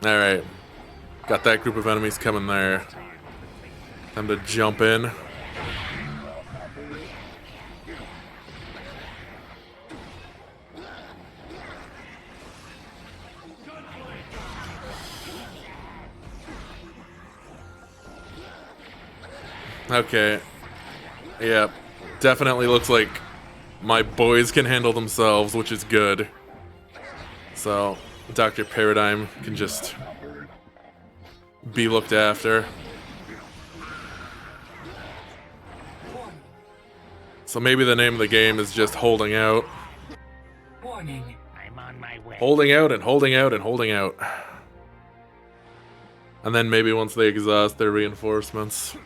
Alright. Got that group of enemies coming there. Time to jump in. Okay. Yeah. Definitely looks like my boys can handle themselves, which is good. So, Dr. Paradigm can just be looked after. So maybe the name of the game is just holding out. Warning. I'm on my way. Holding out and holding out and holding out. And then maybe once they exhaust their reinforcements.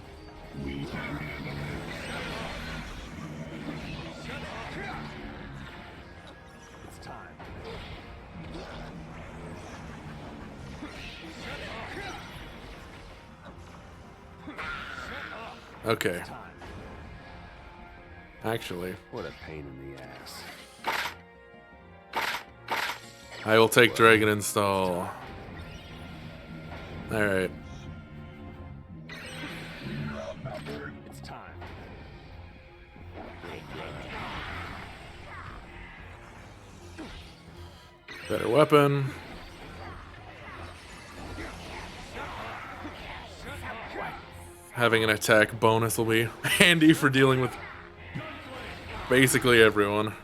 Okay. Actually, What a pain in the ass. I will take Dragon Install. Alright. It's time. Better weapon. Having an attack bonus will be handy for dealing with basically everyone.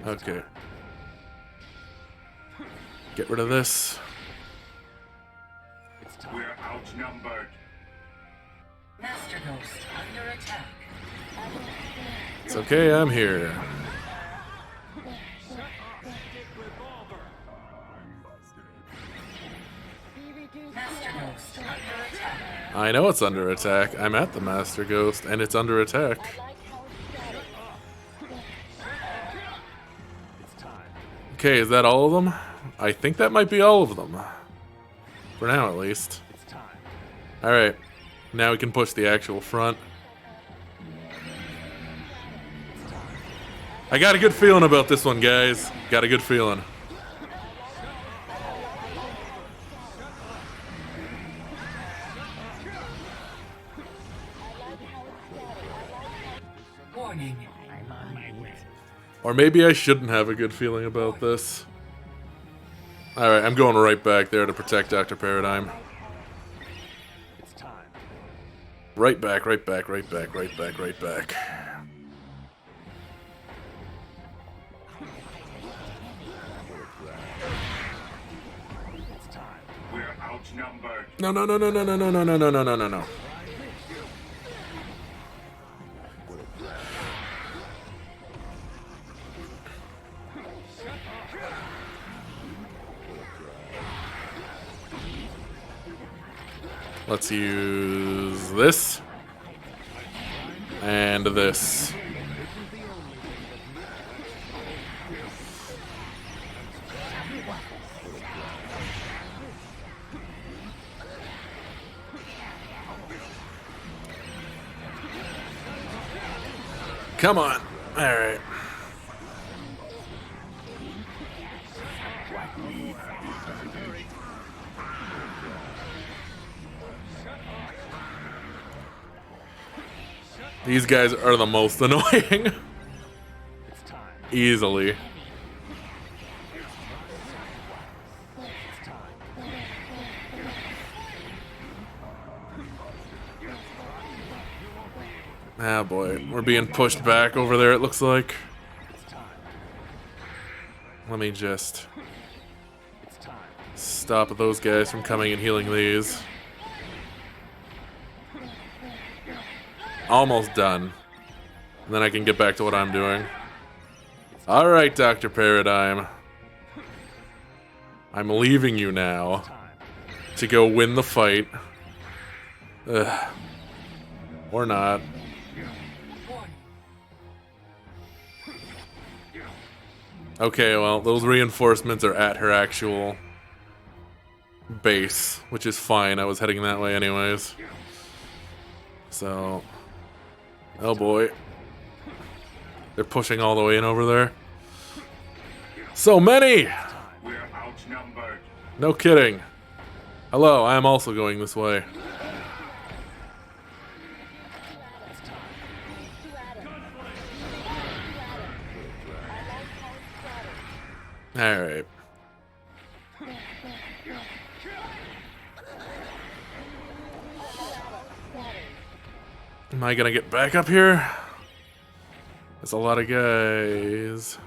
Okay. Get rid of this. We're outnumbered. Master Ghost under attack. It's okay, I'm here. Master Ghost under attack. I know it's under attack. I'm at the Master Ghost, and it's under attack. Okay, is that all of them? I think that might be all of them. For now, at least. Alright. Now we can push the actual front. I got a good feeling about this one, guys. Got a good feeling. Warning. I'm on my way. Or maybe I shouldn't have a good feeling about this. Alright, I'm going right back there to protect Dr. Paradigm. It's time. Right back, right back, right back, right back, right back. We're outnumbered. No, no, no, no, no, no, no, no, no, no, no, no, no, no. Let's use this. And this. Come on. All right. These guys are the most annoying. Easily. Ah boy, we're being pushed back over there, it looks like. Let me just stop those guys from coming and healing these. Almost done. And then I can get back to what I'm doing. Alright, Dr. Paradigm. I'm leaving you now to go win the fight. Ugh. Or not. Okay, well, those reinforcements are at her actual base, which is fine. I was heading that way anyways. So... Oh boy. They're pushing all the way in over there. So many! We're outnumbered. No kidding. Hello, I am also going this way. Alright. Am I gonna get back up here? That's a lot of guys.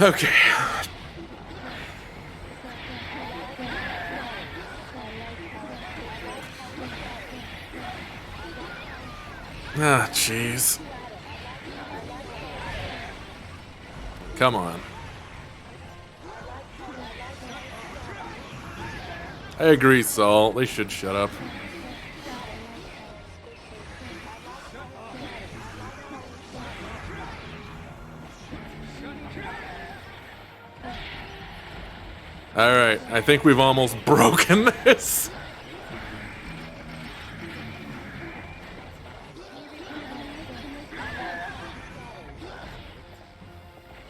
Okay. Ah, jeez. Come on. I agree, Saul. They should shut up. Alright, I think we've almost broken this.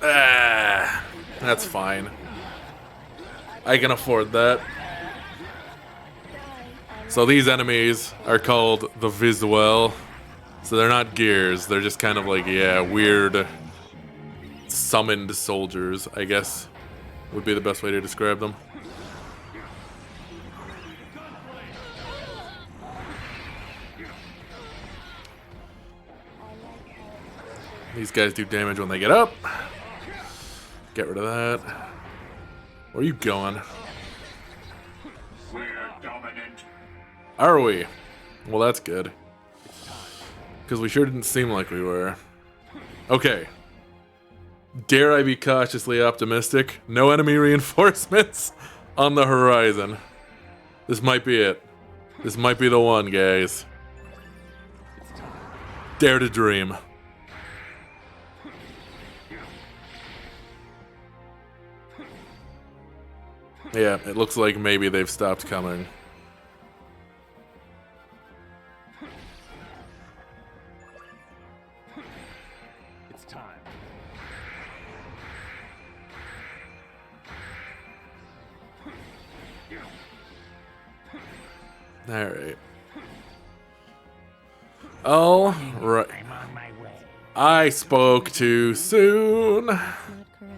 Ah, that's fine. I can afford that. So these enemies are called the Visuel. So they're not gears, they're just kind of like, yeah, weird summoned soldiers, I guess would be the best way to describe them. These guys do damage when they get up. Get rid of that. Where are you going? We're dominant. Are we? Well, that's good. Because we sure didn't seem like we were. Okay. Dare I be cautiously optimistic? No enemy reinforcements on the horizon. This might be it. This might be the one, guys. Dare to dream. Yeah, it looks like maybe they've stopped coming. It's time. Alright. All right. I'm on my way. I spoke too soon. Not correct.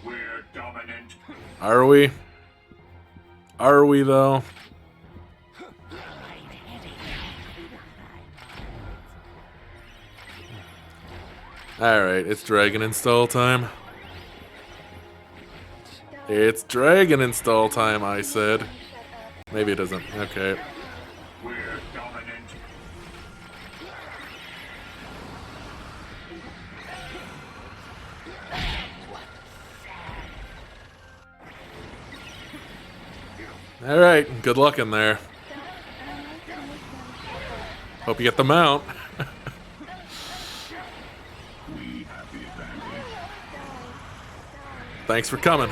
We're dominant. Are we? Are we, though? Alright, it's dragon install time. It's dragon install time, I said. Maybe it isn't. Okay. We're dominant. Alright, good luck in there. Hope you get the mount. We have the advantage. Thanks for coming.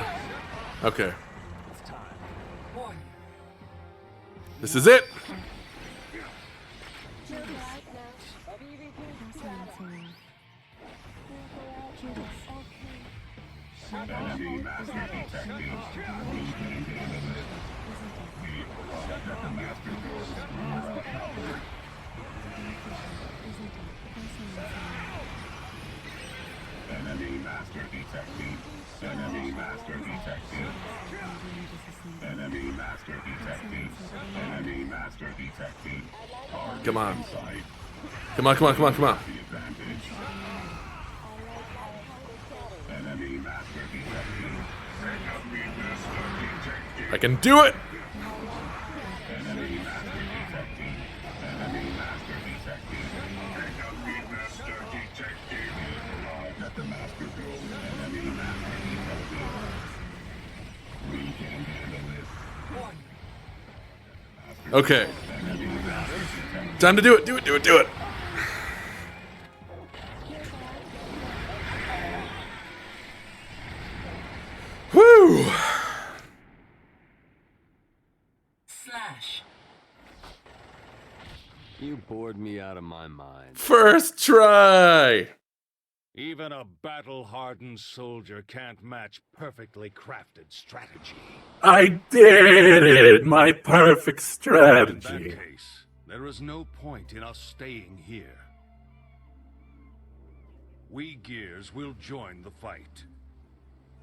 Okay. This is it! Enemy master detected. We can handle it. We arrived at the master goes through our power. Enemy master detected. Enemy master detected. Enemy master detected. Enemy master detected. Come on. Inside. Come on, come on, come on, come on. The advantage. Enemy master detected. Enemy master detected. I can do it! Enemy master detected. Enemy master detected. Enemy master detected. Arrived at the master goal. Enemy master detected. We can handle this. Okay. Enemy master detected. Time to do it, do it, do it, do it! Whew! Slash. You bored me out of my mind. First try! Even a battle-hardened soldier can't match perfectly crafted strategy. I did it! My perfect In strategy. that case, there is no point in us staying here. We Gears will join the fight.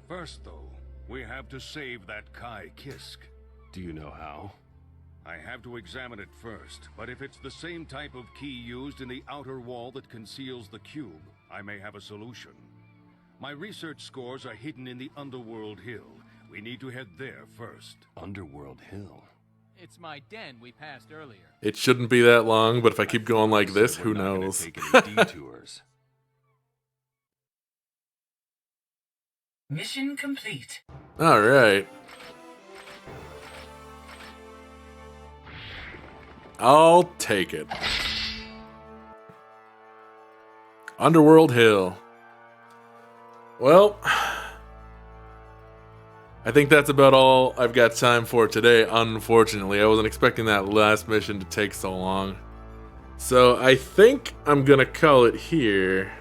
First, though, we have to save that Kai Kisk. Do you know how? I have to examine it first, but if it's the same type of key used in the outer wall that conceals the cube, I may have a solution. My research scores are hidden in the Underworld Hill. We need to head there first. Underworld Hill. It's my den we passed earlier. It shouldn't be that long, but if I keep going like this, who We're not gonna knows? take any detours. Mission complete. Alright. I'll take it. Underworld Hill. Well, I think that's about all I've got time for today, unfortunately. I wasn't expecting that last mission to take so long. So I think I'm gonna call it here.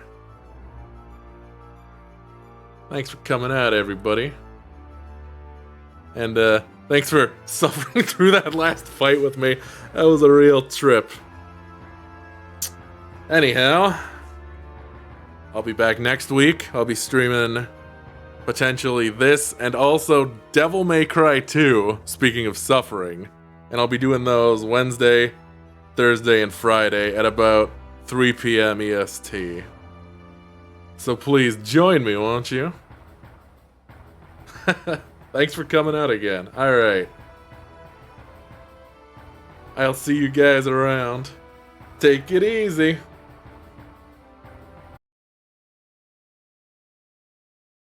Thanks for coming out, everybody. And thanks for suffering through that last fight with me. That was a real trip. Anyhow, I'll be back next week. I'll be streaming potentially this and also Devil May Cry 2, speaking of suffering. And I'll be doing those Wednesday, Thursday, and Friday at about 3 p.m. EST. So please join me, won't you? Thanks for coming out again. Alright. I'll see you guys around. Take it easy.